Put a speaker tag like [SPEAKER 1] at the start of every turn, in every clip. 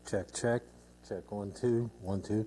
[SPEAKER 1] Check, check. Check 1, 2, 1, 2.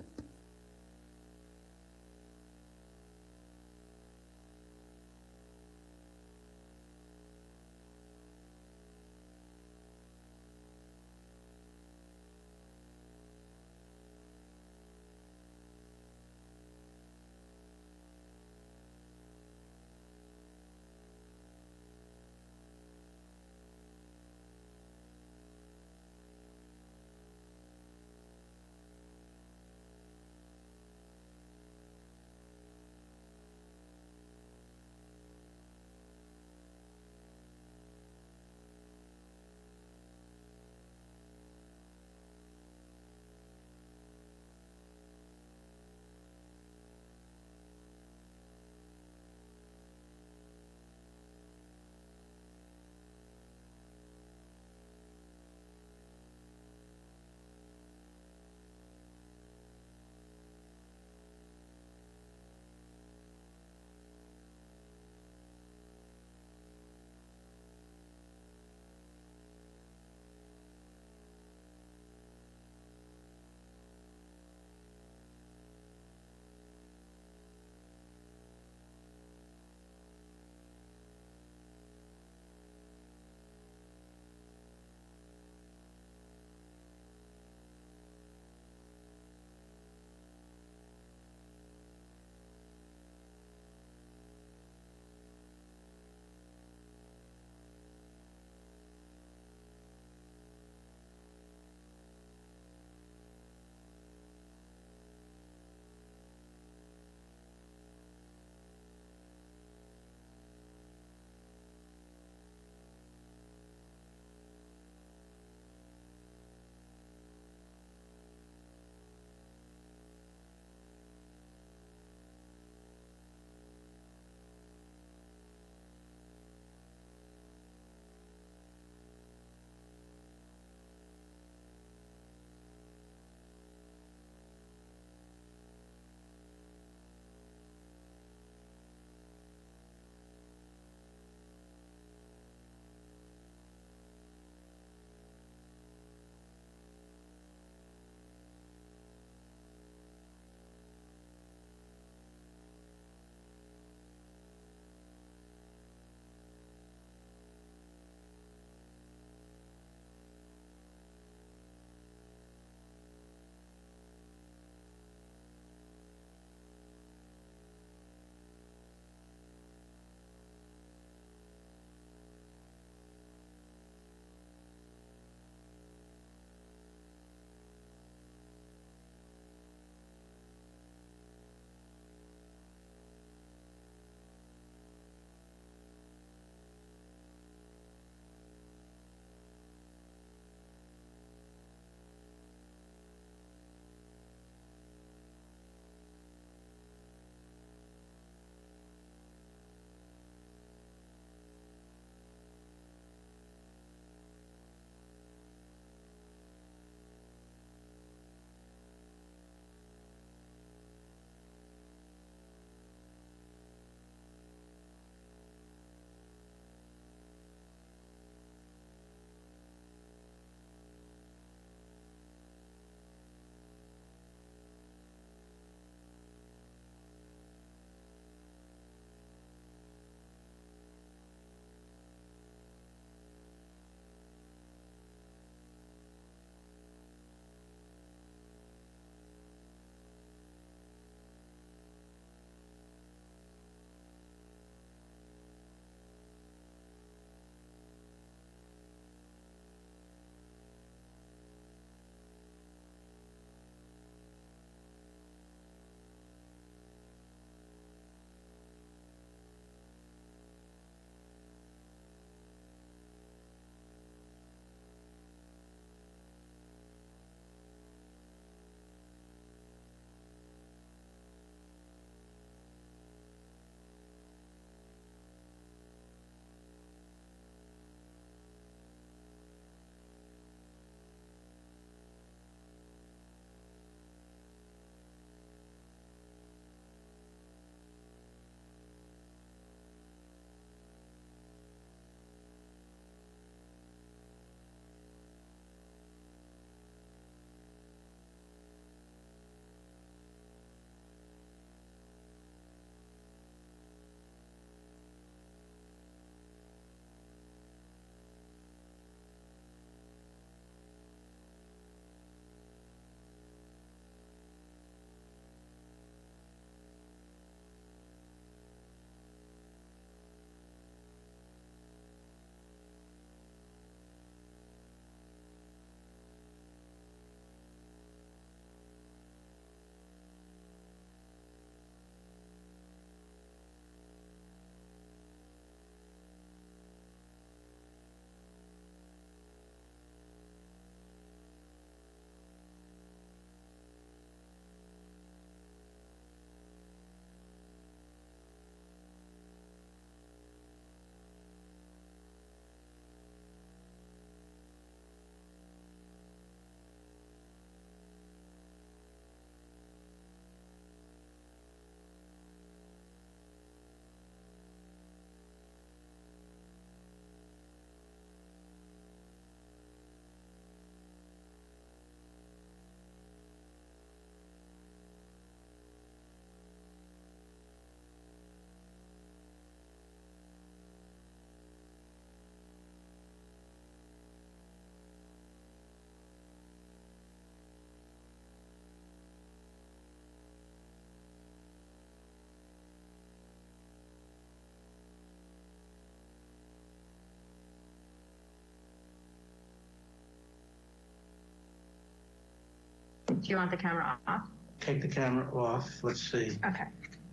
[SPEAKER 2] Do you want the camera off?
[SPEAKER 3] Take the camera off. Let's see.
[SPEAKER 2] Okay.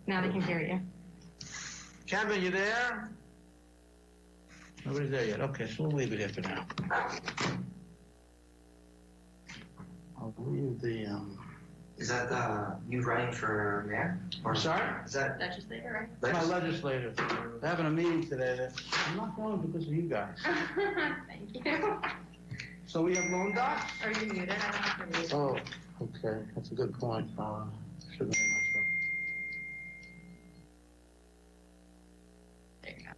[SPEAKER 2] Now they can hear you.
[SPEAKER 3] Kevin, you there? Nobody's there yet. Okay, so we'll leave it here for now. I'll leave the,
[SPEAKER 4] Is that you running for mayor? Or
[SPEAKER 3] Sorry?
[SPEAKER 4] Is that
[SPEAKER 2] Legislator, right?
[SPEAKER 3] my legislators. They're having a meeting today. I'm not going because of you guys.
[SPEAKER 2] Thank you.
[SPEAKER 3] So we have loan docs?
[SPEAKER 2] Are you muted? I don't know if you're muted.
[SPEAKER 3] Oh, okay. That's a good point. Should have made myself.
[SPEAKER 2] There you go.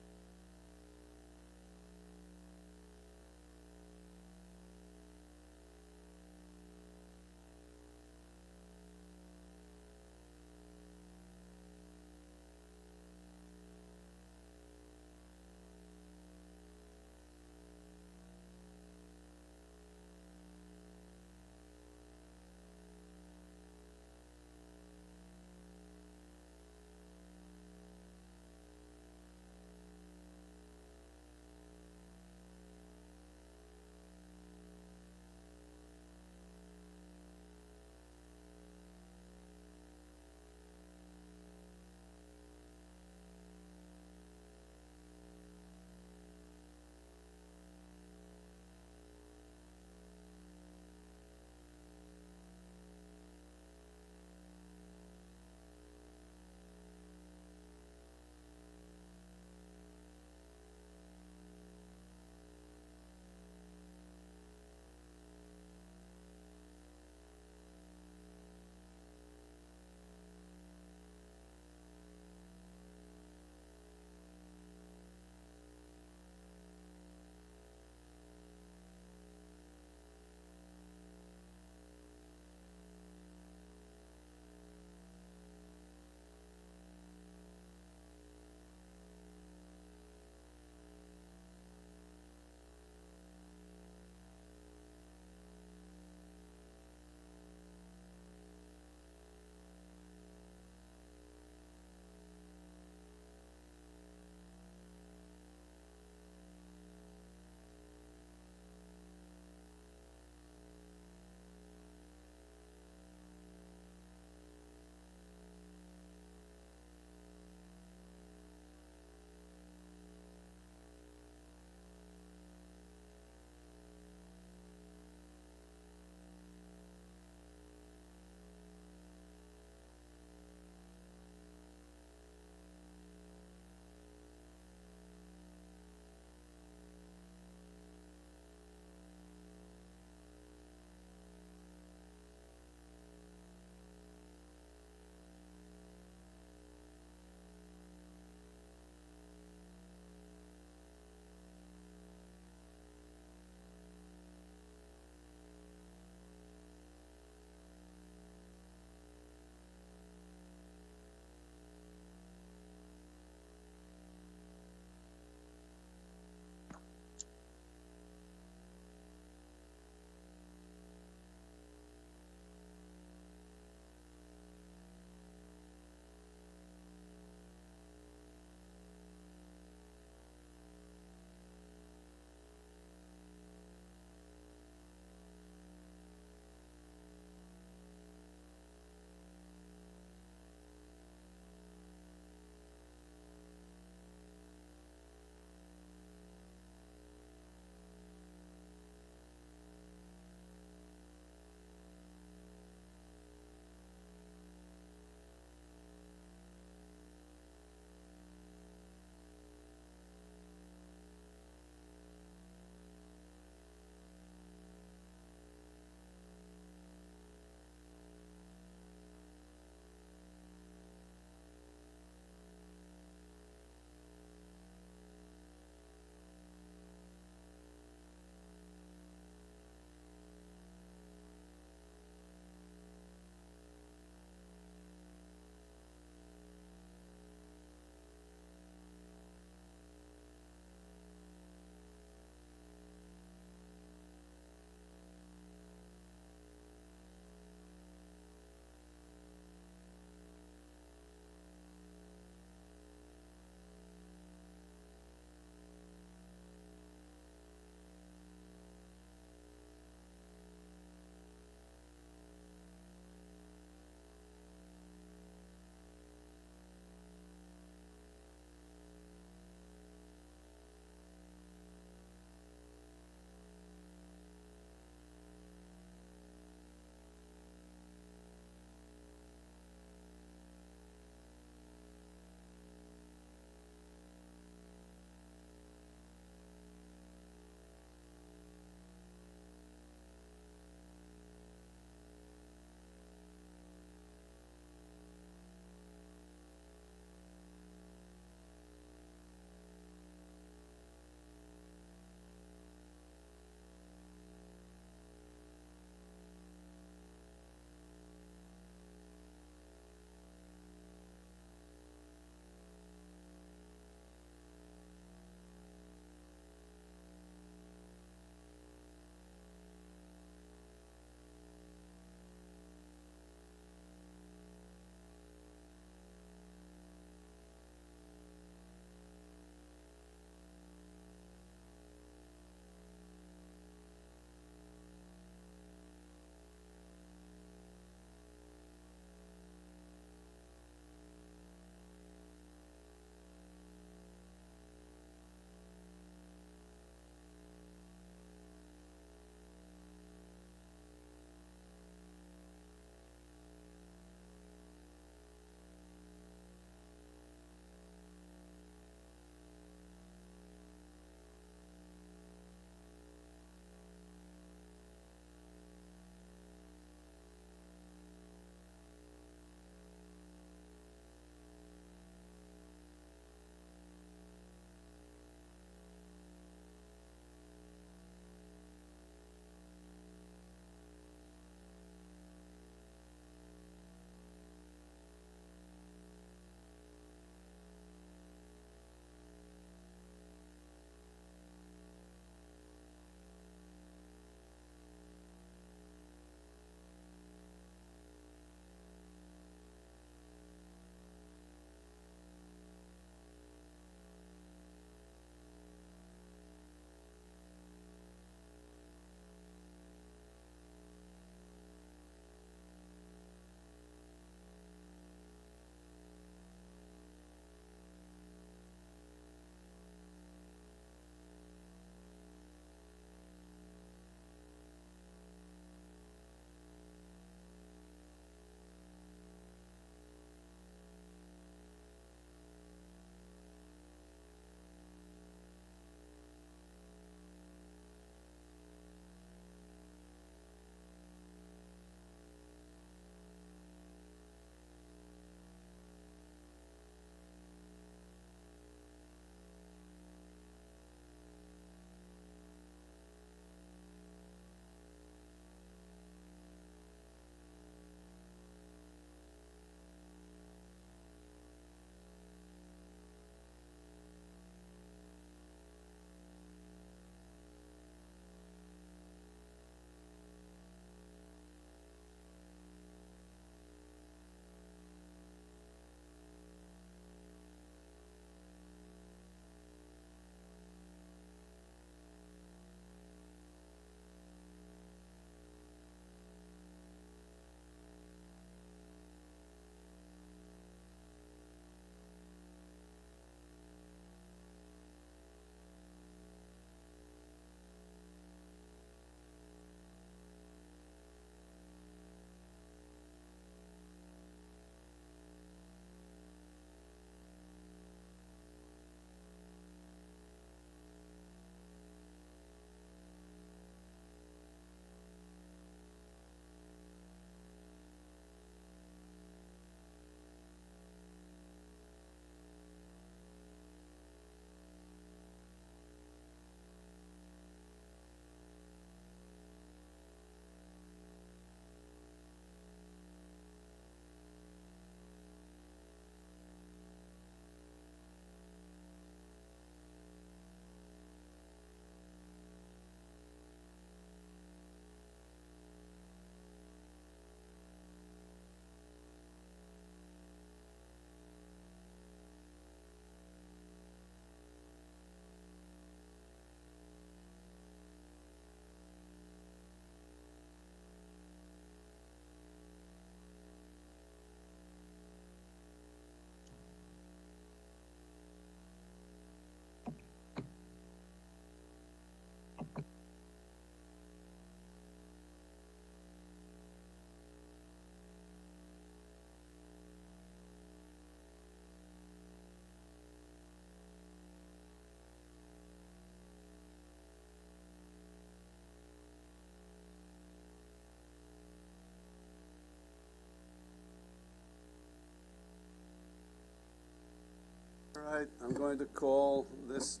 [SPEAKER 5] right, I'm going to call this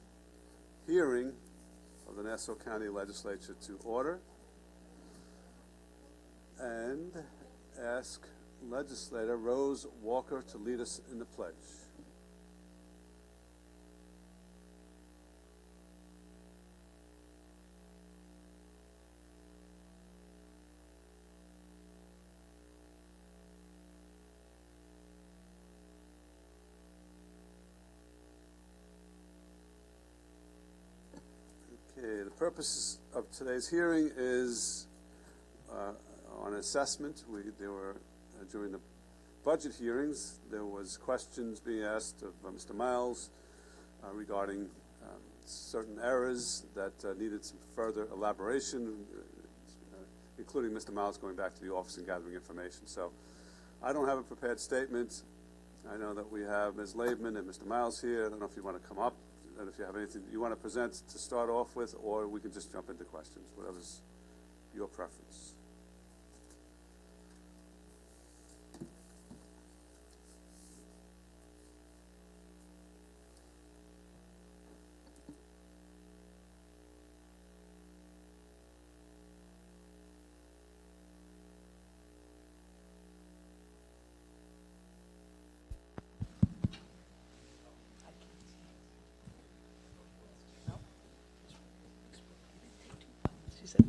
[SPEAKER 5] hearing of the Nassau County Legislature to order and ask Legislator Rose Walker to lead us in the pledge. Okay, the purpose of today's hearing is on assessment. There were during the budget hearings, there was questions being asked of Mr. Miles regarding certain errors that needed some further elaboration, including Mr. Miles going back to the office and gathering information. So I don't have a prepared statement. I know that we have Ms. Laidman and Mr. Miles here. I don't know if you want to come up and if you have anything you want to present to start off with, or we can just jump into questions, whatever's your preference.
[SPEAKER 6] She said,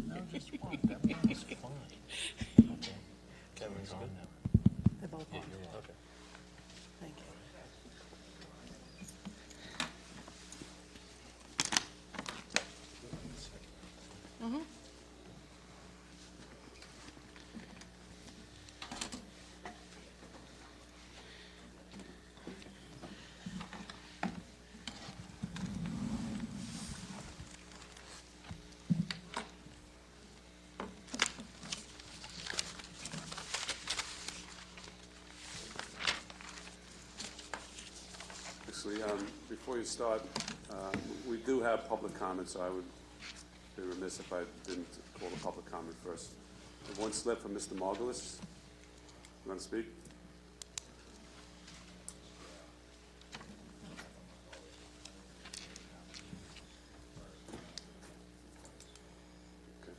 [SPEAKER 1] No, just one. That one is fine. Okay.
[SPEAKER 6] Kevin's
[SPEAKER 1] on
[SPEAKER 6] good.
[SPEAKER 1] now.
[SPEAKER 6] They're both on.
[SPEAKER 1] Okay.
[SPEAKER 6] Thank you.
[SPEAKER 5] Actually, before you start, we do have public comments, so I would be remiss if I didn't call the public comment first. There's one slip from Mr. Margulis. You want to speak? Okay.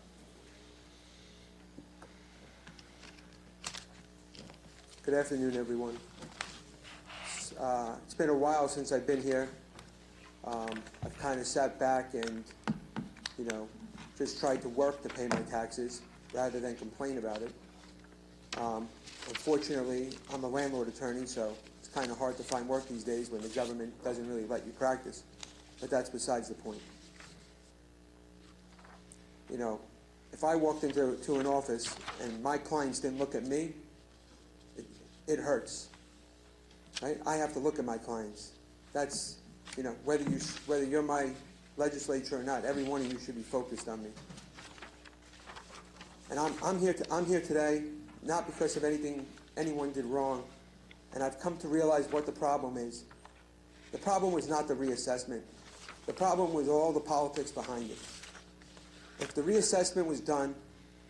[SPEAKER 7] Good afternoon, everyone. It's been a while since I've been here. I've kind of sat back and, just tried to work to pay my taxes rather than complain about it. Unfortunately, I'm a landlord attorney, so it's kind of hard to find work these days when the government doesn't really let you practice. But that's besides the point. If I walked into an office and my clients didn't look at me, it hurts. Right? I have to look at my clients. That's, whether you're my legislature or not, every one of you should be focused on me. And I'm here today not because of anything anyone did wrong, and I've come to realize what the problem is. The problem was not the reassessment. The problem was all the politics behind it. If the reassessment was done,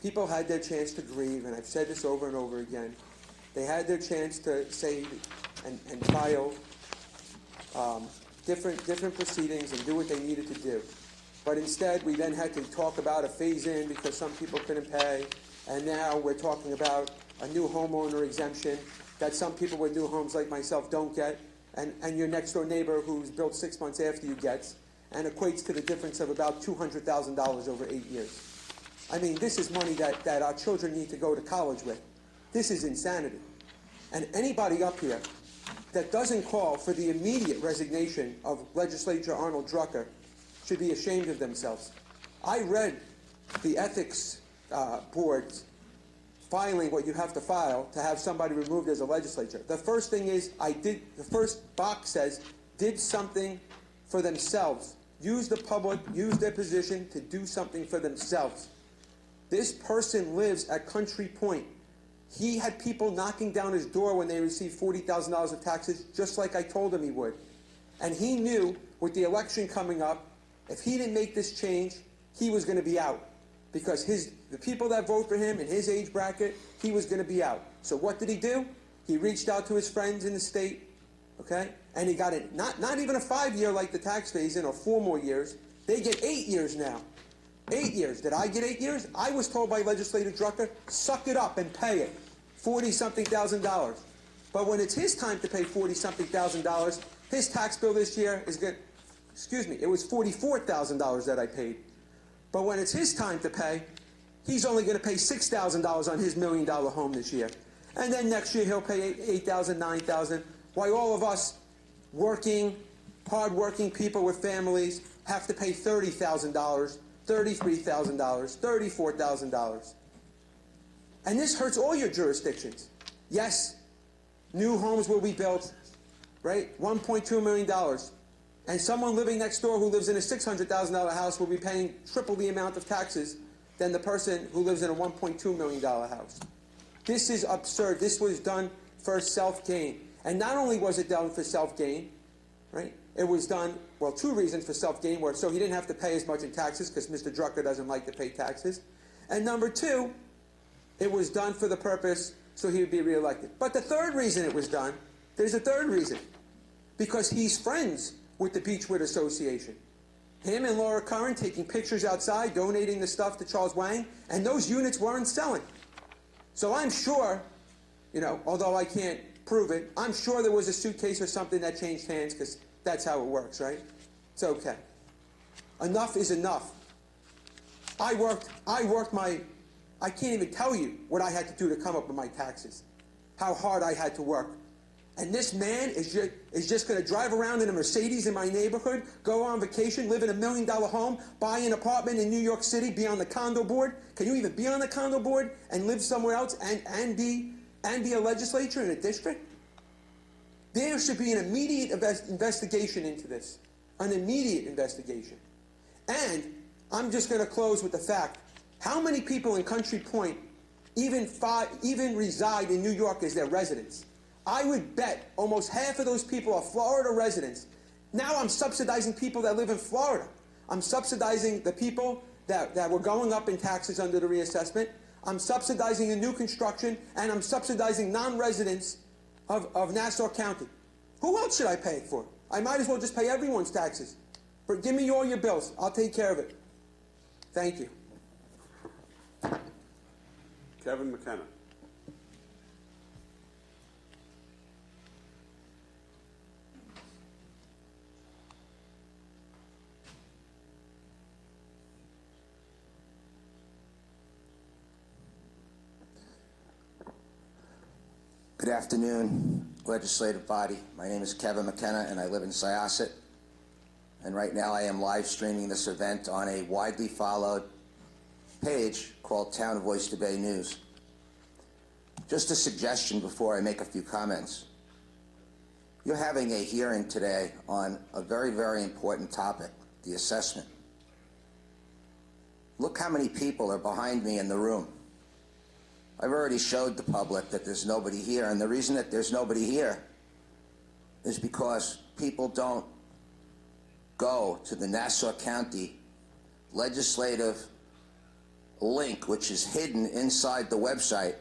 [SPEAKER 7] people had their chance to grieve, and I've said this over and over again. They had their chance to say and file different proceedings and do what they needed to do. But instead, we then had to talk about a phase-in because some people couldn't pay, and now we're talking about a new homeowner exemption that some people with new homes like myself don't get, and your next-door neighbor who's built 6 months after you gets, and equates to the difference of about $200,000 over 8 years. I mean, this is money that our children need to go to college with. This is insanity. And anybody up here that doesn't call for the immediate resignation of Legislator Arnold Drucker should be ashamed of themselves. I read the ethics board's filing what you have to file to have somebody removed as a legislator. The first thing is, the first box says, did something for themselves. Use the public, use their position to do something for themselves. This person lives at Country Point. He had people knocking down his door when they received $40,000 of taxes, just like I told him he would. And he knew with the election coming up, if he didn't make this change, he was going to be out. Because the people that vote for him in his age bracket, he was going to be out. So what did he do? He reached out to his friends in the state, okay? And he got it, not even a 5-year like the tax phase-in or 4 more years. They get 8 years now. 8 years. Did I get 8 years? I was told by Legislator Drucker, suck it up and pay it. 40-something thousand dollars. But when it's his time to pay 40-something thousand dollars, his tax bill this year is going to, excuse me, it was $44,000 that I paid. But when it's his time to pay, he's only going to pay $6,000 on his $1 million home this year. And then next year he'll pay $8,000, $9,000, while all of us working, hard-working people with families have to pay $30,000, $33,000, $34,000. And this hurts all your jurisdictions. Yes, new homes will be built, right? $1.2 million. And someone living next door who lives in a $600,000 house will be paying triple the amount of taxes than the person who lives in a $1.2 million house. This is absurd. This was done for self-gain. And not only was it done for self-gain, right? It was done, well, 2 reasons for self-gain were so he didn't have to pay as much in taxes because Mr. Drucker doesn't like to pay taxes. And number 2, it was done for the purpose so he would be reelected. But the third reason it was done, there's a third reason. Because he's friends with the Beechwood Association. Him and Laura Curran taking pictures outside, donating the stuff to Charles Wang, and those units weren't selling. So I'm sure, you know, although I can't prove it, I'm sure there was a suitcase or something that changed hands because that's how it works, right? It's okay. Enough is enough. I can't even tell you what I had to do to come up with my taxes, how hard I had to work. And this man is just going to drive around in a Mercedes in my neighborhood, go on vacation, live in $1 million home, buy an apartment in New York City, be on the condo board. Can you even be on the condo board and live somewhere else and be a legislator in a district? There should be an immediate investigation into this, an immediate investigation. And I'm just going to close with the fact, how many people in Country Point even reside in New York as their residents? I would bet almost half of those people are Florida residents. Now I'm subsidizing people that live in Florida. I'm subsidizing the people that were going up in taxes under the reassessment. I'm subsidizing the new construction, and I'm subsidizing non-residents of Nassau County. Who else should I pay it for? I might as well just pay everyone's taxes. But give me all your bills. I'll take care of it. Thank you.
[SPEAKER 5] Kevin McKenna.
[SPEAKER 8] Good afternoon, legislative body. My name is Kevin McKenna, and I live in Syosset. And right now I am live streaming this event on a widely followed page called Town of Oyster Bay News. Just a suggestion before I make a few comments. You're having a hearing today on a very, very important topic, the assessment. Look how many people are behind me in the room. I've already showed the public that there's nobody here, and the reason that there's nobody here is because people don't go to the Nassau County legislative link, which is hidden inside the website,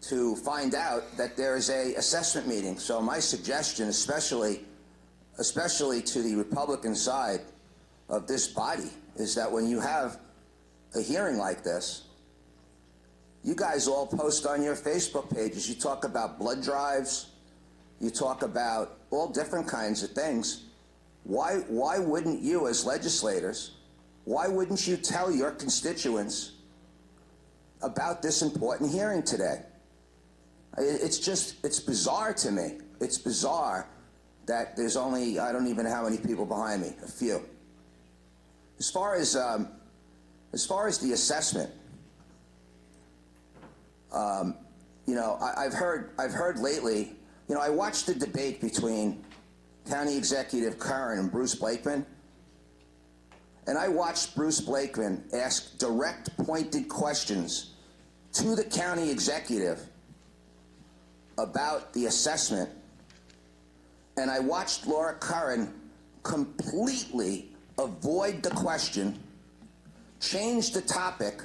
[SPEAKER 8] to find out that there is a assessment meeting. So my suggestion, especially to the Republican side of this body, is that when you have a hearing like this, you guys all post on your Facebook pages. You talk about blood drives. You talk about all different kinds of things. Why wouldn't you, as legislators, why wouldn't you tell your constituents about this important hearing today? It's bizarre to me. It's bizarre that there's only, I don't even know how many people behind me, a few. As far as the assessment, you know, I've heard lately, you know, I watched the debate between County Executive Curran and Bruce Blakeman, and I watched Bruce Blakeman ask direct, pointed questions to the county executive about the assessment, and I watched Laura Curran completely avoid the question, change the topic.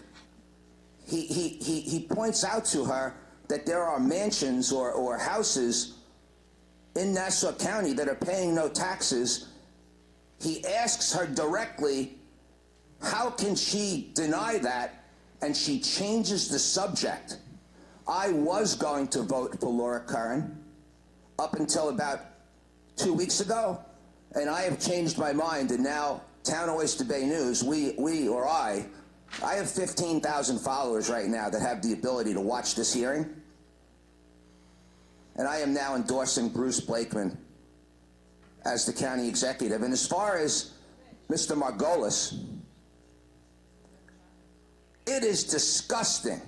[SPEAKER 8] He points out to her that there are mansions or houses in Nassau County that are paying no taxes. He asks her directly, how can she deny that? And she changes the subject. I was going to vote for Laura Curran up until about 2 weeks ago, and I have changed my mind, and now Town of Oyster Bay News, I have 15,000 followers right now that have the ability to watch this hearing, and I am now endorsing Bruce Blakeman as the county executive. And as far as Mr. Margolis, it is disgusting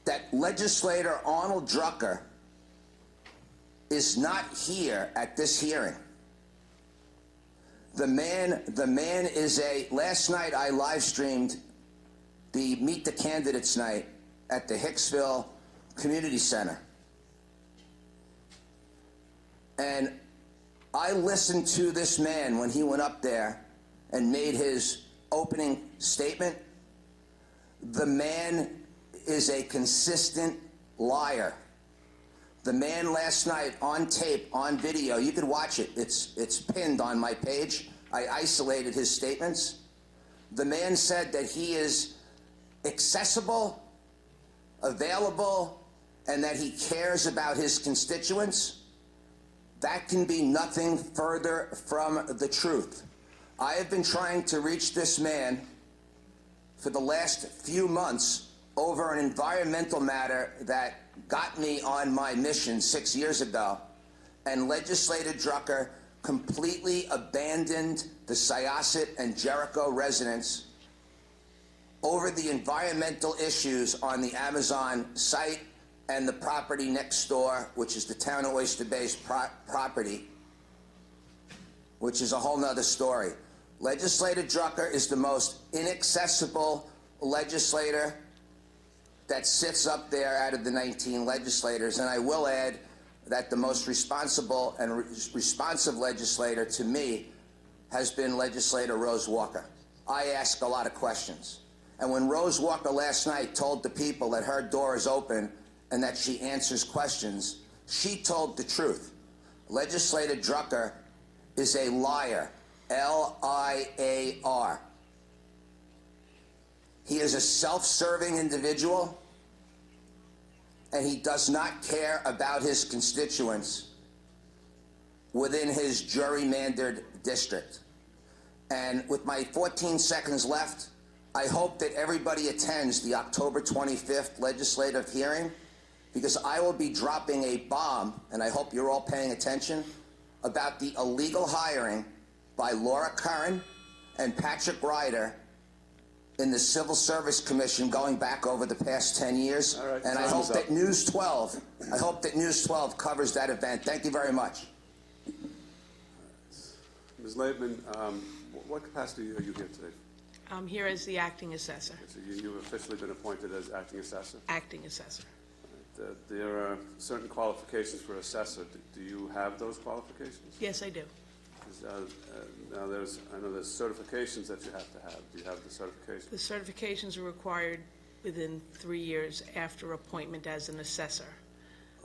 [SPEAKER 8] that legislator Arnold Drucker is not here at this hearing. The man is last night I live streamed the Meet the Candidates night at the Hicksville Community Center. And I listened to this man when he went up there and made his opening statement. The man is a consistent liar. The man last night on tape, on video, you could watch it. It's pinned on my page. I isolated his statements. The man said that he is accessible, available, and that he cares about his constituents. That can be nothing further from the truth. I have been trying to reach this man for the last few months over an environmental matter that got me on my mission 6 years ago, and Legislator Drucker completely abandoned the Syosset and Jericho residents over the environmental issues on the Amazon site and the property next door, which is the Town of Oyster Bay's property, which is a whole nother story. Legislator Drucker is the most inaccessible legislator that sits up there out of the 19 legislators. And I will add that the most responsible and responsive legislator to me has been Legislator Rose Walker. I ask a lot of questions. And when Rose Walker last night told the people that her door is open and that she answers questions, she told the truth. Legislator Drucker is a liar, L-I-A-R. He is a self-serving individual, and he does not care about his constituents within his gerrymandered district. And with my 14 seconds left, I hope that everybody attends the October 25th legislative hearing, because I will be dropping a bomb, and I hope you're all paying attention, about the illegal hiring by Laura Curran and Patrick Ryder in the Civil Service Commission going back over the past 10 years.
[SPEAKER 5] All right,
[SPEAKER 8] and I hope that News 12, covers that event. Thank you very much.
[SPEAKER 5] Ms. Laidman, what capacity are you here today?
[SPEAKER 6] I'm here as the acting assessor.
[SPEAKER 5] So you've officially been appointed as acting assessor?
[SPEAKER 6] Acting assessor.
[SPEAKER 5] There are certain qualifications for assessor. Do you have those qualifications?
[SPEAKER 6] Yes, I do.
[SPEAKER 5] Now I know there's certifications that you have to have. Do you have the certifications?
[SPEAKER 6] The certifications are required within 3 years after appointment as an assessor.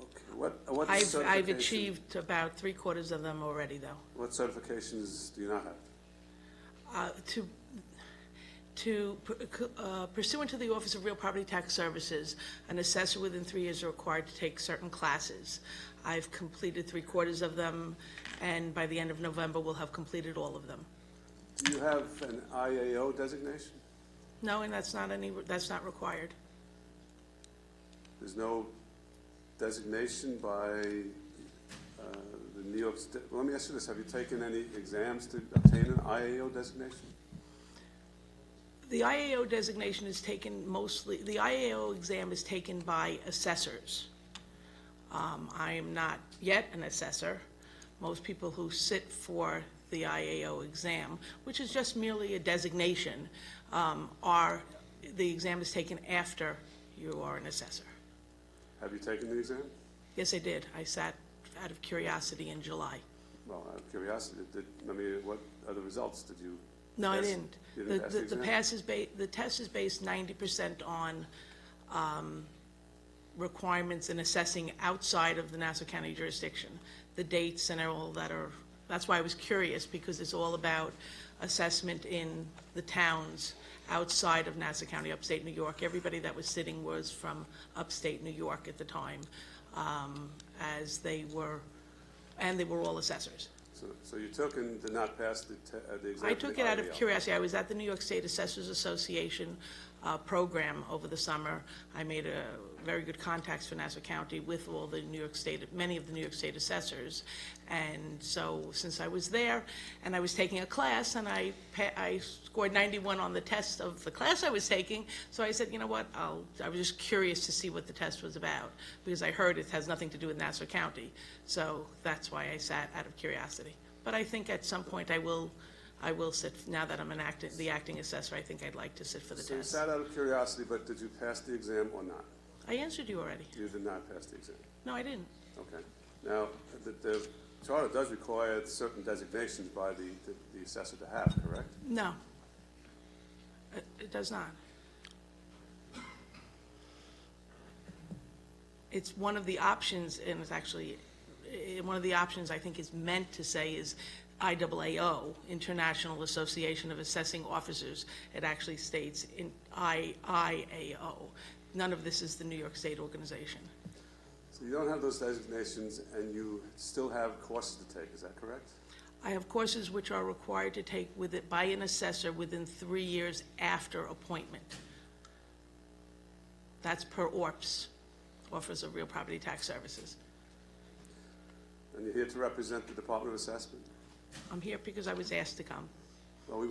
[SPEAKER 5] Okay. What
[SPEAKER 6] I've
[SPEAKER 5] certification-
[SPEAKER 6] achieved about 3/4 of them already, though.
[SPEAKER 5] What certifications do you not have?
[SPEAKER 6] Pursuant to the Office of Real Property Tax Services, an assessor within 3 years is required to take certain classes. I've completed 3/4 of them, and by the end of November, we'll have completed all of them.
[SPEAKER 5] Do you have an IAO designation?
[SPEAKER 6] No, and that's not required.
[SPEAKER 5] There's no designation by the New York State. Well, let me ask you this. Have you taken any exams to obtain an IAO designation?
[SPEAKER 6] The IAO designation is taken mostly, the IAO exam is taken by assessors. I am not yet an assessor. Most people who sit for the IAO exam, which is just merely a designation, the exam is taken after you are an assessor.
[SPEAKER 5] Have you taken the exam?
[SPEAKER 6] Yes, I did. I sat out of curiosity in July.
[SPEAKER 5] Well, out of curiosity, what other results did you?
[SPEAKER 6] No, I
[SPEAKER 5] pass?
[SPEAKER 6] didn't.
[SPEAKER 5] You didn't pass the exam?
[SPEAKER 6] The test is based 90% on requirements in assessing outside of the Nassau County jurisdiction, the dates and all that are, that's why I was curious, because it's all about assessment in the towns outside of Nassau County, upstate New York. Everybody that was sitting was from upstate New York at the time, as they were, and they were all assessors.
[SPEAKER 5] So you took and did not pass the exam?
[SPEAKER 6] I took it out of curiosity. I was at the New York State Assessors Association program over the summer. I made a very good contacts for Nassau County with all the New York State, many of the New York State assessors. And so since I was there and I was taking a class and I scored 91 on the test of the class I was taking, so I said, you know what, I was just curious to see what the test was about, because I heard it has nothing to do with Nassau County. So that's why I sat out of curiosity. But I think at some point I will sit, now that I'm the acting assessor, I think I'd like to sit for the
[SPEAKER 5] So you
[SPEAKER 6] test.
[SPEAKER 5] sat out of curiosity, but did you pass the exam or not?
[SPEAKER 6] I answered you already.
[SPEAKER 5] You did not pass the exam.
[SPEAKER 6] No, I didn't.
[SPEAKER 5] Okay. Now, the charter does require certain designations by the assessor to have, correct?
[SPEAKER 6] No. It does not. It's one of the options, and it's actually, one of the options I think is meant to say is IAAO, International Association of Assessing Officers. It actually states in IAAO. None of this is the New York State organization.
[SPEAKER 5] So you don't have those designations, and you still have courses to take, is that correct?
[SPEAKER 6] I have courses which are required to take by an assessor within 3 years after appointment. That's per ORPS, Office of Real Property Tax Services.
[SPEAKER 5] And you're here to represent the Department of Assessment?
[SPEAKER 6] I'm here because I was asked to come.
[SPEAKER 5] Well, we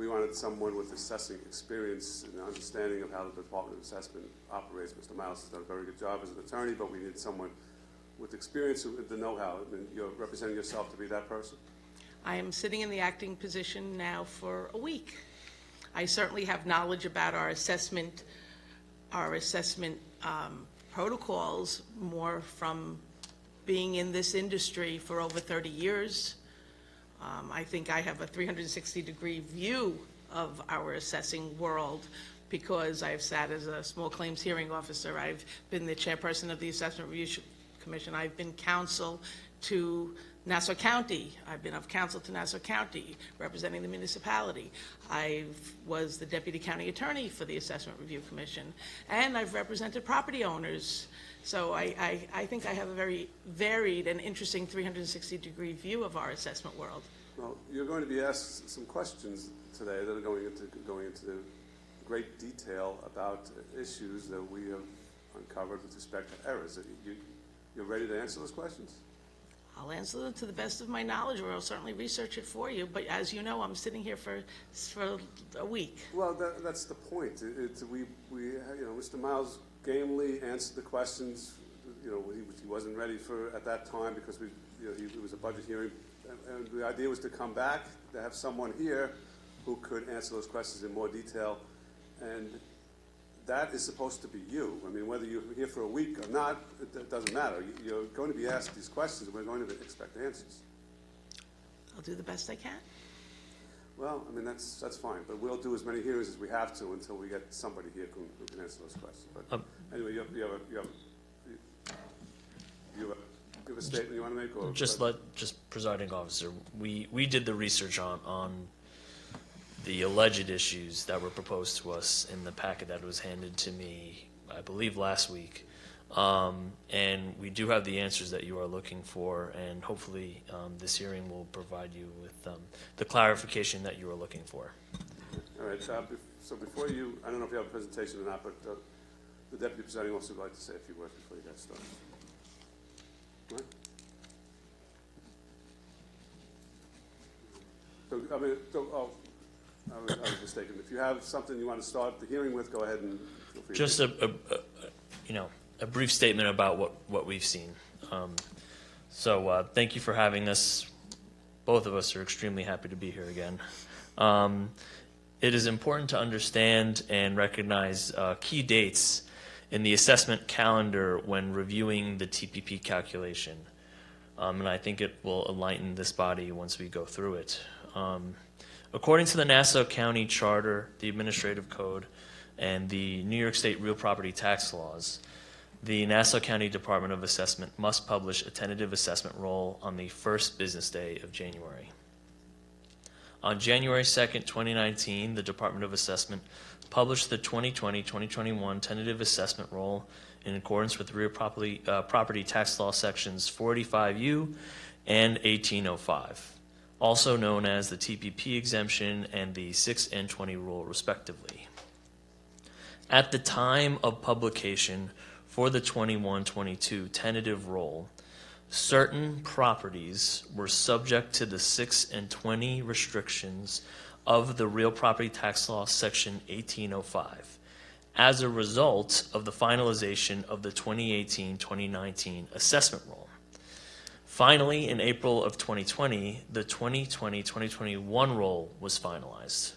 [SPEAKER 5] wanted someone with assessing experience and understanding of how the Department of Assessment operates. Mr. Miles has done a very good job as an attorney, but we need someone with experience, with the know-how. I mean, you're representing yourself to be that person?
[SPEAKER 6] I am sitting in the acting position now for a week. I certainly have knowledge about our assessment protocols, more from being in this industry for over 30 years. I think I have a 360-degree view of our assessing world because I've sat as a small claims hearing officer. I've been the chairperson of the Assessment Review Commission. I've been counsel to Nassau County. I've been of counsel to Nassau County, representing the municipality. I was the deputy county attorney for the Assessment Review Commission, and I've represented property owners. So I think I have a very varied and interesting 360-degree view of our assessment world.
[SPEAKER 5] Well, you're going to be asked some questions today that are going into great detail about issues that we have uncovered with respect to errors. You're ready to answer those questions?
[SPEAKER 6] I'll answer them to the best of my knowledge, or I'll certainly research it for you. But as you know, I'm sitting here for a week.
[SPEAKER 5] Well, that's the point. Mr. Miles gamely answered the questions. He wasn't ready for at that time because it was a budget hearing, and the idea was to come back to have someone here who could answer those questions in more detail, and that is supposed to be you. I mean, whether you're here for a week or not, it doesn't matter. You're going to be asked these questions, and we're going to expect answers.
[SPEAKER 6] I'll do the best I can.
[SPEAKER 5] Well, I mean, that's fine, but we'll do as many hearings as we have to until we get somebody here who can answer those questions. But anyway, you have a statement you want to make? Or
[SPEAKER 1] Just presiding officer, we did the research on the alleged issues that were proposed to us in the packet that was handed to me, I believe, last week. And we do have the answers that you are looking for, and hopefully this hearing will provide you with the clarification that you are looking for.
[SPEAKER 5] All right, so before you, I don't know if you have a presentation or not, but the Deputy Presiding Officer would like to say a few words before you guys start. Right? I was mistaken. If you have something you want to start the hearing with, go ahead and feel free.
[SPEAKER 1] Just a brief statement about what we've seen. So thank you for having us. Both of us are extremely happy to be here again. It is important to understand and recognize key dates in the assessment calendar when reviewing the TPP calculation. And I think it will enlighten this body once we go through it. According to the Nassau County Charter, the Administrative Code, and the New York State Real Property Tax Laws, the Nassau County Department of Assessment must publish a tentative assessment roll on the first business day of January. On January 2nd, 2019, the Department of Assessment published the 2020-2021 tentative assessment roll in accordance with real property tax law sections 485U and 1805, also known as the TPP exemption and the 6 and 20 rule, respectively. At the time of publication for the 21-22 tentative roll, certain properties were subject to the 6 and 20 restrictions of the Real Property Tax Law Section 1805 as a result of the finalization of the 2018-2019 assessment roll. Finally, in April of 2020, the 2020-2021 roll was finalized.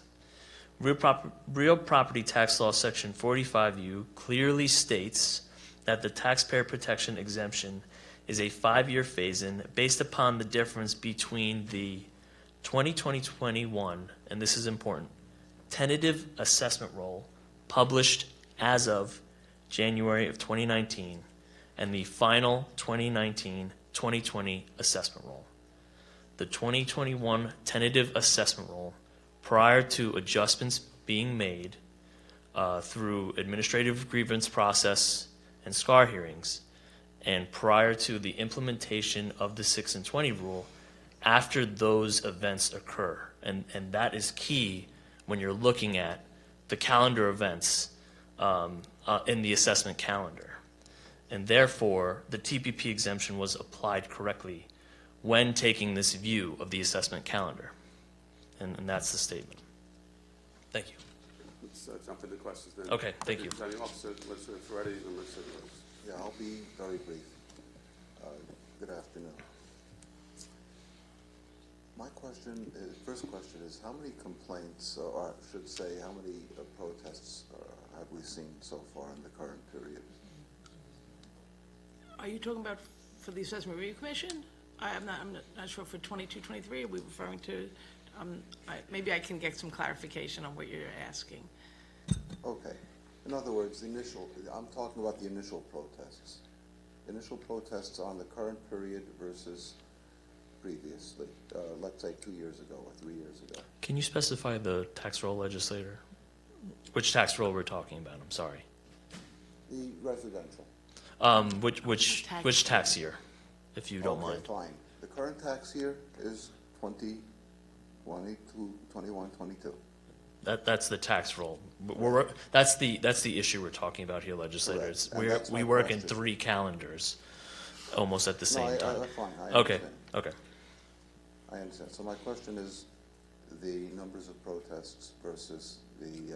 [SPEAKER 1] Real Property Tax Law Section 45U clearly states that the taxpayer protection exemption is a 5-year phase-in based upon the difference between the 2020-21, and this is important, tentative assessment roll published as of January of 2019 and the final 2019-2020 assessment roll. The 2021 tentative assessment roll, prior to adjustments being made through administrative grievance process and SCAR hearings, and prior to the implementation of the 6 and 20 rule, after those events occur. And that is key when you're looking at the calendar events in the assessment calendar. And therefore, the TPP exemption was applied correctly when taking this view of the assessment calendar. And that's the statement. Thank you.
[SPEAKER 5] Let's jump into questions then.
[SPEAKER 1] Okay, thank you.
[SPEAKER 5] Presiding officer, let's if ready, and let's
[SPEAKER 9] Yeah, I'll be very brief. Good afternoon. My first question is, how many complaints, or I should say, how many protests have we seen so far in the current period?
[SPEAKER 6] Are you talking about for the Assessment Review Commission? I'm not sure for 22-23. Are we referring to? Maybe I can get some clarification on what you're asking.
[SPEAKER 9] Okay. In other words, I'm talking about the initial protests. Initial protests on the current period versus previously, let's say 2 years ago or 3 years ago.
[SPEAKER 1] Can you specify the tax roll, legislator? Which tax roll we're talking about? I'm sorry.
[SPEAKER 9] The residential.
[SPEAKER 1] Which tax year, if you don't mind?
[SPEAKER 9] Fine. The current tax year is 2020 to 21, 22.
[SPEAKER 1] That's the tax roll. That's the issue we're talking about here, legislators. We work in 3 calendars, almost at the same time.
[SPEAKER 9] That's fine. I
[SPEAKER 1] Okay.
[SPEAKER 9] understand.
[SPEAKER 1] Okay.
[SPEAKER 9] I understand. So my question is the numbers of protests versus the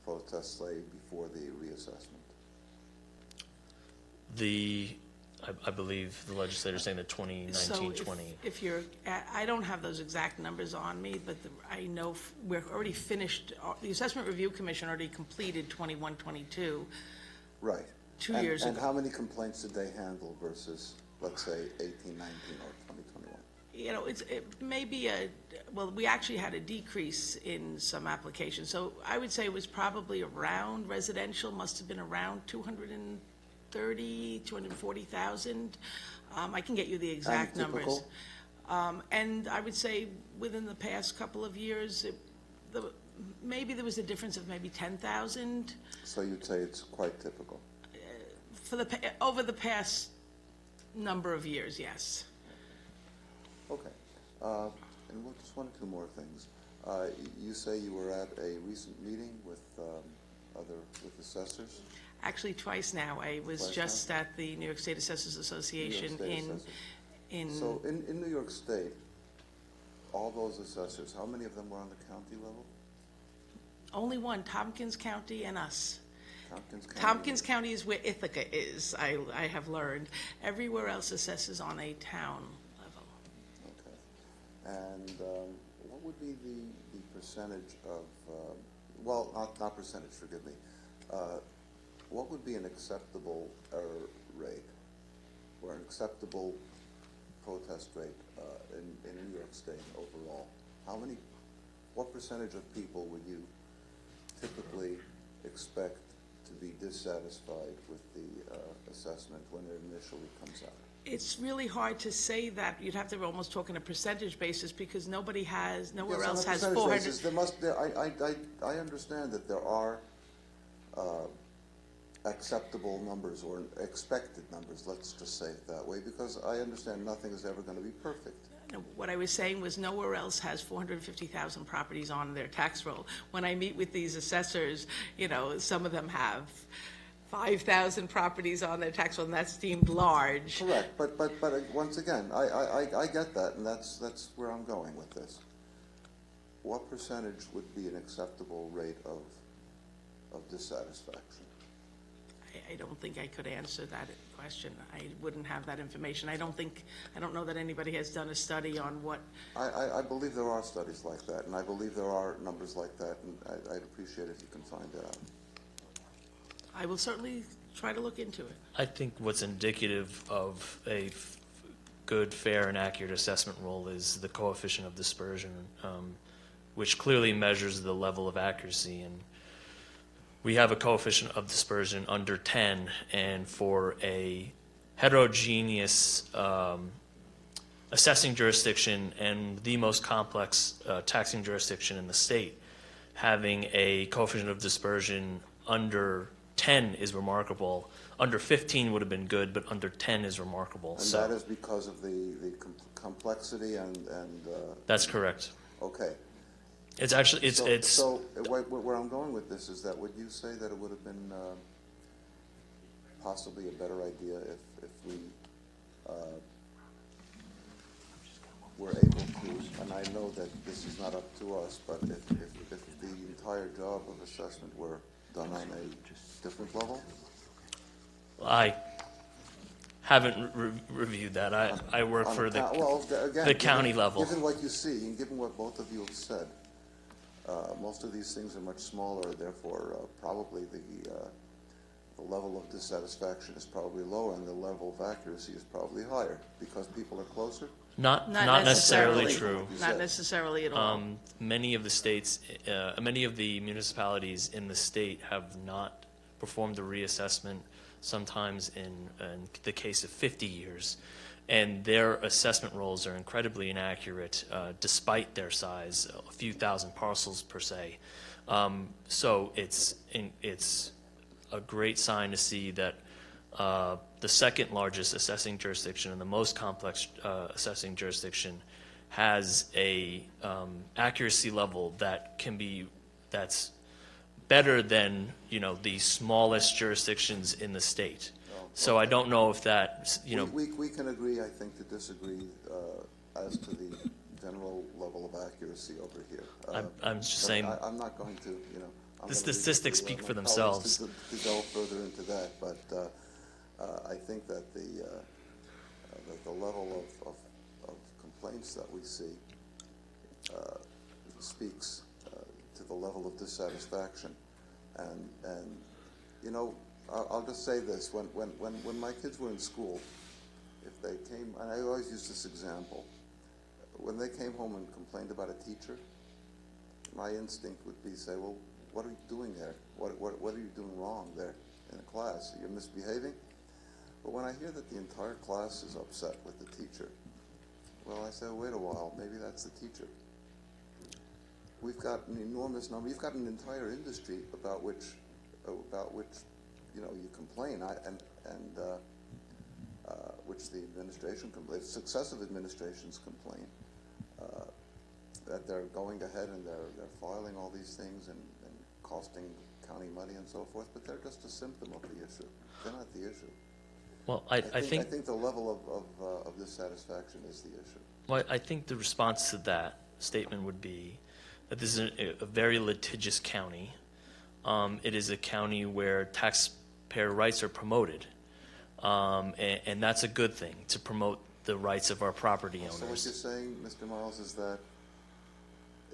[SPEAKER 9] protests laid before the reassessment.
[SPEAKER 1] I believe the legislator is saying the 2019-20.
[SPEAKER 6] So if you're, I don't have those exact numbers on me, but I know we're already finished, the Assessment Review Commission already completed 21-22.
[SPEAKER 9] Right.
[SPEAKER 6] 2 years ago.
[SPEAKER 9] And how many complaints did they handle versus, let's say, 18-19 or 2021?
[SPEAKER 6] You know, it may be we actually had a decrease in some applications. So I would say it was probably around residential, must have been around 240,000. I can get you the exact numbers. And I would say within the past couple of years, maybe there was a difference of maybe 10,000.
[SPEAKER 9] So you'd say it's quite typical?
[SPEAKER 6] Over the past number of years, yes.
[SPEAKER 9] Okay. And just 1 or 2 more things. You say you were at a recent meeting with assessors?
[SPEAKER 6] Actually, twice now. I was just at the New York State Assessors Association
[SPEAKER 9] So in New York State, all those assessors, how many of them were on the county level?
[SPEAKER 6] Only one, Tompkins County and us.
[SPEAKER 9] Tompkins County?
[SPEAKER 6] Tompkins County is where Ithaca is, I have learned. Everywhere else assesses on a town level.
[SPEAKER 9] Okay. And what would be the percentage of, well, not percentage, forgive me. What would be an acceptable error rate or an acceptable protest rate in New York State overall? What percentage of people would you typically expect to to be dissatisfied with the assessment when it initially comes out?
[SPEAKER 6] It's really hard to say that. You'd have to almost talk on a percentage basis because nowhere
[SPEAKER 9] Yes,
[SPEAKER 6] else
[SPEAKER 9] on a
[SPEAKER 6] has
[SPEAKER 9] percentage
[SPEAKER 6] 400.
[SPEAKER 9] basis, I understand that there are acceptable numbers or expected numbers, let's just say it that way, because I understand nothing is ever going to be perfect.
[SPEAKER 6] No, what I was saying was nowhere else has 450,000 properties on their tax roll. When I meet with these assessors, some of them have 5,000 properties on their tax roll, and that's deemed large.
[SPEAKER 9] Correct, but once again, I get that, and that's where I'm going with this. What percentage would be an acceptable rate of dissatisfaction?
[SPEAKER 6] I don't think I could answer that question. I wouldn't have that information. I don't know that anybody has done a study on what.
[SPEAKER 9] I believe there are studies like that, and I believe there are numbers like that, and I'd appreciate if you can find it out.
[SPEAKER 6] I will certainly try to look into it.
[SPEAKER 1] I think what's indicative of a good, fair, and accurate assessment role is the coefficient of dispersion, which clearly measures the level of accuracy. And we have a coefficient of dispersion under 10, and for a heterogeneous assessing jurisdiction and the most complex taxing jurisdiction in the state, having a coefficient of dispersion under 10 is remarkable. Under 15 would have been good, but under 10 is remarkable.
[SPEAKER 9] And that is because of the complexity and
[SPEAKER 1] that's correct.
[SPEAKER 9] Okay.
[SPEAKER 1] It's actually,
[SPEAKER 9] So where I'm going with this is that would you say that it would have been possibly a better idea if we were able to, and I know that this is not up to us, but if the entire job of assessment were done on a different level?
[SPEAKER 1] I haven't reviewed that. I work for the county level.
[SPEAKER 9] Given what you see and given what both of you have said, most of these things are much smaller, therefore probably the level of dissatisfaction is probably lower and the level of accuracy is probably higher because people are closer.
[SPEAKER 1] Not necessarily true.
[SPEAKER 6] Not necessarily at all.
[SPEAKER 1] Many of the states, many of the municipalities in the state have not performed a reassessment, sometimes in the case of 50 years. And their assessment rolls are incredibly inaccurate, despite their size, a few thousand parcels per se. So it's a great sign to see that the second largest assessing jurisdiction and the most complex assessing jurisdiction has a accuracy level that's better than the smallest jurisdictions in the state. So I don't know if that
[SPEAKER 9] we can agree, I think, to disagree as to the general level of accuracy over here.
[SPEAKER 1] I'm just saying.
[SPEAKER 9] I'm not going to
[SPEAKER 1] The statistics speak for themselves.
[SPEAKER 9] To go further into that, but I think that the level of complaints that we see speaks to the level of dissatisfaction, and I'll just say this: when my kids were in school, if they came, and I always use this example, when they came home and complained about a teacher, my instinct would be say, well, what are you doing there? What are you doing wrong there in the class? You're misbehaving? But when I hear that the entire class is upset with the teacher, well, I say, wait a while, maybe that's the teacher. We've got an enormous number. You've got an entire industry about which you complain, which the administration complains, successive administrations complain that they're going ahead and they're filing all these things and costing county money and so forth, but they're just a symptom of the issue. They're not the issue.
[SPEAKER 1] Well, I think
[SPEAKER 9] the level of dissatisfaction is the issue.
[SPEAKER 1] Well, I think the response to that statement would be that this is a very litigious county. It is a county where taxpayer rights are promoted, and that's a good thing, to promote the rights of our property owners.
[SPEAKER 9] So what you're saying, Mr. Miles, is that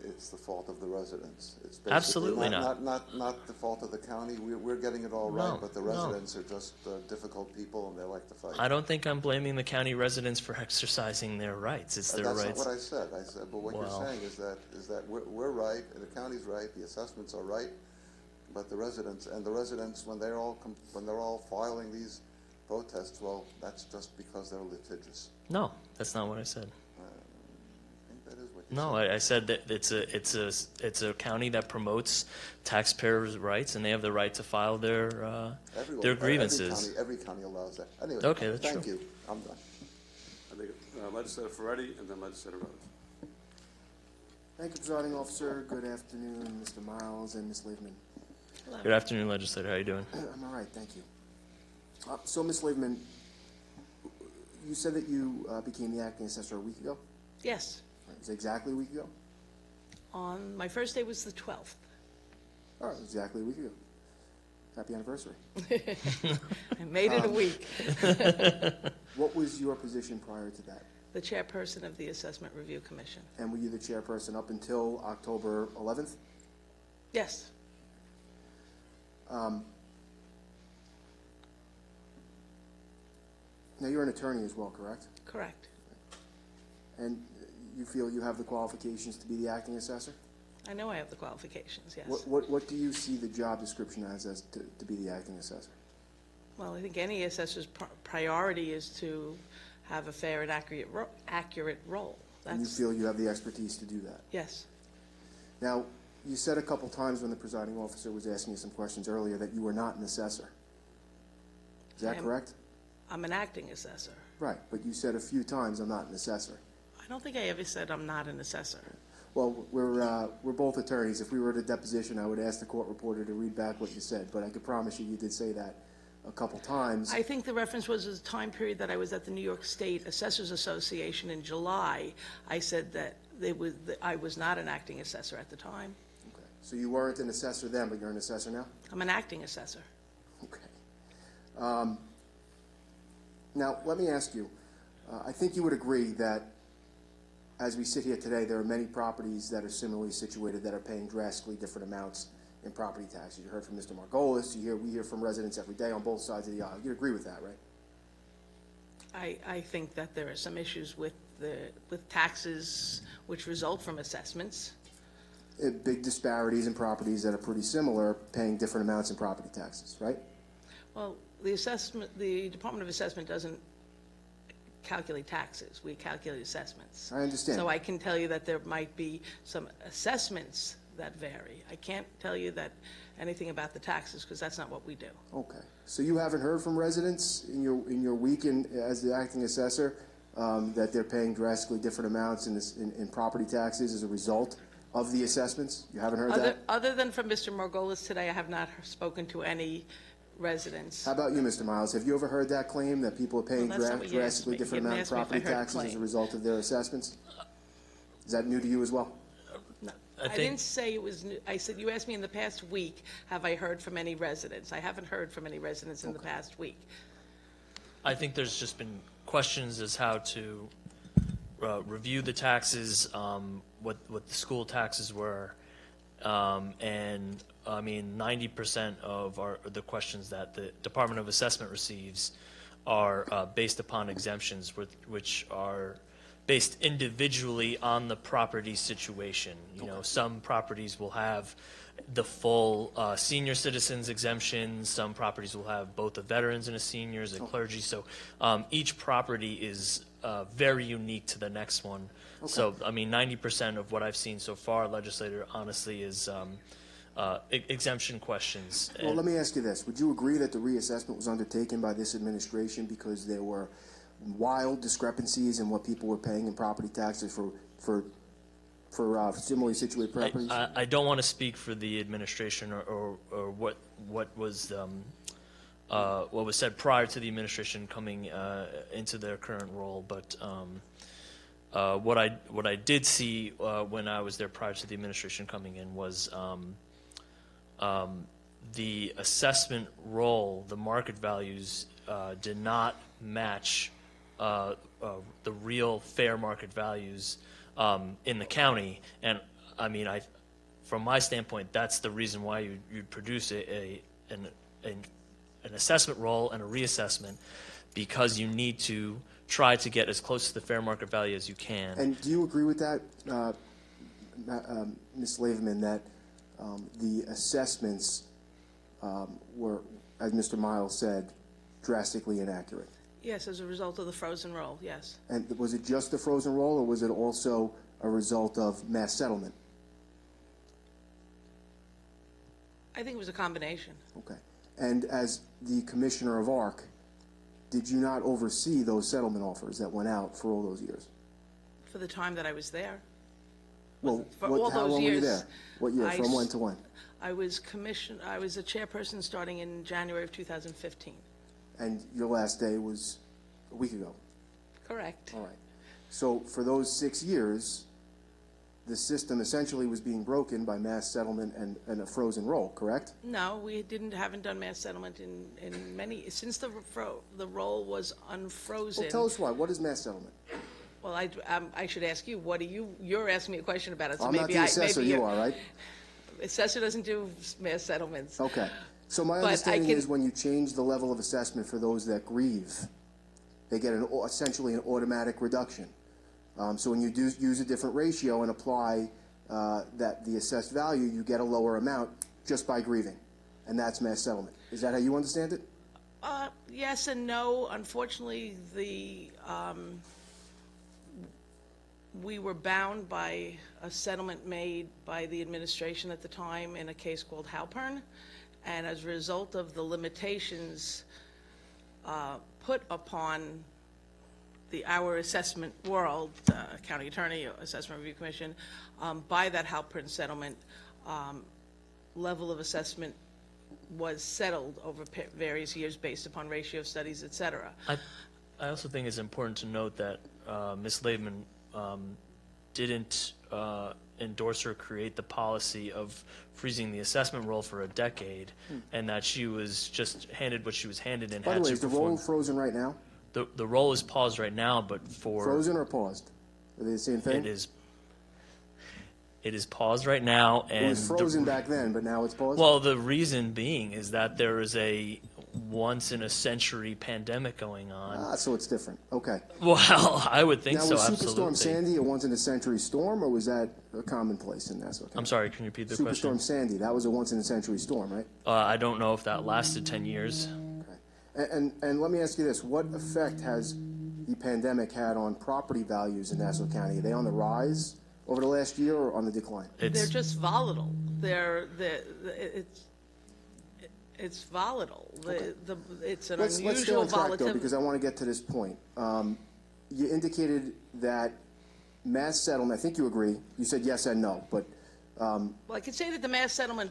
[SPEAKER 9] it's the fault of the residents. It's
[SPEAKER 1] Absolutely
[SPEAKER 9] not the fault of the county. We're getting it all right, but the residents are just difficult people and they like to fight.
[SPEAKER 1] I don't think I'm blaming the county residents for exercising their rights. It's their rights.
[SPEAKER 9] That's not what I said. But what you're saying is that we're right, and the county's right, the assessments are right, but the residents, when they're all filing these protests, well, that's just because they're litigious.
[SPEAKER 1] No, that's not what I said.
[SPEAKER 9] I think that is what you
[SPEAKER 1] No,
[SPEAKER 9] said.
[SPEAKER 1] I said that it's a county that promotes taxpayers' rights, and they have the right to file their grievances.
[SPEAKER 9] Every county allows that. Anyway,
[SPEAKER 1] Okay, that's
[SPEAKER 9] thank
[SPEAKER 1] true.
[SPEAKER 9] you. I'm done.
[SPEAKER 5] I think Legislator Ferretti and then Legislator Rhodes.
[SPEAKER 10] Thank you, Presiding Officer. Good afternoon, Mr. Miles and Ms. Lieberman.
[SPEAKER 1] Good afternoon, legislator. How you doing?
[SPEAKER 10] I'm all right, thank you. So, Ms. Lieberman, you said that you became the acting assessor a week ago?
[SPEAKER 6] Yes,
[SPEAKER 10] It was exactly a week ago?
[SPEAKER 6] on, my first day was the 12th.
[SPEAKER 10] All right, exactly a week ago. Happy anniversary.
[SPEAKER 6] I made it a week.
[SPEAKER 10] What was your position prior to that?
[SPEAKER 6] The chairperson of the Assessment Review Commission.
[SPEAKER 10] And were you the chairperson up until October 11th?
[SPEAKER 6] Yes,
[SPEAKER 10] Now, you're an attorney as well, correct?
[SPEAKER 6] correct.
[SPEAKER 10] And you feel you have the qualifications to be the acting assessor?
[SPEAKER 6] I know I have the qualifications, yes.
[SPEAKER 10] What do you see the job description as to be the acting assessor?
[SPEAKER 6] Well, I think any assessor's priority is to have a fair and accurate role.
[SPEAKER 10] And you feel you have the expertise to do that?
[SPEAKER 6] Yes,
[SPEAKER 10] Now, you said a couple times when the presiding officer was asking you some questions earlier that you were not an assessor. Is that
[SPEAKER 6] I am.
[SPEAKER 10] correct?
[SPEAKER 6] I'm an acting assessor.
[SPEAKER 10] Right, but you said a few times, I'm not an assessor.
[SPEAKER 6] I don't think I ever said I'm not an assessor.
[SPEAKER 10] Well, we're both attorneys. If we were at a deposition, I would ask the court reporter to read back what you said, but I could promise you, you did say that a couple times.
[SPEAKER 6] I think the reference was a time period that I was at the New York State Assessors Association in July. I said that I was not an acting assessor at the time.
[SPEAKER 10] Okay. So you weren't an assessor then, but you're an assessor now?
[SPEAKER 6] I'm an acting assessor.
[SPEAKER 10] Okay. Now, let me ask you, I think you would agree that as we sit here today, there are many properties that are similarly situated that are paying drastically different amounts in property taxes. You heard from Mr. Margolis, we hear from residents every day on both sides of the aisle. You agree with that, right?
[SPEAKER 6] I think that there are some issues with taxes which result from assessments.
[SPEAKER 10] Big disparities in properties that are pretty similar, paying different amounts in property taxes, right?
[SPEAKER 6] Well, the Department of Assessment doesn't calculate taxes. We calculate assessments.
[SPEAKER 10] I understand.
[SPEAKER 6] So I can tell you that there might be some assessments that vary. I can't tell you that anything about the taxes because that's not what we do.
[SPEAKER 10] Okay. So you haven't heard from residents in your week as the acting assessor that they're paying drastically different amounts in property taxes as a result of the assessments? You haven't heard that?
[SPEAKER 6] Other than from Mr. Margolis today, I have not spoken to any residents.
[SPEAKER 10] How about you, Mr. Miles? Have you ever heard that claim that people are paying
[SPEAKER 6] Well, that's not what you asked
[SPEAKER 10] drastically
[SPEAKER 6] me.
[SPEAKER 10] different
[SPEAKER 6] You
[SPEAKER 10] amount of
[SPEAKER 6] asked me if I
[SPEAKER 10] property
[SPEAKER 6] heard
[SPEAKER 10] taxes as a
[SPEAKER 6] claim.
[SPEAKER 10] result of their assessments? Is that new to you as well?
[SPEAKER 6] No,
[SPEAKER 1] I
[SPEAKER 6] I didn't say it was new. I said, you asked me in the past week, have I heard from any residents? I haven't heard from any residents in the past week.
[SPEAKER 1] I think there's just been questions as how to review the taxes, what the school taxes were, and I mean 90% of the questions that the Department of Assessment receives are based upon exemptions, which are based individually on the property situation. You know, some properties will have the full senior citizens exemption. Some properties will have both the veterans and the seniors and clergy. So each property is very unique to the next one. So, I mean, 90% of what I've seen so far, legislator, honestly, is exemption questions.
[SPEAKER 10] Well, let me ask you this. Would you agree that the reassessment was undertaken by this administration because there were wild discrepancies in what people were paying in property taxes for similarly situated properties?
[SPEAKER 1] I don't want to speak for the administration or what was said prior to the administration coming into their current role, but what I did see when I was there prior to the administration coming in was the assessment role, the market values did not match the real fair market values in the county, and I mean, from my standpoint, that's the reason why you'd produce an assessment roll and a reassessment, because you need to try to get as close to the fair market value as you can.
[SPEAKER 10] And do you agree with that, Ms. Laverman, that the assessments were, as Mr. Miles said, drastically inaccurate.
[SPEAKER 6] Yes, as a result of the frozen roll, yes.
[SPEAKER 10] And was it just the frozen roll, or was it also a result of mass settlement?
[SPEAKER 6] I think it was a combination.
[SPEAKER 10] Okay. And as the commissioner of ARC, did you not oversee those settlement offers that went out for all those years?
[SPEAKER 6] For the time that I was there.
[SPEAKER 10] Well,
[SPEAKER 6] For all
[SPEAKER 10] how
[SPEAKER 6] those
[SPEAKER 10] long were you
[SPEAKER 6] years,
[SPEAKER 10] there? What year? From when to when?
[SPEAKER 6] I was a chairperson starting in January of 2015.
[SPEAKER 10] And your last day was a week ago?
[SPEAKER 6] Correct.
[SPEAKER 10] All right. So for those 6 years, the system essentially was being broken by mass settlement and a frozen roll, correct?
[SPEAKER 6] No, we haven't done mass settlement in many, since the roll was unfrozen.
[SPEAKER 10] Well, tell us why. What is mass settlement?
[SPEAKER 6] Well, I should ask you, you're asking me a question about it, so
[SPEAKER 10] I'm
[SPEAKER 6] maybe
[SPEAKER 10] not the assessor, you are, right?
[SPEAKER 6] Assessor doesn't do mass settlements.
[SPEAKER 10] Okay. So my
[SPEAKER 6] But
[SPEAKER 10] understanding is when you change the level of assessment for those that grieve, they get essentially an automatic reduction. So when you use a different ratio and apply the assessed value, you get a lower amount just by grieving. And that's mass settlement. Is that how you understand it?
[SPEAKER 6] Yes and no. Unfortunately, we were bound by a settlement made by the administration at the time in a case called Halpern. And as a result of the limitations put upon our assessment world, County Attorney, Assessment Review Commission, by that Halpern settlement, level of assessment was settled over various years based upon ratio studies, et cetera.
[SPEAKER 1] I also think it's important to note that Ms. Laidman didn't endorse or create the policy of freezing the assessment roll for a decade, and that she was just handed what she was handed and
[SPEAKER 10] By
[SPEAKER 1] had
[SPEAKER 10] the way,
[SPEAKER 1] to
[SPEAKER 10] is the
[SPEAKER 1] perform.
[SPEAKER 10] roll frozen right now?
[SPEAKER 1] The roll is paused right now, but for
[SPEAKER 10] Frozen or paused? Are they the same thing?
[SPEAKER 1] it is paused right now, and
[SPEAKER 10] It was frozen back then, but now it's paused?
[SPEAKER 1] well, the reason being is that there is a once-in-a-century pandemic going on.
[SPEAKER 10] So it's different. Okay.
[SPEAKER 1] Well, I would think
[SPEAKER 10] Now,
[SPEAKER 1] so,
[SPEAKER 10] was
[SPEAKER 1] absolutely.
[SPEAKER 10] Superstorm Sandy a once-in-a-century storm, or was that a commonplace in Nassau County?
[SPEAKER 1] I'm sorry, can you repeat the question?
[SPEAKER 10] Superstorm Sandy, that was a once-in-a-century storm, right?
[SPEAKER 1] I don't know if that lasted 10 years.
[SPEAKER 10] Okay. And let me ask you this. What effect has the pandemic had on property values in Nassau County? Are they on the rise over the last year or on the decline?
[SPEAKER 6] They're just volatile. It's volatile. It's an
[SPEAKER 10] Let's stay
[SPEAKER 6] unusual
[SPEAKER 10] on track, though,
[SPEAKER 6] volatility.
[SPEAKER 10] because I want to get to this point. You indicated that mass settlement, I think you agree, you said yes and no, but
[SPEAKER 6] Well, I could say that the mass settlement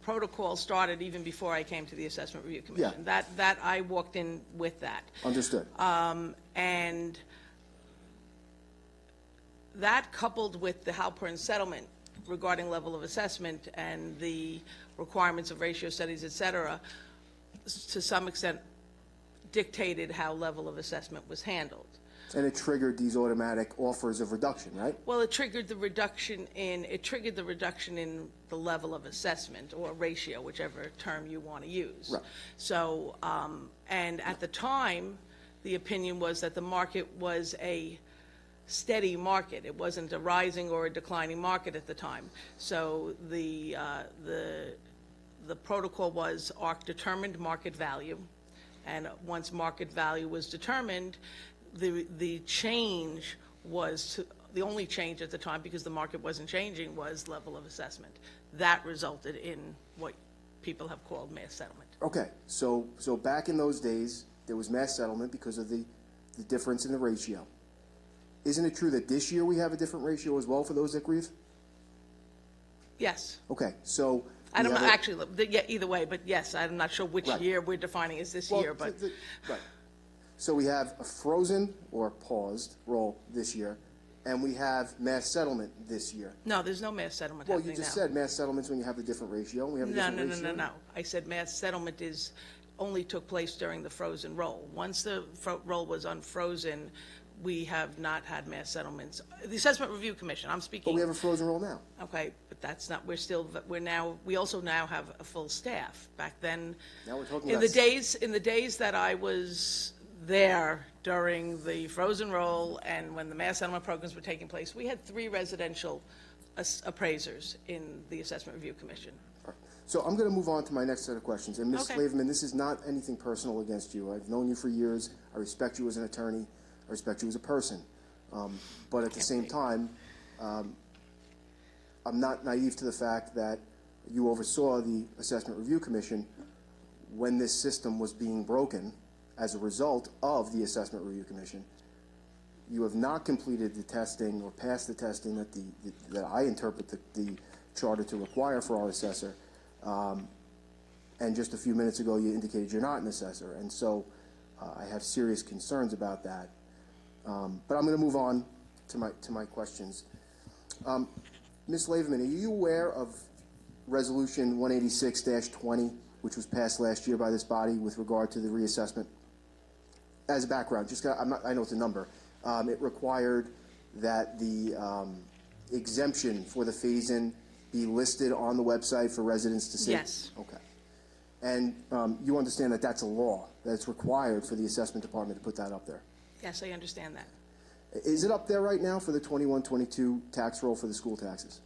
[SPEAKER 6] protocol started even before I came to the Assessment Review Commission.
[SPEAKER 10] Yeah.
[SPEAKER 6] That I walked in with that.
[SPEAKER 10] understood.
[SPEAKER 6] And that, coupled with the Halpern settlement regarding level of assessment and the requirements of ratio studies, et cetera, to some extent dictated how level of assessment was handled.
[SPEAKER 10] And it triggered these automatic offers of reduction, right?
[SPEAKER 6] Well, it triggered the reduction in the level of assessment, or ratio, whichever term you want to use.
[SPEAKER 10] Right.
[SPEAKER 6] So, and at the time, the opinion was that the market was a steady market. It wasn't a rising or a declining market at the time. So the protocol was ARC determined market value, and once market value was determined, the change was the only change at the time, because the market wasn't changing, was level of assessment. That resulted in what people have called mass settlement.
[SPEAKER 10] Okay, so back in those days, there was mass settlement because of the difference in the ratio. Isn't it true that this year we have a different ratio as well for those that grieve?
[SPEAKER 6] Yes.
[SPEAKER 10] Okay, so
[SPEAKER 6] I don't know, actually, yeah, either way, but yes, I'm not sure which
[SPEAKER 10] Right.
[SPEAKER 6] year we're defining as this
[SPEAKER 10] well,
[SPEAKER 6] year, but
[SPEAKER 10] right. So we have a frozen or paused roll this year, and we have mass settlement this year.
[SPEAKER 6] no, there's no mass settlement
[SPEAKER 10] Well,
[SPEAKER 6] happening
[SPEAKER 10] you just
[SPEAKER 6] now.
[SPEAKER 10] said mass settlement's when you have the different ratio, and we have a different ratio.
[SPEAKER 6] No. I said mass settlement only took place during the frozen roll. Once the roll was unfrozen, we have not had mass settlements. The Assessment Review Commission, I'm speaking.
[SPEAKER 10] But we have a frozen roll now.
[SPEAKER 6] Okay, but that's not, we also now have a full staff. Back then,
[SPEAKER 10] Now we're talking
[SPEAKER 6] in
[SPEAKER 10] less.
[SPEAKER 6] the days that I was there during the frozen roll and when the mass settlement programs were taking place, we had 3 residential appraisers in the Assessment Review Commission.
[SPEAKER 10] So I'm going to move on to my next set of questions. And Ms.
[SPEAKER 6] Okay.
[SPEAKER 10] Slaveman, this is not anything personal against you. I've known you for years. I respect you as an attorney. I respect you as a person. But at the same time, I'm not naive to the fact that you oversaw the Assessment Review Commission when this system was being broken as a result of the Assessment Review Commission. You have not completed the testing or passed the testing that I interpret the charter to require for our assessor. And just a few minutes ago, you indicated you're not an assessor. And so I have serious concerns about that. But I'm going to move on to my questions. Ms. Laverman, are you aware of Resolution 186-20, which was passed last year by this body with regard to the reassessment? As a background, I know it's a number. It required that the exemption for the phase-in be listed on the website for residents to see?
[SPEAKER 6] Yes.
[SPEAKER 10] Okay. And you understand that that's a law, that it's required for the assessment department to put that up there?
[SPEAKER 6] Yes, I understand that.
[SPEAKER 10] Is it up there right now for the 21-22 tax roll for the school taxes?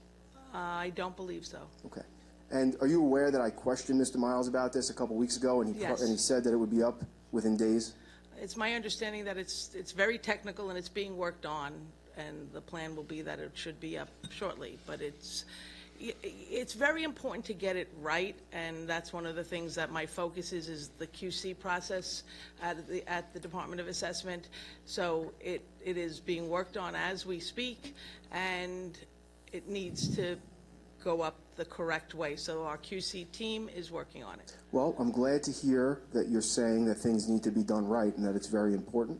[SPEAKER 6] I don't believe so.
[SPEAKER 10] Okay. And are you aware that I questioned Mr. Miles about this a couple weeks ago, and
[SPEAKER 6] Yes.
[SPEAKER 10] he said that it would be up within days?
[SPEAKER 6] It's my understanding that it's very technical and it's being worked on, and the plan will be that it should be up shortly. But it's very important to get it right, and that's one of the things that my focus is the QC process at the Department of Assessment. So it is being worked on as we speak, and it needs to go up the correct way. So our QC team is working on it.
[SPEAKER 10] Well, I'm glad to hear that you're saying that things need to be done right and that it's very important.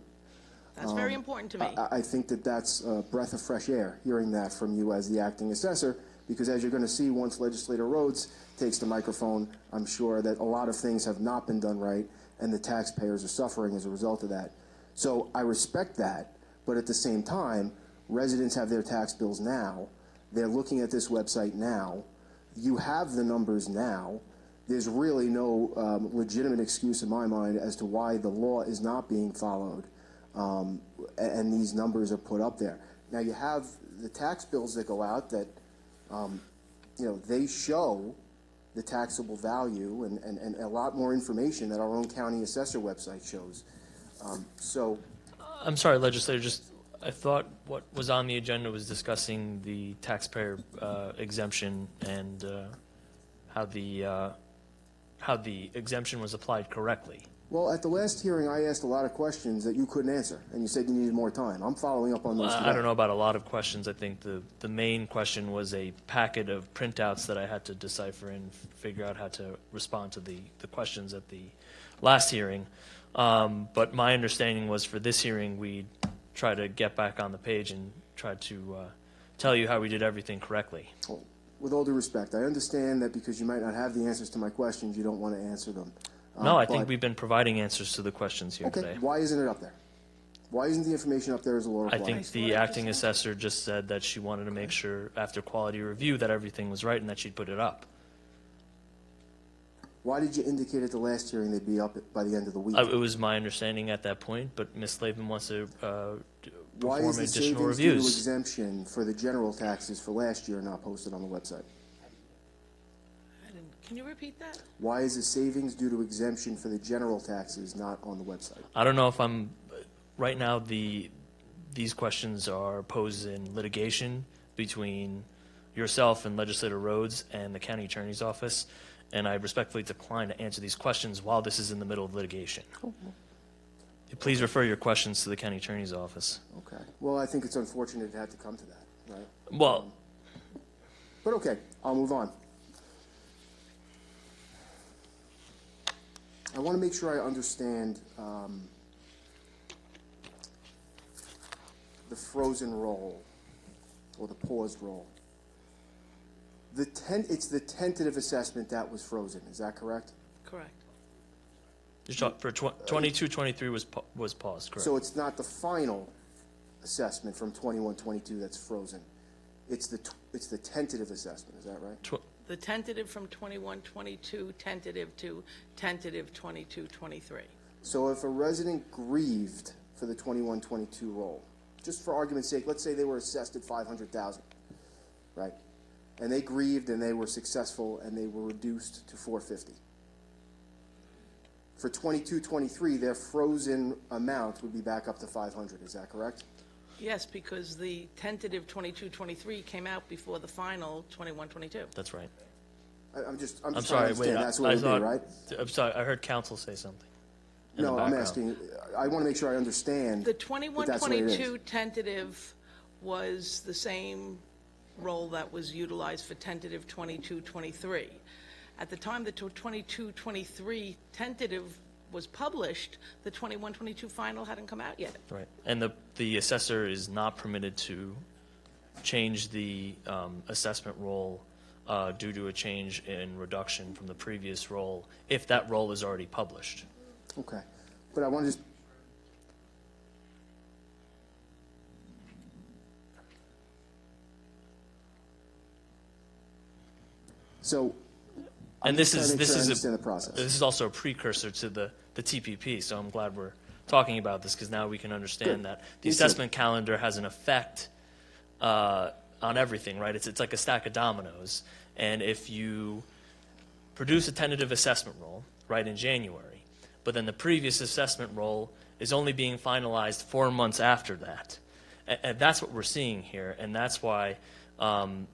[SPEAKER 6] That's very important to me.
[SPEAKER 10] I think that that's a breath of fresh air, hearing that from you as the acting assessor, because as you're going to see once Legislator Rhodes takes the microphone, I'm sure that a lot of things have not been done right, and the taxpayers are suffering as a result of that. So I respect that, but at the same time, residents have their tax bills now. They're looking at this website now. You have the numbers now. There's really no legitimate excuse in my mind as to why the law is not being followed, and these numbers are put up there. Now you have the tax bills that go out that, they show the taxable value and a lot more information that our own county assessor website shows.
[SPEAKER 1] I'm sorry, Legislator, I thought what was on the agenda was discussing the taxpayer exemption and how the exemption was applied correctly.
[SPEAKER 10] Well, at the last hearing, I asked a lot of questions that you couldn't answer, and you said you needed more time. I'm following up on those today.
[SPEAKER 1] I don't know about a lot of questions. I think the main question was a packet of printouts that I had to decipher and figure out how to respond to the questions at the last hearing. But my understanding was for this hearing, we'd try to get back on the page and try to tell you how we did everything correctly.
[SPEAKER 10] Well, with all due respect, I understand that because you might not have the answers to my questions, you don't want to answer them.
[SPEAKER 1] No, I think we've been providing answers to the questions here
[SPEAKER 10] okay,
[SPEAKER 1] today.
[SPEAKER 10] why isn't it up there? Why isn't the information up there as a law
[SPEAKER 1] I
[SPEAKER 10] requires?
[SPEAKER 1] think the acting assessor just said that she wanted to make sure after quality review that everything was right and that she'd put it up.
[SPEAKER 10] Why did you indicate at the last hearing they'd be up by the end of the week?
[SPEAKER 1] It was my understanding at that point, but Ms. Slavin wants to
[SPEAKER 10] Why
[SPEAKER 1] perform
[SPEAKER 10] is the
[SPEAKER 1] additional
[SPEAKER 10] savings due to
[SPEAKER 1] reviews.
[SPEAKER 10] exemption for the general taxes for last year not posted on the website?
[SPEAKER 6] Can you repeat that?
[SPEAKER 10] Why is the savings due to exemption for the general taxes not on the website?
[SPEAKER 1] I don't know if I'm right now. These questions are posed in litigation between yourself and Legislator Rhodes and the county attorney's office, and I respectfully decline to answer these questions while this is in the middle of litigation. Please refer your questions to the county attorney's office.
[SPEAKER 10] Okay. Well, I think it's unfortunate it had to come to that, right?
[SPEAKER 1] Well,
[SPEAKER 10] But okay, I'll move on. I want to make sure I understand the frozen roll or the paused roll. It's the tentative assessment that was frozen. Is that correct?
[SPEAKER 6] Correct.
[SPEAKER 1] for 22-23 was paused, correct?
[SPEAKER 10] So it's not the final assessment from 21-22 that's frozen. It's the tentative assessment. Is that right?
[SPEAKER 6] The tentative from 21-22, tentative to tentative 22-23.
[SPEAKER 10] So if a resident grieved for the 21-22 roll, just for argument's sake, let's say they were assessed at $500,000, right? and they grieved and they were successful and they were reduced to 450. For 22-23, their frozen amount would be back up to 500. Is that correct?
[SPEAKER 6] Yes, because the tentative 22-23 came out before the final 21-22.
[SPEAKER 1] That's right.
[SPEAKER 10] I'm just
[SPEAKER 1] I'm
[SPEAKER 10] trying to
[SPEAKER 1] sorry,
[SPEAKER 10] understand.
[SPEAKER 1] wait,
[SPEAKER 10] That's what it would be, right?
[SPEAKER 1] I'm sorry, I heard counsel say something. in the
[SPEAKER 10] No, I'm
[SPEAKER 1] background.
[SPEAKER 10] asking, I want to make sure I understand.
[SPEAKER 6] The
[SPEAKER 10] that that's what it is.
[SPEAKER 6] 21-22 tentative was the same roll that was utilized for tentative 22-23. At the time the 22-23 tentative was published, the 21-22 final hadn't come out yet.
[SPEAKER 1] Right, and the assessor is not permitted to change the assessment roll due to a change in reduction from the previous roll if that roll is already published.
[SPEAKER 10] Okay, but I want to just, so, I'm
[SPEAKER 1] And this
[SPEAKER 10] just
[SPEAKER 1] is
[SPEAKER 10] trying to make sure I
[SPEAKER 1] this
[SPEAKER 10] understand the process.
[SPEAKER 1] is also a precursor to the TPP. So I'm glad we're talking about this because now we can understand
[SPEAKER 10] Good.
[SPEAKER 1] that the
[SPEAKER 10] Me too.
[SPEAKER 1] assessment calendar has an effect on everything, right? It's like a stack of dominoes, and if you produce a tentative assessment roll right in January, but then the previous assessment roll is only being finalized 4 months after that, and that's what we're seeing here, and that's why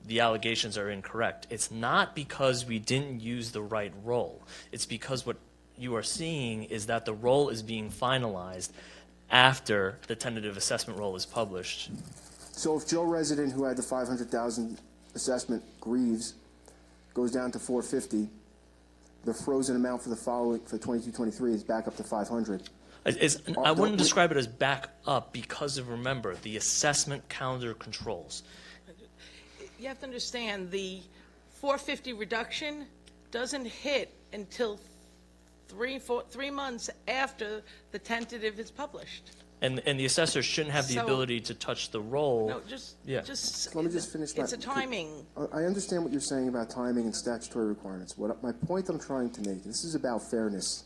[SPEAKER 1] the allegations are incorrect. It's not because we didn't use the right roll. It's because what you are seeing is that the roll is being finalized after the tentative assessment roll is published.
[SPEAKER 10] So if Joe Resident, who had the 500,000 assessment, grieves, goes down to 450, the frozen amount for the following, for 22-23 is back up to 500.
[SPEAKER 1] I wouldn't describe it as back up because of, remember, the assessment calendar controls.
[SPEAKER 6] You have to understand, the 450 reduction doesn't hit until 3 months after the tentative is published.
[SPEAKER 1] And the assessor shouldn't have the
[SPEAKER 6] So-
[SPEAKER 1] ability to touch the roll.
[SPEAKER 6] No,
[SPEAKER 1] Yeah.
[SPEAKER 6] just.
[SPEAKER 10] Let me just finish my...
[SPEAKER 6] It's a timing.
[SPEAKER 10] I understand what you're saying about timing and statutory requirements. My point I'm trying to make, this is about fairness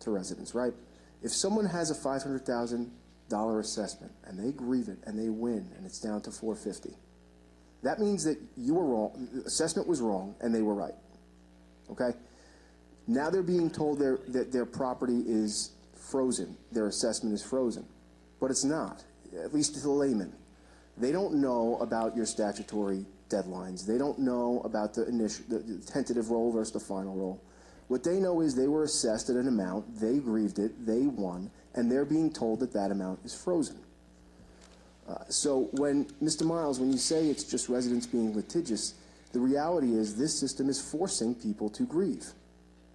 [SPEAKER 10] to residents, right? If someone has a $500,000 assessment and they grieve it and they win and it's down to 450, that means that you were wrong, the assessment was wrong and they were right, okay? Now they're being told that their property is frozen, their assessment is frozen, but it's not, at least to the layman. They don't know about your statutory deadlines. They don't know about the tentative roll versus the final roll. What they know is they were assessed at an amount, they grieved it, they won, and they're being told that that amount is frozen. So when, Mr. Miles, when you say it's just residents being litigious, the reality is this system is forcing people to grieve,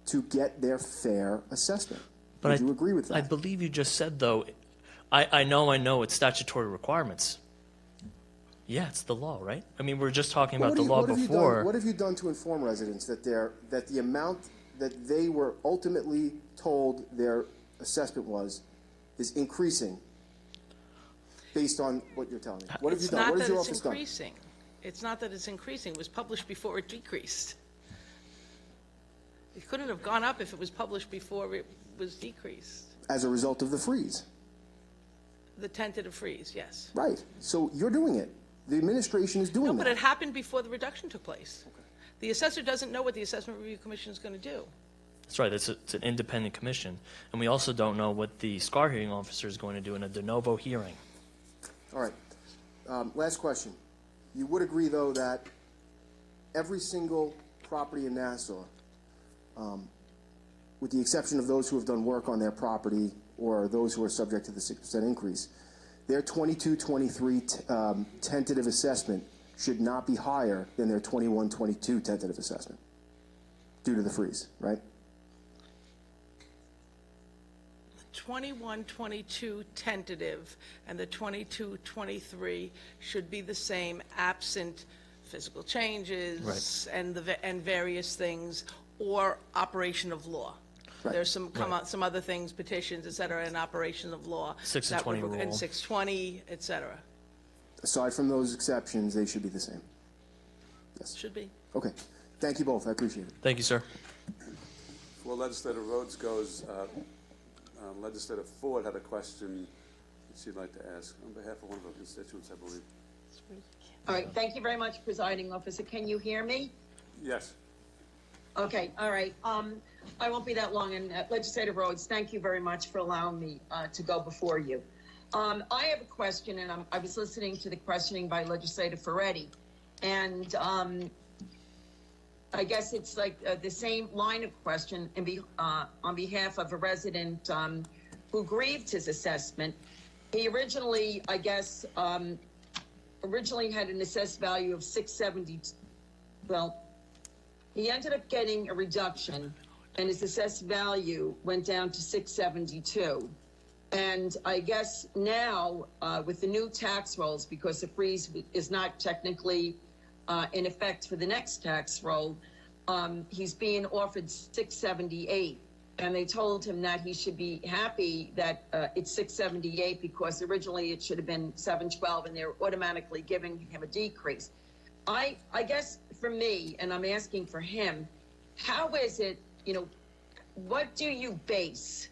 [SPEAKER 10] to get their fair assessment. Would you agree with that?
[SPEAKER 1] I believe you just said, though, I know it's statutory requirements. Yeah, it's the law, right? I mean, we were just talking about the law before.
[SPEAKER 10] What have you done to inform residents that the amount that they were ultimately told their assessment was is increasing based on what you're telling me? What have you done? What has your office done?
[SPEAKER 6] It's not that it's increasing. It was published before it decreased. It couldn't have gone up if it was published before it was decreased.
[SPEAKER 10] As a result of the freeze.
[SPEAKER 6] The tentative freeze, yes.
[SPEAKER 10] Right. So you're doing it. The administration is doing
[SPEAKER 6] No,
[SPEAKER 10] that.
[SPEAKER 6] but it happened before the reduction took place. The assessor doesn't know what the Assessment Review Commission is going to do.
[SPEAKER 1] That's right. It's an independent commission. And we also don't know what the SCAR hearing officer is going to do in a de novo hearing.
[SPEAKER 10] All right. Last question. You would agree, though, that every single property in Nassau, with the exception of those who have done work on their property or those who are subject to the 6% increase, their 22-23 tentative assessment should not be higher than their 21-22 tentative assessment due to the freeze, right?
[SPEAKER 6] 21-22 tentative and the 22-23 should be the same absent physical changes and various things or operation of law.
[SPEAKER 10] Right.
[SPEAKER 6] There's some other things, petitions, et cetera, and operation of law.
[SPEAKER 1] 6 and 20 rule.
[SPEAKER 6] And 620, et cetera.
[SPEAKER 10] Aside from those exceptions, they should be the same. Yes.
[SPEAKER 6] Should be.
[SPEAKER 10] Okay. Thank you both. I appreciate it.
[SPEAKER 1] Thank you, sir.
[SPEAKER 5] Before Legislator Rhodes goes, Legislator Ford had a question that she'd like to ask on behalf of one of her constituents, I believe.
[SPEAKER 11] All right, thank you very much, presiding officer. Can you hear me?
[SPEAKER 5] Yes.
[SPEAKER 11] Okay, all right. I won't be that long. And Legislator Rhodes, thank you very much for allowing me to go before you. I have a question, and I was listening to the questioning by Legislator Ferretti, and I guess it's like the same line of question on behalf of a resident who grieved his assessment. He originally, I guess, originally had an assessed value of 670. Well, he ended up getting a reduction, and his assessed value went down to 672. And I guess now, with the new tax rolls, because the freeze is not technically in effect for the next tax roll, he's being offered 678. And they told him that he should be happy that it's 678 because originally it should have been 712, and they're automatically giving him a decrease. I guess for me, and I'm asking for him, how is it, what do you base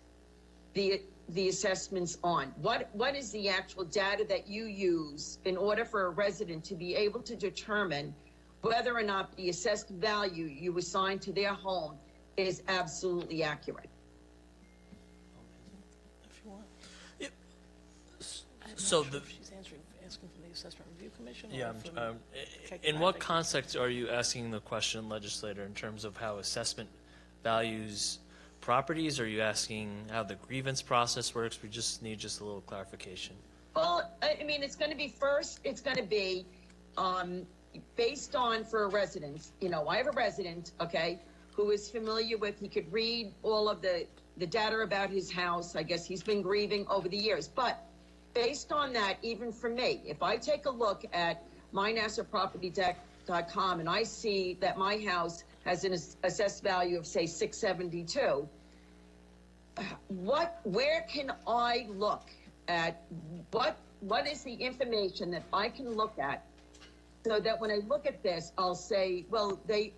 [SPEAKER 11] the assessments on? What is the actual data that you use in order for a resident to be able to determine whether or not the assessed value you assign to their home is absolutely accurate?
[SPEAKER 6] If you want.
[SPEAKER 1] Yep.
[SPEAKER 6] I'm
[SPEAKER 1] So
[SPEAKER 6] not sure
[SPEAKER 1] the
[SPEAKER 6] if she's asking from the Assessment Review Commission?
[SPEAKER 1] Yeah,
[SPEAKER 6] or from
[SPEAKER 1] in what context are you asking the question, legislator, in terms of how assessment values properties? Are you asking how the grievance process works? We just need a little clarification.
[SPEAKER 11] Well, I mean, it's going to be based on for a resident. I have a resident, okay, who is familiar with, he could read all of the data about his house. I guess he's been grieving over the years. But based on that, even for me, if I take a look at mynassaproperty.com and I see that my house has an assessed value of, say, 672, where can I look at what is the information that I can look at so that when I look at this, I'll say, well, the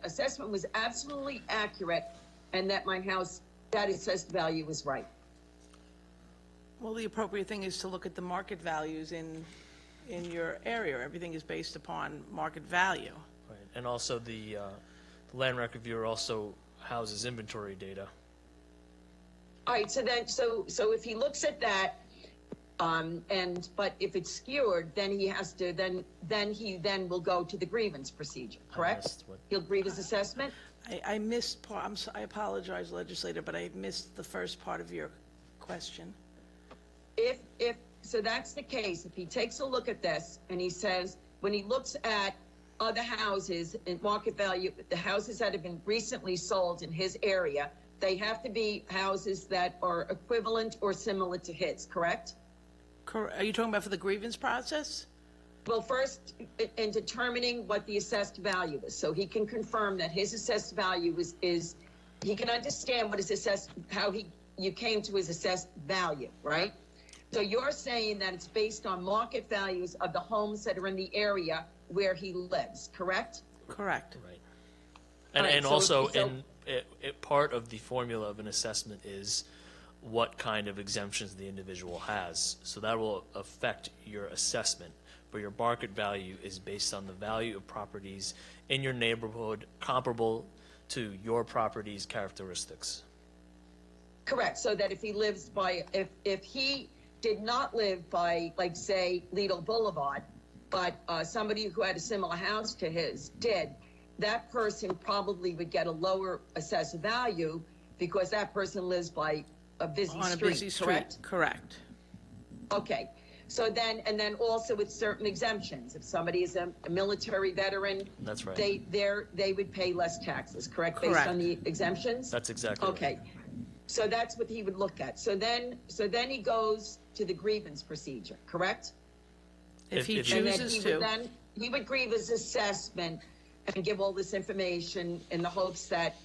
[SPEAKER 11] assessment was absolutely accurate and that my house, that assessed value was right?
[SPEAKER 6] Well, the appropriate thing is to look at the market values in your area. Everything is based upon market value.
[SPEAKER 1] Right. And also the land record viewer also houses inventory data.
[SPEAKER 11] All right, so if he looks at that, but if it's skewed, then he has to he will go to the grievance procedure, correct? He'll grieve his assessment.
[SPEAKER 6] I missed part. I apologize, legislator, but I missed the first part of your question.
[SPEAKER 11] If so, that's the case. If he takes a look at this and he says, when he looks at other houses in market value, the houses that have been recently sold in his area, they have to be houses that are equivalent or similar to his, correct?
[SPEAKER 6] Are you talking about for the grievance process?
[SPEAKER 11] Well, first, in determining what the assessed value is, so he can confirm that his assessed value is he can understand what is assessed, how you came to his assessed value, right? So you're saying that it's based on market values of the homes that are in the area where he lives, correct?
[SPEAKER 6] Correct.
[SPEAKER 1] Right.
[SPEAKER 11] Right,
[SPEAKER 1] Also, part of the formula of an assessment is what kind of exemptions the individual has. So that will affect your assessment. But your market value is based on the value of properties in your neighborhood comparable to your property's characteristics.
[SPEAKER 11] Correct. So that if he lives by, if he did not live by, like, say, Lidl Boulevard, but somebody who had a similar house to his did, that person probably would get a lower assessed value because that person lives by a busy
[SPEAKER 6] On a
[SPEAKER 11] street,
[SPEAKER 6] busy street,
[SPEAKER 11] correct?
[SPEAKER 6] correct.
[SPEAKER 11] Okay. So then, and then also with certain exemptions, if somebody is a military veteran,
[SPEAKER 1] That's right.
[SPEAKER 11] they would pay less taxes, correct? Based
[SPEAKER 6] Correct.
[SPEAKER 11] on the exemptions?
[SPEAKER 1] That's exactly
[SPEAKER 11] Okay.
[SPEAKER 1] right.
[SPEAKER 11] So that's what he would look at. So then he goes to the grievance procedure, correct?
[SPEAKER 6] If he
[SPEAKER 1] if he-
[SPEAKER 11] And then
[SPEAKER 6] chooses
[SPEAKER 11] he
[SPEAKER 6] to.
[SPEAKER 11] would then, he would grieve his assessment and give all this information in the hopes that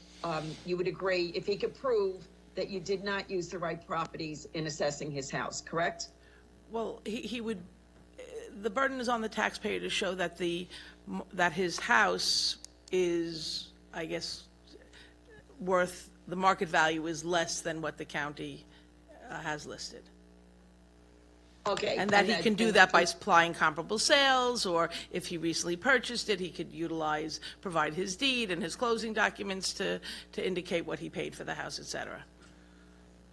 [SPEAKER 11] you would agree, if he could prove that you did not use the right properties in assessing his house, correct?
[SPEAKER 6] Well, he would, the burden is on the taxpayer to show that that his house is, I guess, worth, the market value is less than what the county has listed.
[SPEAKER 11] Okay.
[SPEAKER 6] And that he can do that by
[SPEAKER 11] and-
[SPEAKER 6] supplying comparable sales, or if he recently purchased it, he could provide his deed and his closing documents to indicate what he paid for the house, et cetera.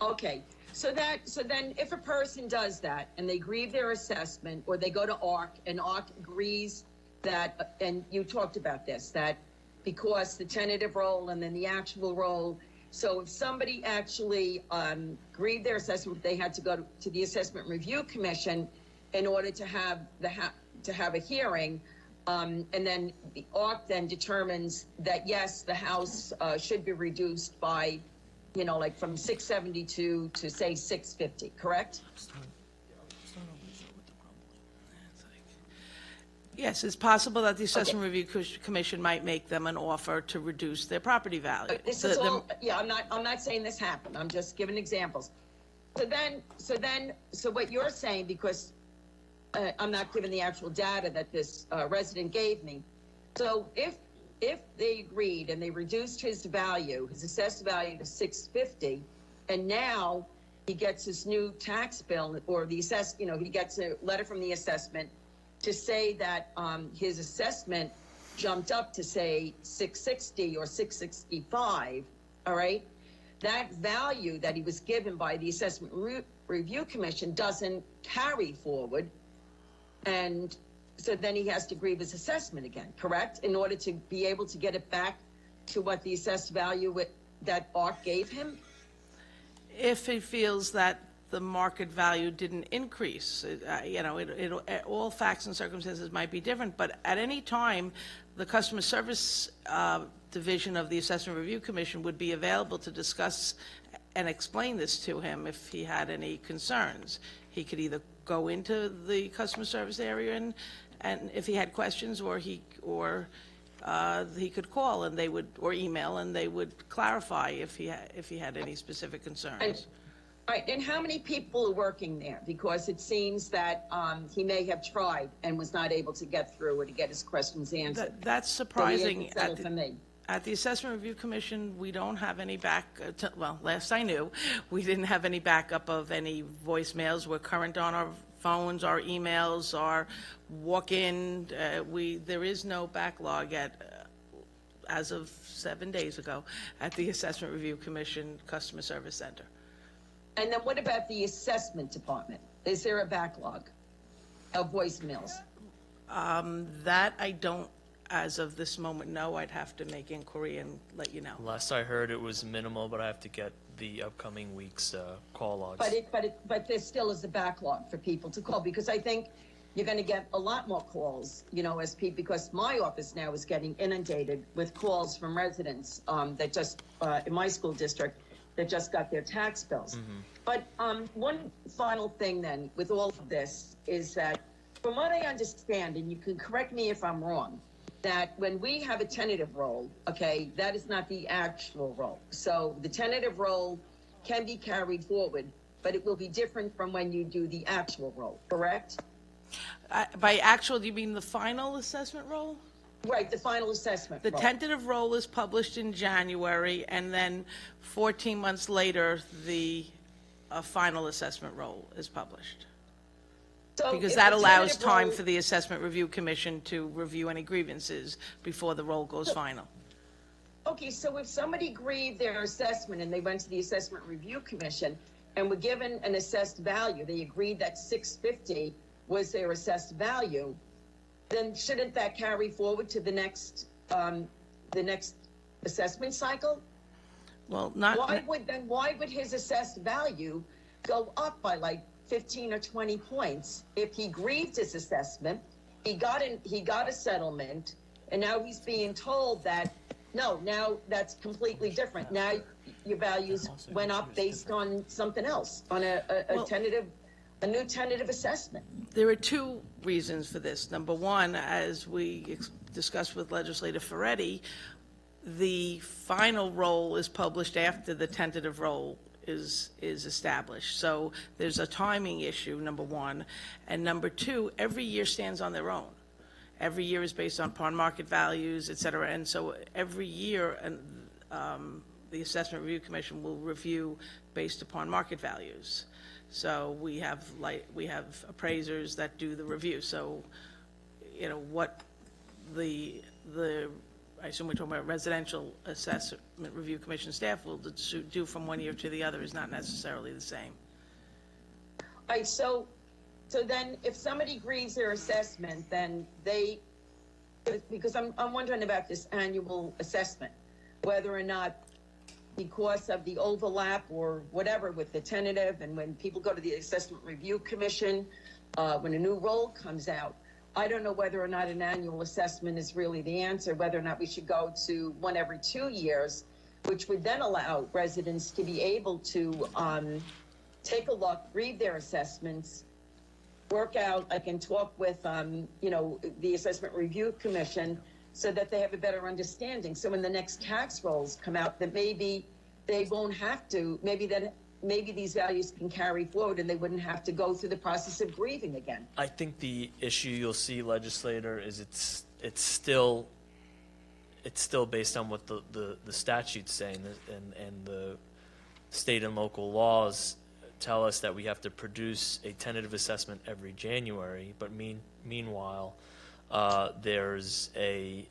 [SPEAKER 11] Okay, so then if a person does that and they grieve their assessment, or they go to ARC and ARC agrees that, and you talked about this, that because the tentative roll and then the actual roll, so if somebody actually grieved their assessment, they had to go to the Assessment Review Commission in order to have a hearing, and then the ARC then determines that yes, the house should be reduced by, like from 672 to say 650, correct?
[SPEAKER 6] Yes, it's possible that the Assessment Review Commission might make them an offer to reduce their property value.
[SPEAKER 11] This is all, yeah, I'm not saying this happened. I'm just giving examples. So what you're saying, because I'm not giving the actual data that this resident gave me. So if they agreed and they reduced his assessed value to 650, and now he gets his new tax bill, or he gets a letter from the assessment to say that his assessment jumped up to say 660 or 665, all right? That value that he was given by the Assessment Review Commission doesn't carry forward, and so then he has to grieve his assessment again, correct? In order to be able to get it back to what the assessed value that ARC gave him?
[SPEAKER 6] If he feels that the market value didn't increase, all facts and circumstances might be different, but at any time, the Customer Service Division of the Assessment Review Commission would be available to discuss and explain this to him if he had any concerns. He could either go into the customer service area and if he had questions, or he could call and they would, or email, and they would clarify if he had any specific concerns.
[SPEAKER 11] Right, and how many people are working there? Because it seems that he may have tried and was not able to get through or to get his questions answered.
[SPEAKER 6] That's surprising.
[SPEAKER 11] So he had to settle for me.
[SPEAKER 6] At the Assessment Review Commission, we don't have any last I knew, we didn't have any backup of any voicemails. We're current on our phones, our emails, our walk-in. There is no backlog as of 7 days ago at the Assessment Review Commission Customer Service Center.
[SPEAKER 11] And then what about the assessment department? Is there a backlog of voicemails?
[SPEAKER 6] That I don't, as of this moment, know. I'd have to make inquiry and let you know.
[SPEAKER 1] Last I heard, it was minimal, but I have to get the upcoming week's call logs.
[SPEAKER 11] But there still is a backlog for people to call, because I think you're going to get a lot more calls, as people, because my office now is getting inundated with calls from residents that just, in my school district, that just got their tax bills. Mm-hmm. But one final thing then with all of this is that, from what I understand, and you can correct me if I'm wrong, that when we have a tentative roll, okay, that is not the actual roll. So the tentative roll can be carried forward, but it will be different from when you do the actual roll, correct?
[SPEAKER 6] By actual, do you mean the final assessment roll?
[SPEAKER 11] Right, the final assessment
[SPEAKER 6] The
[SPEAKER 11] roll.
[SPEAKER 6] tentative roll is published in January, and then 14 months later, the final assessment roll is published.
[SPEAKER 11] So
[SPEAKER 6] Because
[SPEAKER 11] if
[SPEAKER 6] that
[SPEAKER 11] the
[SPEAKER 6] allows
[SPEAKER 11] tentative
[SPEAKER 6] time
[SPEAKER 11] roll-
[SPEAKER 6] for the Assessment Review Commission to review any grievances before the roll goes final.
[SPEAKER 11] Okay, so if somebody grieved their assessment and they went to the Assessment Review Commission and were given an assessed value, they agreed that 650 was their assessed value, then shouldn't that carry forward to the next assessment cycle?
[SPEAKER 6] Well, not.
[SPEAKER 11] Why would his assessed value go up by like 15 or 20 points if he grieved his assessment, he got a settlement, and now he's being told that no, now that's completely different. Now your values went up based on something else, on a new tentative assessment.
[SPEAKER 6] There are two reasons for this. Number one, as we discussed with Legislator Ferretti, the final roll is published after the tentative roll is established. So there's a timing issue, number one. And number two, every year stands on their own. Every year is based upon market values, et cetera. And so every year, the Assessment Review Commission will review based upon market values. So we have appraisers that do the review. So, you know, what the I assume we're talking about residential assessment review commission staff will do from one year to the other is not necessarily the same.
[SPEAKER 11] All right, so then if somebody grieves their assessment, then because I'm wondering about this annual assessment, whether or not because of the overlap or whatever with the tentative, and when people go to the assessment review commission, when a new role comes out, I don't know whether or not an annual assessment is really the answer, whether or not we should go to one every 2 years, which would then allow residents to be able to take a look, read their assessments, work out, I can talk with, you know, the Assessment Review Commission so that they have a better understanding. So when the next tax rolls come out, that maybe they won't have to, maybe these values can carry forward and they wouldn't have to go through the process of grieving again.
[SPEAKER 1] I think the issue you'll see, legislator, is it's still based on what the statute's saying, and the state and local laws tell us that we have to produce a tentative assessment every January. But meanwhile, there's a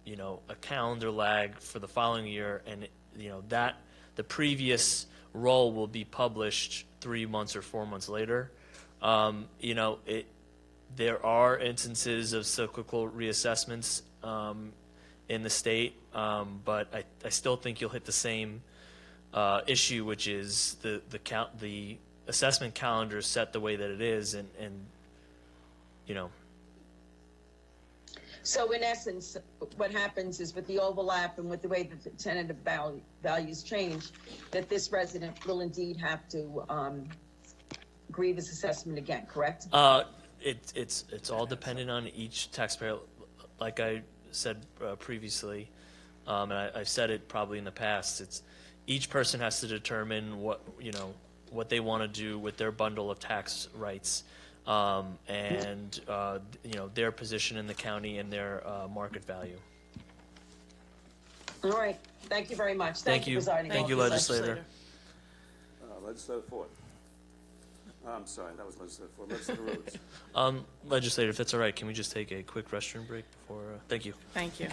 [SPEAKER 1] you know, a calendar lag for the following year, and you know that the previous roll will be published 3 months or 4 months later. You know, there are instances of cyclical reassessments in the state, but I still think you'll hit the same issue, which is the assessment calendar is set the way that it is, and you know.
[SPEAKER 11] So in essence, what happens is with the overlap and with the way that the tentative values change, that this resident will indeed have to grieve his assessment again, correct?
[SPEAKER 1] It's all dependent on each taxpayer. Like I said previously, and I've said it probably in the past, it's each person has to determine what they want to do with their bundle of tax rights, and you know, their position in the county and their market value.
[SPEAKER 11] All right. Thank you very much.
[SPEAKER 1] Thank you.
[SPEAKER 11] Presiding
[SPEAKER 1] Thank you,
[SPEAKER 11] officer.
[SPEAKER 1] legislator.
[SPEAKER 5] Legislator Ford. I'm sorry, that was Legislator Ford. Legislator Rhodes.
[SPEAKER 1] Legislator, if it's all right, can we just take a quick restroom break before? Thank you.
[SPEAKER 6] Thank you.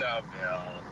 [SPEAKER 12] No, Bill.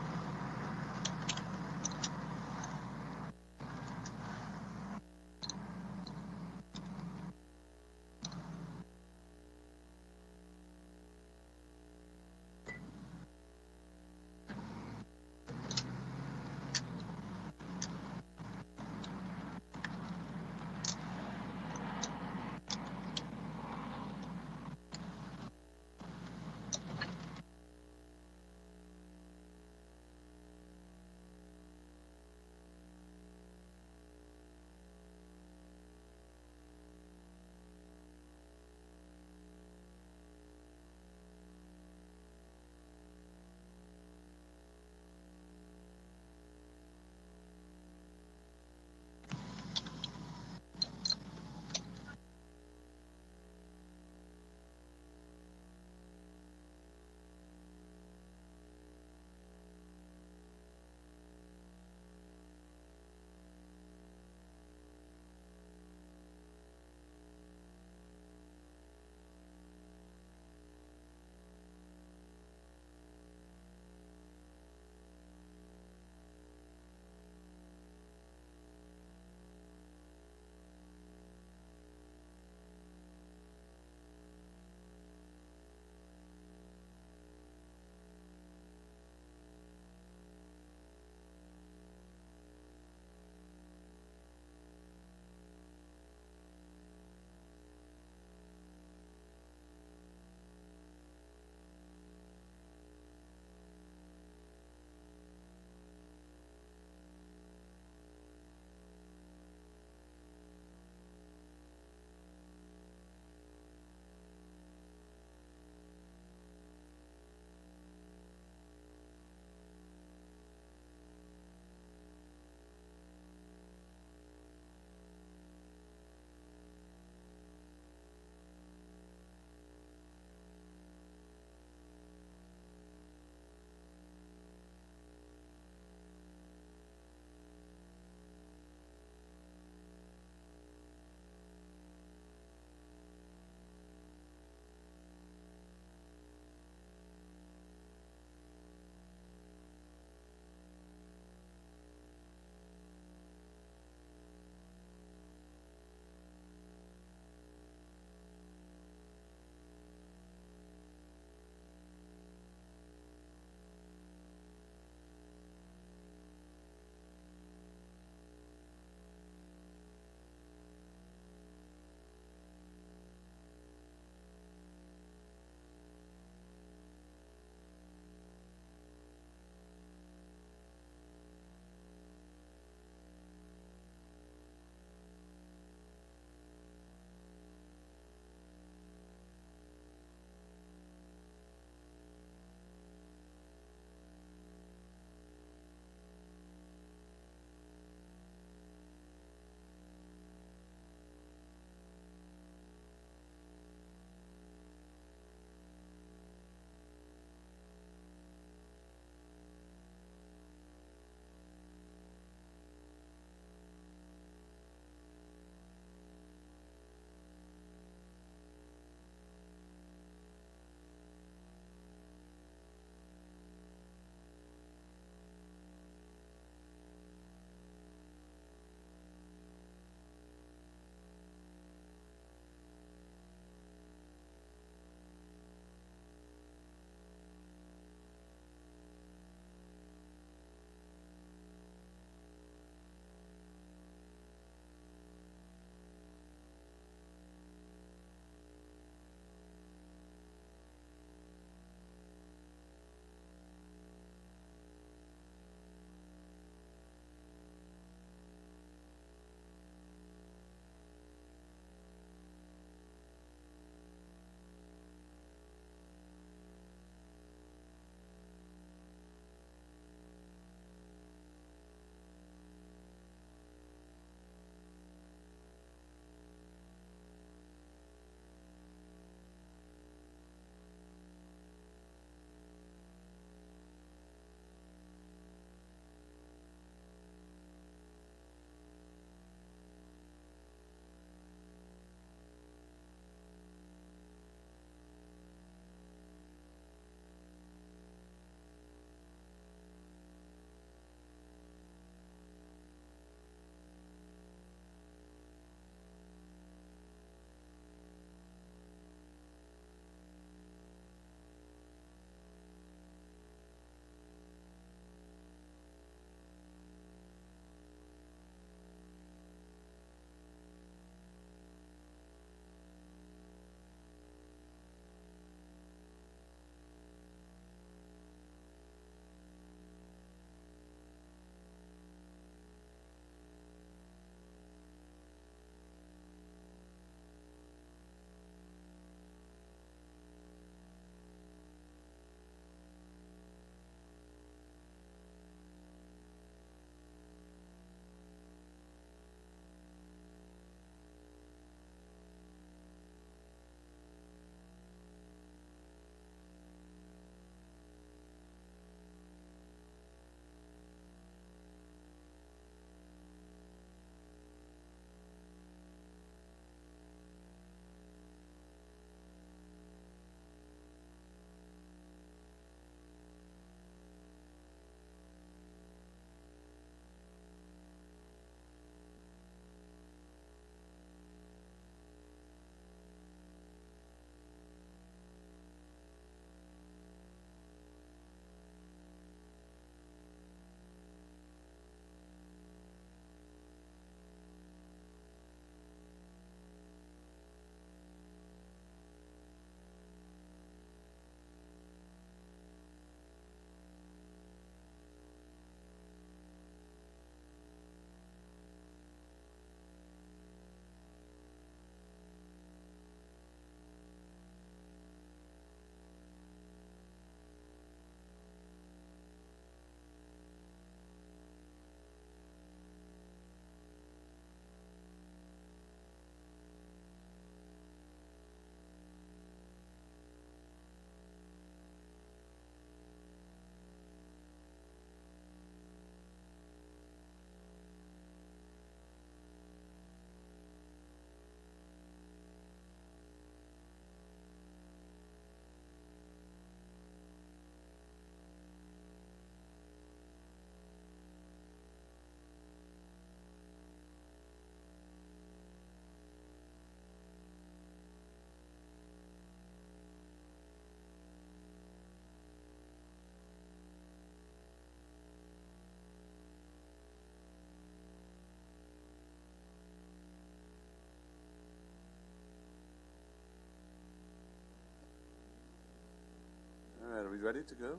[SPEAKER 5] ready to go?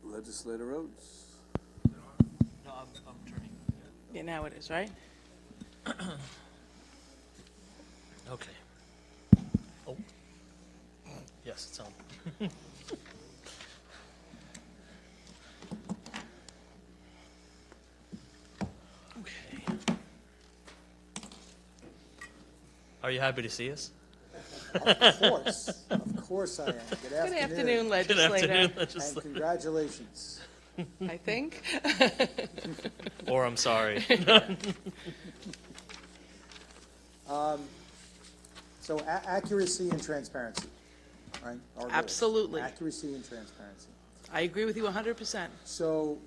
[SPEAKER 5] Legislator Rhodes.
[SPEAKER 1] No, I'm turning.
[SPEAKER 6] Yeah, now it is, right?
[SPEAKER 1] Okay. Oh. Yes, it's on. Okay.
[SPEAKER 12] Are you happy to see us?
[SPEAKER 13] Of course I am. Good
[SPEAKER 6] Good afternoon,
[SPEAKER 13] afternoon,
[SPEAKER 6] legislator.
[SPEAKER 12] Good afternoon,
[SPEAKER 13] and
[SPEAKER 12] legislator.
[SPEAKER 13] congratulations.
[SPEAKER 6] I think.
[SPEAKER 12] Or I'm sorry.
[SPEAKER 13] So accuracy and transparency, right? Our goals.
[SPEAKER 6] Absolutely.
[SPEAKER 13] Accuracy and transparency.
[SPEAKER 6] I agree with you 100%.
[SPEAKER 13] So,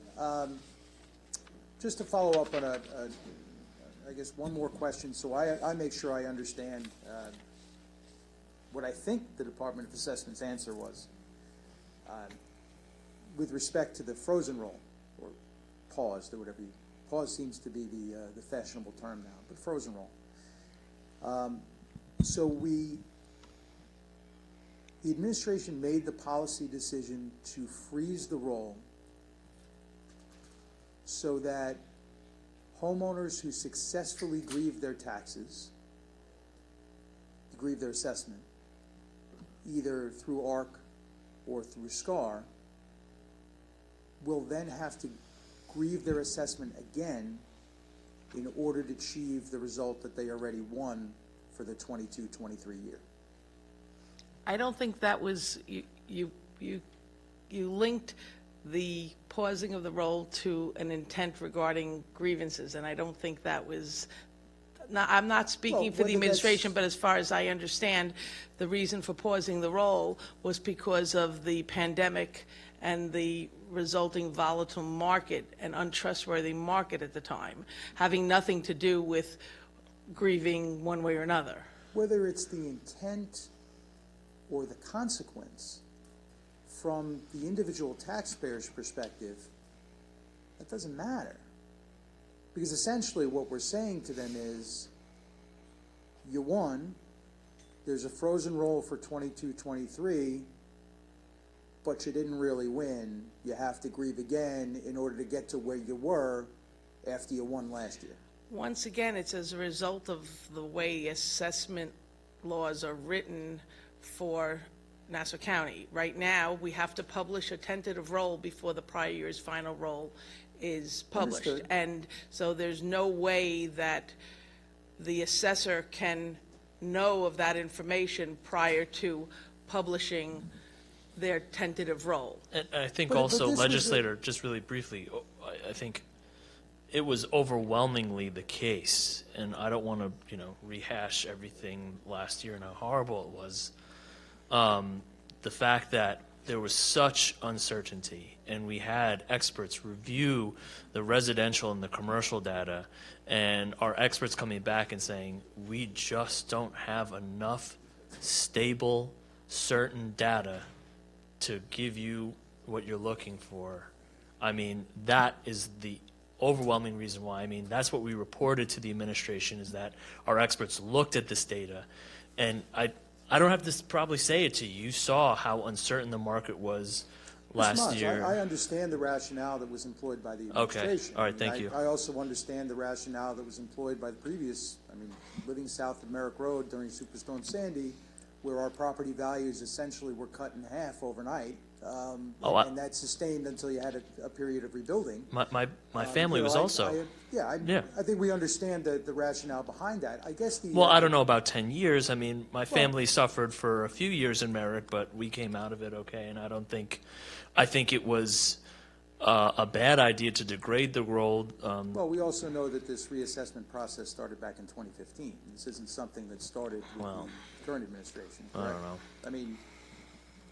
[SPEAKER 13] just to follow up on I guess one more question, so I make sure I understand what I think the Department of Assessment's answer was. With respect to the frozen roll, or paused, or whatever pause seems to be the fashionable term now, but frozen roll. So the administration made the policy decision to freeze the roll so that homeowners who successfully grieve their taxes, grieve their assessment, either through ARC or through SCAR, will then have to grieve their assessment again in order to achieve the result that they already won for the 22-23 year.
[SPEAKER 6] I don't think that was, you linked the pausing of the roll to an intent regarding grievances, and I don't think that was, I'm not speaking for the administration, but as far as I understand, the reason for pausing the roll was because of the pandemic and the resulting volatile market and untrustworthy market at the time, having nothing to do with grieving one way or another.
[SPEAKER 13] Whether it's the intent or the consequence, from the individual taxpayer's perspective, that doesn't matter. Because essentially what we're saying to them is, you won, there's a frozen roll for 22-23, but you didn't really win. You have to grieve again in order to get to where you were after you won last year.
[SPEAKER 6] Once again, it's as a result of the way assessment laws are written for Nassau County. Right now, we have to publish a tentative roll before the prior year's final roll is published.
[SPEAKER 13] Understood.
[SPEAKER 6] And so there's no way that the assessor can know of that information prior to publishing their tentative roll.
[SPEAKER 12] And I think
[SPEAKER 13] But
[SPEAKER 12] also,
[SPEAKER 13] this was
[SPEAKER 12] legislator, just really briefly, I think it was overwhelmingly the case, and I don't want to, rehash everything last year and how horrible it was. The fact that there was such uncertainty, and we had experts review the residential and the commercial data, and our experts coming back and saying, we just don't have enough stable, certain data to give you what you're looking for. I mean, that is the overwhelming reason why. I mean, that's what we reported to the administration, is that our experts looked at this data, and I don't have to probably say it to you. You saw how uncertain the market was last year.
[SPEAKER 13] I understand the rationale that was employed by the administration.
[SPEAKER 12] Okay. All right. Thank you.
[SPEAKER 13] I also understand the rationale that was employed by the previous, living south of Merrick Road during Superstorm Sandy, where our property values essentially were cut in half overnight. And that sustained until you had a period of rebuilding.
[SPEAKER 12] My family was also.
[SPEAKER 13] I think we understand the rationale behind that. I guess
[SPEAKER 12] Well, I don't know about 10 years. I mean, my family suffered for a few years in Merrick, but we came out of it okay. And I think it was a bad idea to degrade the roll.
[SPEAKER 13] Well, we also know that this reassessment process started back in 2015. This isn't something that started with the current administration. Correct?
[SPEAKER 12] I don't know.
[SPEAKER 13] I mean,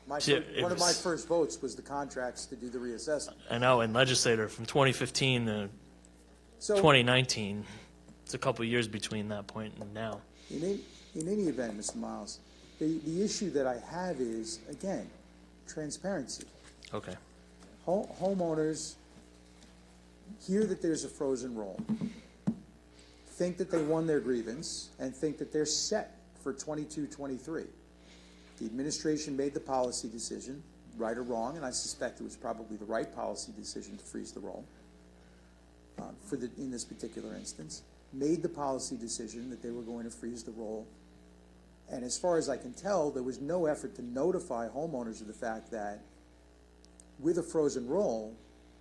[SPEAKER 13] one of my first votes was the contracts to do the reassessment.
[SPEAKER 12] I know, and legislator, from 2015 to 2019, it's a couple of years between that point and now.
[SPEAKER 13] In any event, Mr. Miles, the issue that I have is, again, transparency.
[SPEAKER 12] Okay.
[SPEAKER 13] Homeowners hear that there's a frozen roll, think that they won their grievance, and think that they're set for 22-23. The administration made the policy decision, right or wrong, and I suspect it was probably the right policy decision to freeze the roll in this particular instance, made the policy decision that they were going to freeze the roll. And as far as I can tell, there was no effort to notify homeowners of the fact that with a frozen roll,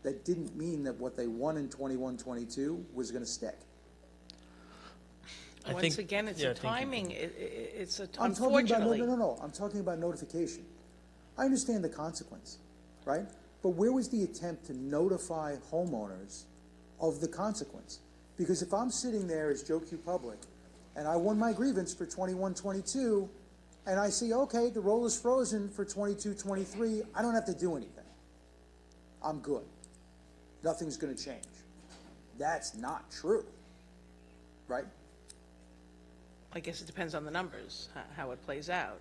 [SPEAKER 13] that didn't mean that what they won in 21-22 was going to stick.
[SPEAKER 6] Once again, it's a timing, it's a,
[SPEAKER 13] I'm talking
[SPEAKER 6] unfortunately.
[SPEAKER 13] about, no, I'm talking about notification. I understand the consequence, right? But where was the attempt to notify homeowners of the consequence? Because if I'm sitting there as Joe Q. Public, and I won my grievance for 21-22, and I see, okay, the roll is frozen for 22-23, I don't have to do anything. I'm good. Nothing's going to change. That's not true, right?
[SPEAKER 6] I guess it depends on the numbers, how it plays out.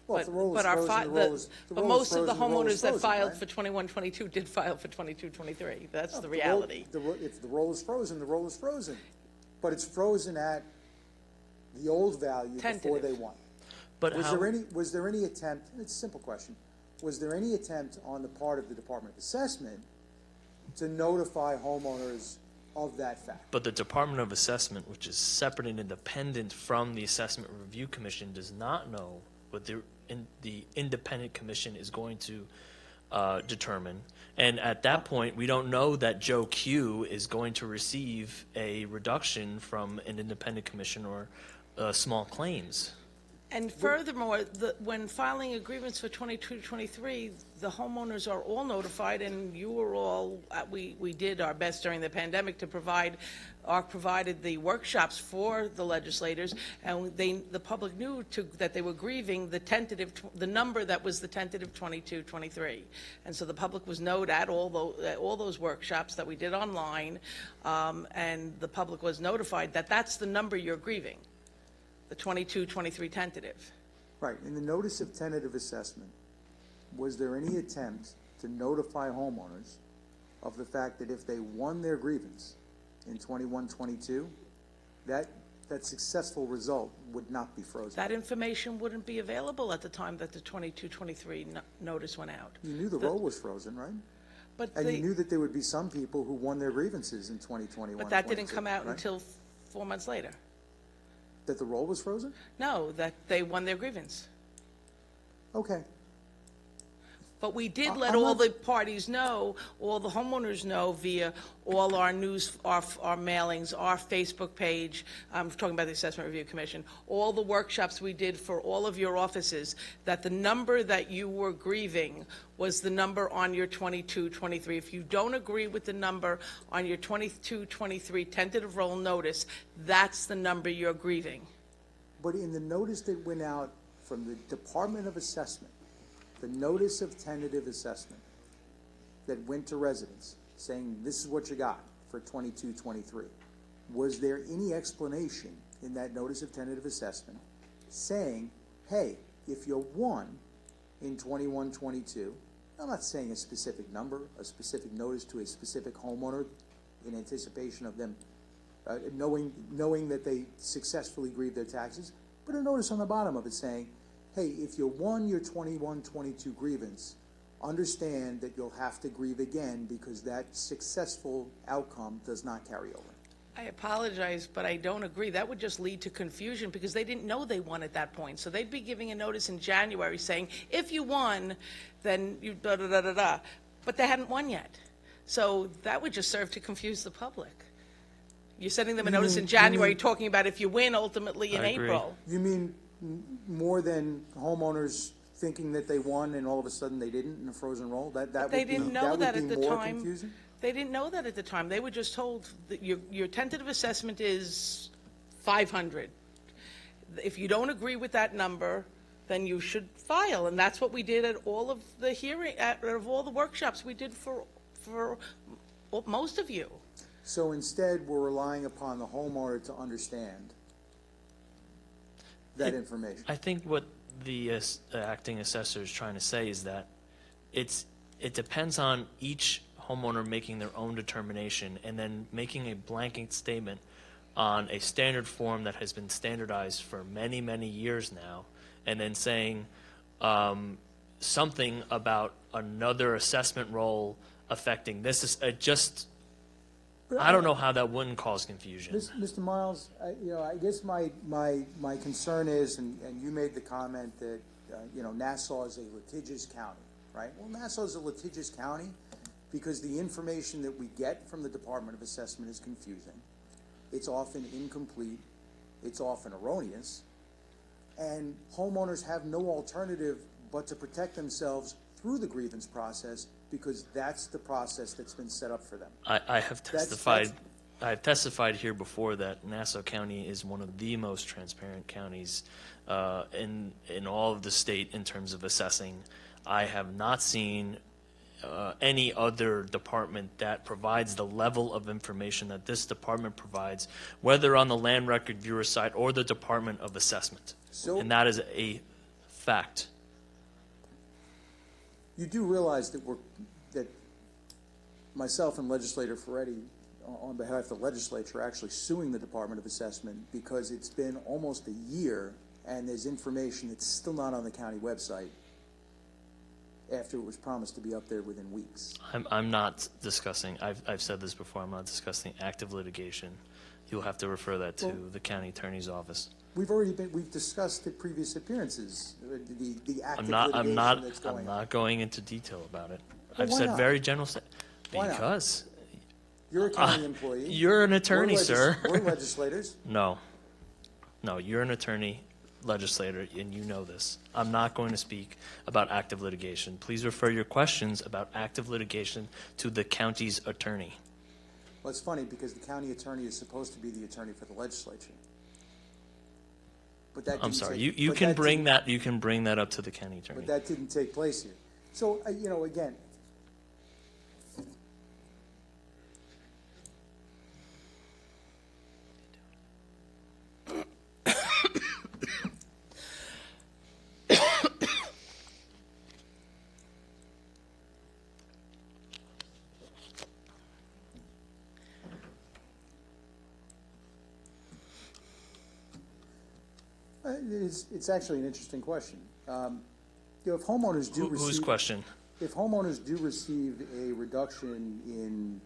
[SPEAKER 13] Well, if the roll is
[SPEAKER 6] But
[SPEAKER 13] frozen, the roll is
[SPEAKER 6] but most of the
[SPEAKER 13] frozen, the roll is
[SPEAKER 6] homeowners that
[SPEAKER 13] frozen,
[SPEAKER 6] filed
[SPEAKER 13] right?
[SPEAKER 6] for 21-22 did file for 22-23. That's the
[SPEAKER 13] The roll-
[SPEAKER 6] reality.
[SPEAKER 13] If the roll is frozen, the roll is frozen. But it's frozen at the old value before
[SPEAKER 6] Tentative.
[SPEAKER 13] they won.
[SPEAKER 12] But
[SPEAKER 13] Was there any attempt, it's a simple question, was there any attempt on the part of the Department of Assessment to notify homeowners of that fact?
[SPEAKER 12] But the Department of Assessment, which is separate and independent from the Assessment Review Commission, does not know what the independent commission is going to determine. And at that point, we don't know that Joe Q is going to receive a reduction from an independent commission or small claims.
[SPEAKER 6] And furthermore, when filing agreements for 22-23, the homeowners are all notified, and you were all, we did our best during the pandemic to provided the workshops for the legislators, and the public knew that they were grieving the number that was the tentative 22-23. And so the public was noted at all those workshops that we did online, and the public was notified that that's the number you're grieving. The 22-23 tentative.
[SPEAKER 13] Right, in the notice of tentative assessment, was there any attempt to notify homeowners of the fact that if they won their grievance in 21-22, that successful result would not be frozen?
[SPEAKER 6] That information wouldn't be available at the time that the 22-23 notice went out.
[SPEAKER 13] You knew the roll was frozen, right?
[SPEAKER 6] But
[SPEAKER 13] And you knew that there would be some people who won their grievances in 2021.
[SPEAKER 6] But that didn't come out
[SPEAKER 13] right?
[SPEAKER 6] until 4 months later.
[SPEAKER 13] That the roll was frozen?
[SPEAKER 6] No, that they won their grievance.
[SPEAKER 13] Okay.
[SPEAKER 6] But we did let all the parties know, all the homeowners know via all our news, our mailings, our Facebook page, I'm talking about the Assessment Review Commission, all the workshops we did for all of your offices, that the number that you were grieving was the number on your 22-23. If you don't agree with the number on your 22-23 tentative roll notice, that's the number you're grieving.
[SPEAKER 13] But in the notice that went out from the Department of Assessment, the notice of tentative assessment that went to residents saying this is what you got for 22-23, was there any explanation in that notice of tentative assessment saying, hey, if you won in 21-22, I'm not saying a specific number, a specific notice to a specific homeowner in anticipation of them knowing that they successfully grieved their taxes, but a notice on the bottom of it saying, hey, if you won your 21-22 grievance, understand that you'll have to grieve again because that successful outcome does not carry over.
[SPEAKER 6] I apologize, but I don't agree. That would just lead to confusion because they didn't know they won at that point. So they'd be giving a notice in January saying, if you won, then you da-da-da-da-da. But they hadn't won yet. So that would just serve to confuse the public. You're sending them a notice in January talking about if you win ultimately in April.
[SPEAKER 13] You mean more than homeowners thinking that they won and all of a sudden they didn't in a frozen roll? That
[SPEAKER 6] They
[SPEAKER 13] would
[SPEAKER 6] didn't
[SPEAKER 13] be,
[SPEAKER 6] know that
[SPEAKER 13] would
[SPEAKER 6] at
[SPEAKER 13] be
[SPEAKER 6] the
[SPEAKER 13] more
[SPEAKER 6] time.
[SPEAKER 13] confusing?
[SPEAKER 6] They didn't know that at the time. They were just told that your tentative assessment is 500. If you don't agree with that number, then you should file. And that's what we did at all of the of all the workshops we did for most of you.
[SPEAKER 13] So instead, we're relying upon the homeowner to understand that information.
[SPEAKER 12] I think what the acting assessor is trying to say is that it's it depends on each homeowner making their own determination and then making a blanket statement on a standard form that has been standardized for many, many years now, and then saying something about another assessment role affecting this. Is just, I don't know how that wouldn't cause confusion.
[SPEAKER 13] Mr. Miles, I guess my concern is, and you made the comment that, Nassau is a litigious county, right? Well, Nassau is a litigious county because the information that we get from the Department of Assessment is confusing. It's often incomplete. It's often erroneous. And homeowners have no alternative but to protect themselves through the grievance process because that's the process that's been set up for them.
[SPEAKER 12] I have testified. I've testified here before that Nassau County is one of the most transparent counties in all of the state in terms of assessing. I have not seen any other department that provides the level of information that this department provides, whether on the land record bureau side or the Department of Assessment. And that is a fact.
[SPEAKER 13] You do realize that myself and Legislator Ferretti, on behalf of the legislature, are actually suing the Department of Assessment because it's been almost a year and there's information that's still not on the county website after it was promised to be up there within weeks.
[SPEAKER 12] I'm not discussing, I've said this before, I'm not discussing active litigation. You'll have to refer that to the county attorney's office.
[SPEAKER 13] We've discussed at previous appearances, the active litigation that's going on.
[SPEAKER 12] I'm not going into detail about it.
[SPEAKER 13] Well,
[SPEAKER 12] I've
[SPEAKER 13] why
[SPEAKER 12] said
[SPEAKER 13] not?
[SPEAKER 12] very general,
[SPEAKER 13] Why not?
[SPEAKER 12] because
[SPEAKER 13] You're a county employee.
[SPEAKER 12] you're an attorney, sir.
[SPEAKER 13] We're legislators.
[SPEAKER 12] No, you're an attorney, legislator, and you know this. I'm not going to speak about active litigation. Please refer your questions about active litigation to the county's attorney.
[SPEAKER 13] Well, it's funny because the county attorney is supposed to be the attorney for the legislature. But that
[SPEAKER 12] I'm
[SPEAKER 13] didn't
[SPEAKER 12] sorry.
[SPEAKER 13] take-
[SPEAKER 12] You
[SPEAKER 13] but
[SPEAKER 12] can
[SPEAKER 13] that
[SPEAKER 12] bring
[SPEAKER 13] didn't-
[SPEAKER 12] that. You can bring that up to the county attorney.
[SPEAKER 13] But that didn't take place here. So, again, it's actually an interesting question. If homeowners do receive...
[SPEAKER 12] Whose question?
[SPEAKER 13] If homeowners do receive a reduction in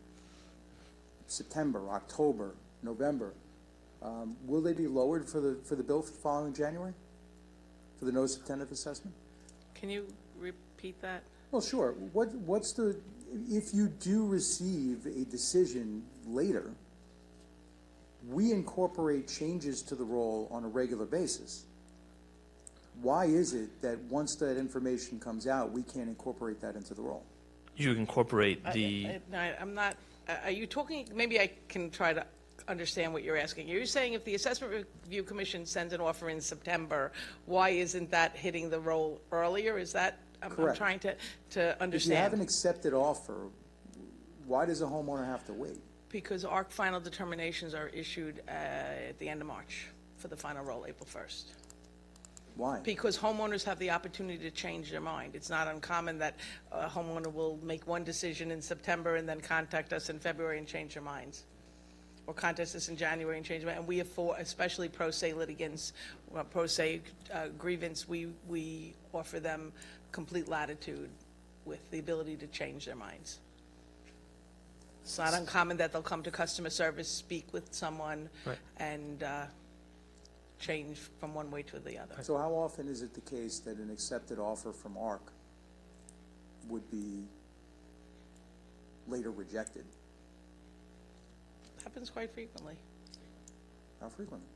[SPEAKER 13] September, October, November, will they be lowered for the bill for the following January? For the notice of tentative assessment?
[SPEAKER 6] Can you repeat that?
[SPEAKER 13] Well, sure. What's the... If you do receive a decision later, we incorporate changes to the roll on a regular basis. Why is it that once that information comes out, we can't incorporate that into the roll?
[SPEAKER 12] You incorporate the.
[SPEAKER 6] I'm not, are you talking, maybe I can try to understand what you're asking. You're saying if the Assessment Review Commission sends an offer in September, why isn't that hitting the roll earlier? Is that, I'm trying to understand.
[SPEAKER 13] If you have an accepted offer, why does a homeowner have to wait?
[SPEAKER 6] Because our final determinations are issued at the end of March for the final roll, April 1st.
[SPEAKER 13] Why?
[SPEAKER 6] Because homeowners have the opportunity to change their mind. It's not uncommon that a homeowner will make one decision in September and then contact us in February and change their minds. Or contact us in January and change their mind. And we have especially pro se litigants, pro se grievance, we offer them complete latitude with the ability to change their minds. It's not uncommon that they'll come to customer service, speak with someone, and change from one way to the other.
[SPEAKER 13] So how often is it the case that an accepted offer from ARC would be later rejected?
[SPEAKER 6] Happens quite frequently.
[SPEAKER 13] How frequently?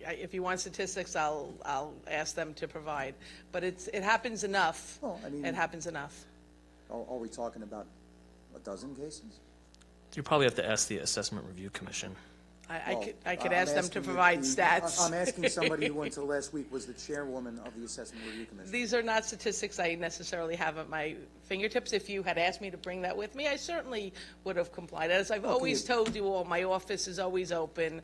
[SPEAKER 6] If you want statistics, I'll ask them to provide. But it happens enough.
[SPEAKER 13] Well, I mean,
[SPEAKER 6] it happens enough.
[SPEAKER 13] Are we talking about a dozen cases?
[SPEAKER 12] You probably have to ask the Assessment Review Commission.
[SPEAKER 6] I could
[SPEAKER 13] I'm
[SPEAKER 6] ask them to
[SPEAKER 13] asking
[SPEAKER 6] provide stats.
[SPEAKER 13] I'm asking somebody who until last week was the chairwoman of the Assessment Review Commission.
[SPEAKER 6] These are not statistics I necessarily have at my fingertips. If you had asked me to bring that with me, I certainly would have complied. As I've always told you all, my office is always open.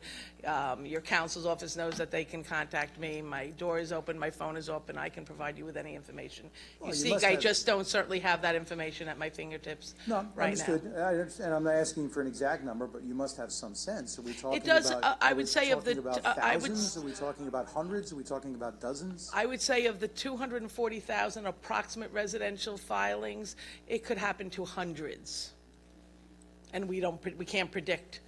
[SPEAKER 6] Your counsel's office knows that they can contact me. My door is open, my phone is open. I can provide you with any information you
[SPEAKER 13] Well, you
[SPEAKER 6] seek.
[SPEAKER 13] must
[SPEAKER 6] I
[SPEAKER 13] have-
[SPEAKER 6] just don't certainly have that information at my fingertips
[SPEAKER 13] No,
[SPEAKER 6] right now.
[SPEAKER 13] understood. I understand. I'm not asking for an exact number, but you must have some sense. Are we talking
[SPEAKER 6] It does,
[SPEAKER 13] about?
[SPEAKER 6] I
[SPEAKER 13] are
[SPEAKER 6] would
[SPEAKER 13] we
[SPEAKER 6] say of the-
[SPEAKER 13] talking about
[SPEAKER 6] I would
[SPEAKER 13] thousands? Are we talking about hundreds? Are we talking about dozens?
[SPEAKER 6] I would say of the 240,000 approximate residential filings, it could happen to hundreds. And we can't predict.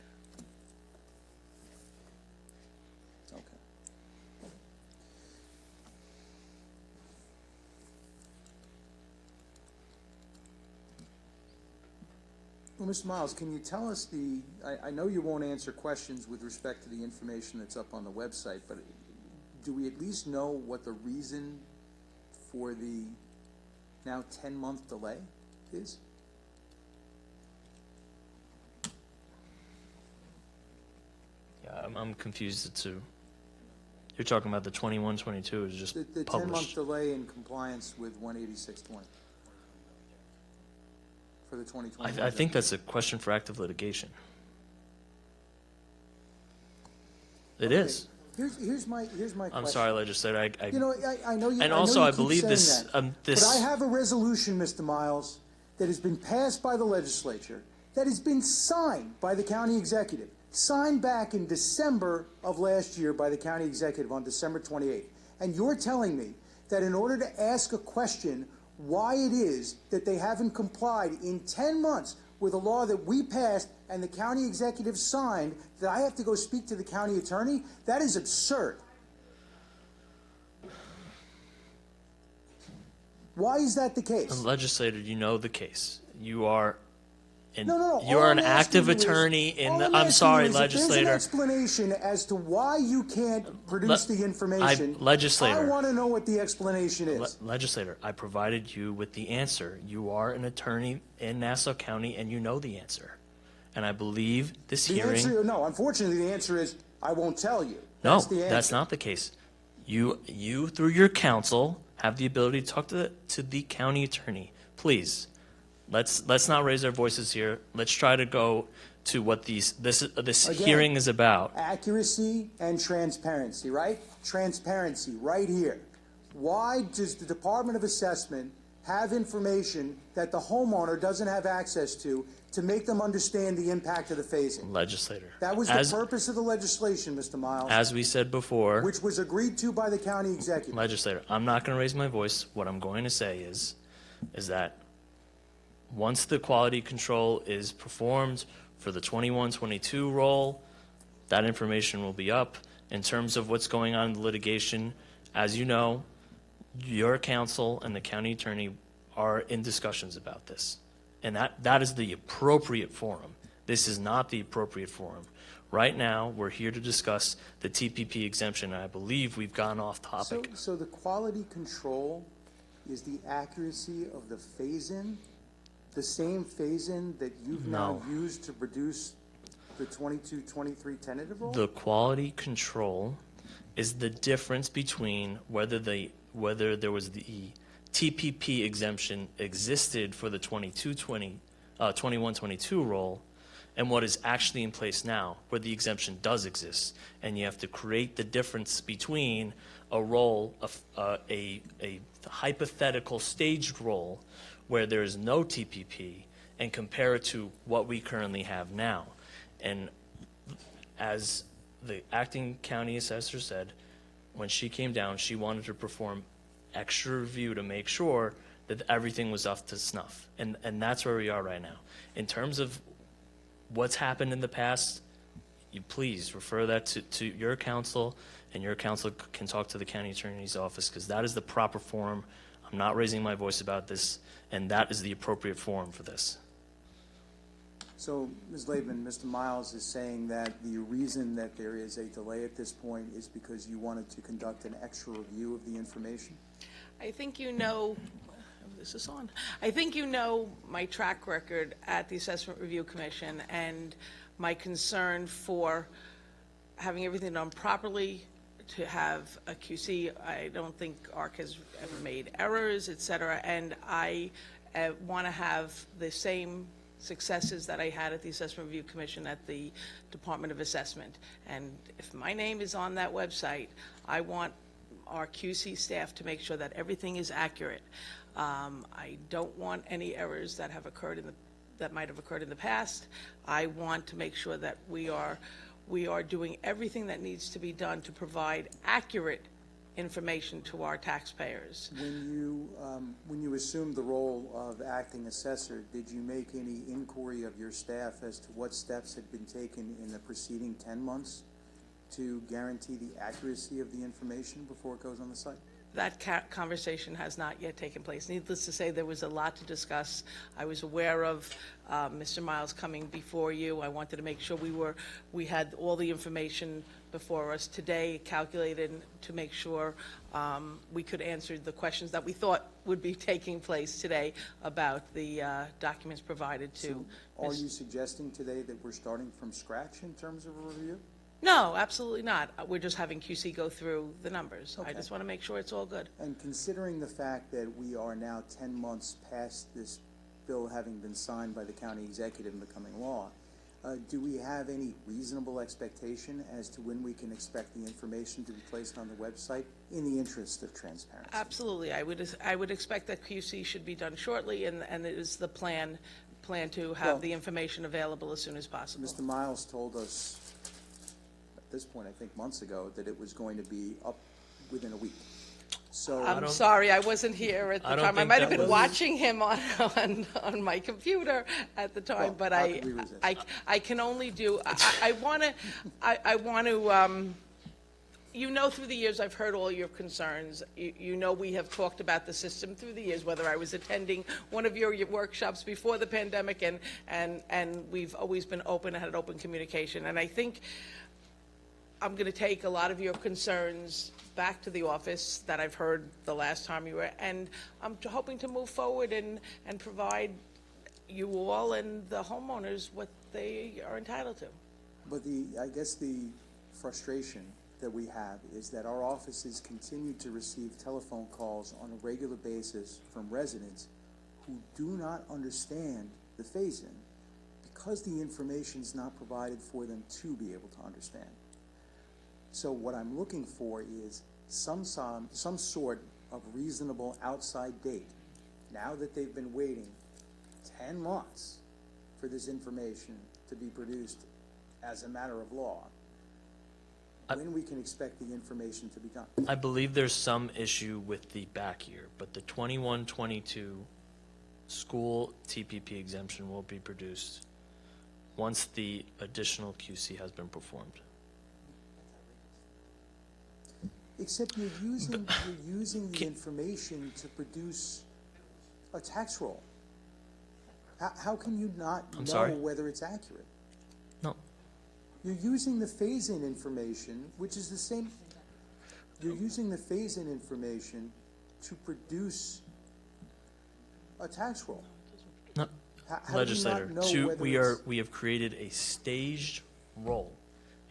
[SPEAKER 13] Okay. Well, Mr. Miles, can you tell us I know you won't answer questions with respect to the information that's up on the website, but do we at least know what the reason for the now 10-month delay is?
[SPEAKER 1] Yeah, I'm confused as to, you're talking about the 21, 22 is just
[SPEAKER 13] The 10-month
[SPEAKER 1] published.
[SPEAKER 13] delay in compliance with 18620 for the 2020.
[SPEAKER 1] I think that's a question for active litigation. It is.
[SPEAKER 13] Here's my question.
[SPEAKER 1] I'm sorry, legislator.
[SPEAKER 13] You know, I know you.
[SPEAKER 1] And
[SPEAKER 13] I know
[SPEAKER 1] also,
[SPEAKER 13] you
[SPEAKER 1] I
[SPEAKER 13] keep
[SPEAKER 1] believe
[SPEAKER 13] saying
[SPEAKER 1] this.
[SPEAKER 13] that,
[SPEAKER 1] This.
[SPEAKER 13] But I have a resolution, Mr. Miles, that has been passed by the legislature, that has been signed by the county executive, signed back in December of last year by the county executive on December 28th. And you're telling me that in order to ask a question why it is that they haven't complied in 10 months with a law that we passed and the county executive signed, that I have to go speak to the county attorney? That is absurd. Why is that the case?
[SPEAKER 1] Legislator, you know the case. You are.
[SPEAKER 13] No.
[SPEAKER 1] You
[SPEAKER 13] All
[SPEAKER 1] are
[SPEAKER 13] I'm
[SPEAKER 1] an
[SPEAKER 13] asking
[SPEAKER 1] active
[SPEAKER 13] you is-
[SPEAKER 1] attorney in
[SPEAKER 13] all
[SPEAKER 1] the.
[SPEAKER 13] I'm
[SPEAKER 1] I'm
[SPEAKER 13] asking
[SPEAKER 1] sorry,
[SPEAKER 13] you is if there's an
[SPEAKER 1] legislator.
[SPEAKER 13] explanation as to why you can't produce the information.
[SPEAKER 1] Legislator.
[SPEAKER 13] I want to know what the explanation is.
[SPEAKER 1] Legislator, I provided you with the answer. You are an attorney in Nassau County, and you know the answer. And I believe this
[SPEAKER 13] The
[SPEAKER 1] hearing.
[SPEAKER 13] answer, no, unfortunately, the answer is I won't tell you.
[SPEAKER 1] No,
[SPEAKER 13] That's the answer.
[SPEAKER 1] that's not the case. You through your counsel have the ability to talk to the county attorney. Please, let's not raise our voices here. Let's try to go to what this
[SPEAKER 13] Again,
[SPEAKER 1] hearing is about.
[SPEAKER 13] Accuracy and transparency, right? Transparency, right here. Why does the Department of Assessment have information that the homeowner doesn't have access to make them understand the impact of the phasing?
[SPEAKER 1] Legislator.
[SPEAKER 13] That was the purpose of the legislation, Mr. Miles,
[SPEAKER 1] As we said before,
[SPEAKER 13] which was agreed to by the county executive.
[SPEAKER 1] legislator, I'm not going to raise my voice. What I'm going to say is that once the quality control is performed for the 21-22 roll, that information will be up. In terms of what's going on in the litigation, as you know, your counsel and the county attorney are in discussions about this. And that is the appropriate forum. This is not the appropriate forum. Right now, we're here to discuss the TPP exemption, and I believe we've gone off topic.
[SPEAKER 13] So the quality control is the accuracy of the phase-in, the same phase-in that you've now used to produce the 22-23 tentative roll?
[SPEAKER 1] The quality control is the difference between whether there was the TPP exemption existed for the 21-22 roll and what is actually in place now, where the exemption does exist. And you have to create the difference between a roll, a hypothetical staged roll where there is no TPP, and compare it to what we currently have now. And as the acting county assessor said, when she came down, she wanted to perform extra review to make sure that everything was up to snuff. And that's where we are right now. In terms of what's happened in the past, you please refer that to your counsel, and your counsel can talk to the county attorney's office, because that is the proper forum. I'm not raising my voice about this, and that is the appropriate forum for this.
[SPEAKER 13] So, Ms. Laban, Mr. Miles is saying that the reason that there is a delay at this point is because you wanted to conduct an extra review of the information?
[SPEAKER 6] I think you know, this is on. I think you know my track record at the Assessment Review Commission and my concern for having everything done properly, to have a QC. I don't think ARC has ever made errors, et cetera, and I want to have the same successes that I had at the Assessment Review Commission at the Department of Assessment. And if my name is on that website, I want our QC staff to make sure that everything is accurate. I don't want any errors that have occurred that might have occurred in the past. I want to make sure that we are doing everything that needs to be done to provide accurate information to our taxpayers.
[SPEAKER 13] When you assumed the role of acting assessor, did you make any inquiry of your staff as to what steps had been taken in the preceding 10 months to guarantee the accuracy of the information before it goes on the site?
[SPEAKER 6] That conversation has not yet taken place. Needless to say, there was a lot to discuss. I was aware of Mr. Miles coming before you. I wanted to make sure we had all the information before us today, calculated to make sure we could answer the questions that we thought would be taking place today about the documents provided to.
[SPEAKER 13] So are you suggesting today that we're starting from scratch in terms of a review?
[SPEAKER 6] No, absolutely not. We're just having QC go through the numbers.
[SPEAKER 13] Okay.
[SPEAKER 6] I just want to make sure it's all good.
[SPEAKER 13] And considering the fact that we are now 10 months past this bill having been signed by the county executive and becoming law, do we have any reasonable expectation as to when we can expect the information to be placed on the website in the interest of transparency?
[SPEAKER 6] Absolutely. I would expect that QC should be done shortly, and it is the plan to have the information available as soon as possible.
[SPEAKER 13] Mr. Miles told us at this point, I think months ago, that it was going to be up within a week. So
[SPEAKER 6] I'm sorry, I wasn't here at the time. I might have been watching him on my computer at the time, but I can only do. I want to. You know, through the years, I've heard all your concerns. You know, we have talked about the system through the years, whether I was attending one of your workshops before the pandemic, and we've always been open and had open communication. And I think I'm going to take a lot of your concerns back to the office that I've heard the last time you were, and I'm hoping to move forward and provide you all and the homeowners what they are entitled to.
[SPEAKER 13] But I guess the frustration that we have is that our offices continue to receive telephone calls on a regular basis from residents who do not understand the phase-in because the information is not provided for them to be able to understand. So what I'm looking for is some sort of reasonable outside date. Now that they've been waiting 10 months for this information to be produced as a matter of law, when we can expect the information to be done.
[SPEAKER 1] I believe there's some issue with the back year, but the 21-22 school TPP exemption will be produced once the additional QC has been performed.
[SPEAKER 13] Except you're using the information to produce a tax roll. How can you not know whether it's accurate?
[SPEAKER 1] No.
[SPEAKER 13] You're using the phase-in information, which is the same. You're using the phase-in information to produce a tax roll.
[SPEAKER 1] No.
[SPEAKER 13] How
[SPEAKER 1] Legislator,
[SPEAKER 13] do you not know
[SPEAKER 1] we have created a staged role,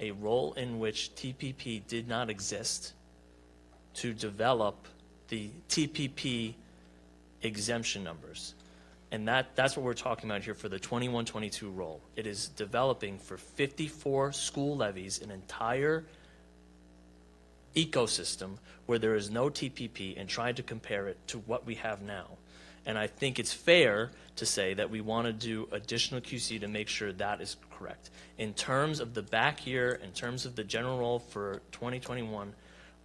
[SPEAKER 1] a role in which TPP did not exist, to develop the TPP exemption numbers. And that's what we're talking about here for the 21-22 role. It is developing for 54 school levies an entire ecosystem where there is no TPP and trying to compare it to what we have now. And I think it's fair to say that we want to do additional QC to make sure that is correct. In terms of the back year, in terms of the general role for 2021,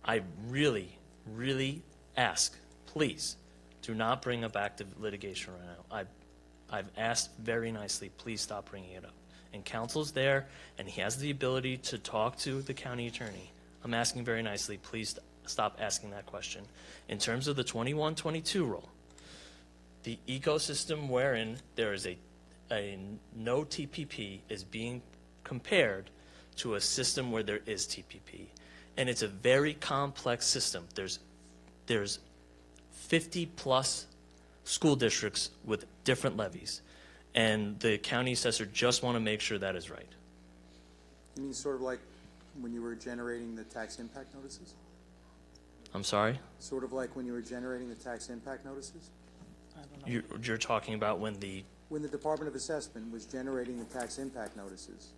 [SPEAKER 1] I really, really ask, please, do not bring it back to litigation right now. I've asked very nicely, please stop bringing it up. And counsel's there, and he has the ability to talk to the county attorney. I'm asking very nicely, please stop asking that question. In terms of the 21-22 rule, the ecosystem wherein there is a no TPP is being compared to a system where there is TPP. And it's a very complex system. There's 50-plus school districts with different levies, and the county assessor just want to make sure that is right.
[SPEAKER 13] You mean sort of like when you were generating the tax impact notices?
[SPEAKER 1] I'm sorry?
[SPEAKER 13] Sort of like when you were generating the tax impact notices?
[SPEAKER 1] You're talking about when
[SPEAKER 13] When the Department of Assessment was generating the tax impact notices?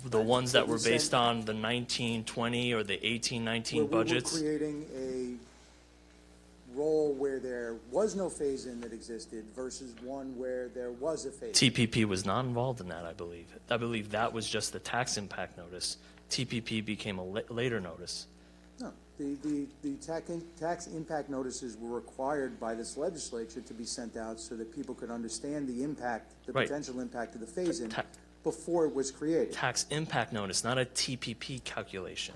[SPEAKER 1] the ones that
[SPEAKER 13] we
[SPEAKER 1] were based
[SPEAKER 13] sent-
[SPEAKER 1] on the 1920 or the 1819
[SPEAKER 13] where
[SPEAKER 1] budgets?
[SPEAKER 13] we were creating a role where there was no phase-in that existed versus one where there was a phase-in.
[SPEAKER 1] TPP was not involved in that, I believe. I believe that was just the tax impact notice. TPP became a later notice.
[SPEAKER 13] No, the tax impact notices were required by this legislature to be sent out so that people could understand the impact, the
[SPEAKER 1] Right.
[SPEAKER 13] potential impact of the phase-in before it was created.
[SPEAKER 1] Tax impact notice, not a TPP calculation.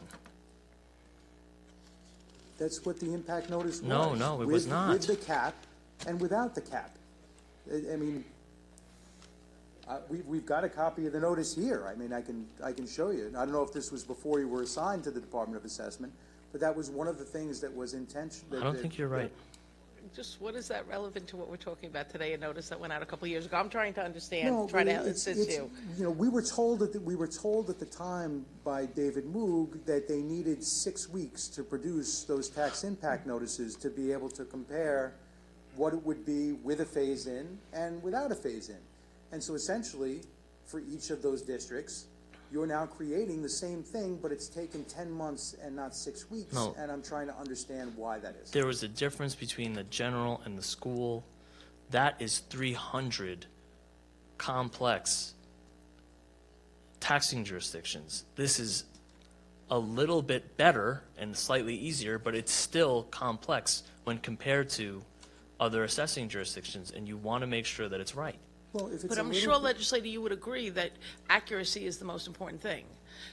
[SPEAKER 13] That's what the impact notice was.
[SPEAKER 1] No, it was not.
[SPEAKER 13] With the cap and without the cap. I mean, we've got a copy of the notice here. I mean, I can show you. I don't know if this was before you were assigned to the Department of Assessment, but that was one of the things that was intentional.
[SPEAKER 1] I don't think you're right.
[SPEAKER 6] Just what is that relevant to what we're talking about today? A notice that went out a couple of years ago. I'm trying to understand,
[SPEAKER 13] No,
[SPEAKER 6] try
[SPEAKER 13] but
[SPEAKER 6] to assist you.
[SPEAKER 13] You know, we were told at the time by David Moog that they needed 6 weeks to produce those tax impact notices to be able to compare what it would be with a phase-in and without a phase-in. And so essentially, for each of those districts, you're now creating the same thing, but it's taken 10 months and not 6 weeks.
[SPEAKER 1] No.
[SPEAKER 13] And I'm trying to understand why that is.
[SPEAKER 1] There was a difference between the general and the school. That is 300 complex taxing jurisdictions. This is a little bit better and slightly easier, but it's still complex when compared to other assessing jurisdictions, and you want to make sure that it's right.
[SPEAKER 13] Well, if it's
[SPEAKER 6] But
[SPEAKER 13] a
[SPEAKER 6] I'm
[SPEAKER 13] little
[SPEAKER 6] sure,
[SPEAKER 13] bit-
[SPEAKER 6] legislator, you would agree that accuracy is the most important thing.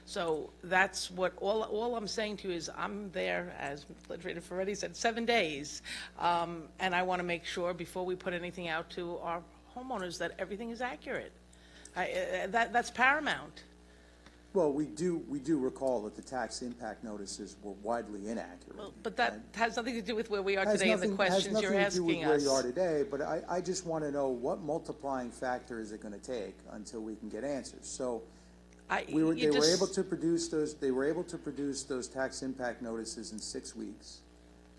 [SPEAKER 6] So that's what, all I'm saying to you is I'm there, as Legislator Ferretti said, 7 days. And I want to make sure before we put anything out to our homeowners that everything is accurate. That's paramount.
[SPEAKER 13] Well, we do recall that the tax impact notices were widely inaccurate.
[SPEAKER 6] Well, but that has nothing to do with where we are
[SPEAKER 13] Has
[SPEAKER 6] today and the
[SPEAKER 13] nothing-
[SPEAKER 6] questions you're
[SPEAKER 13] Has nothing to do
[SPEAKER 6] asking
[SPEAKER 13] with
[SPEAKER 6] us.
[SPEAKER 13] where you are today, but I just want to know what multiplying factor is it going to take until we can get answers? So they were able to produce those tax impact notices in 6 weeks,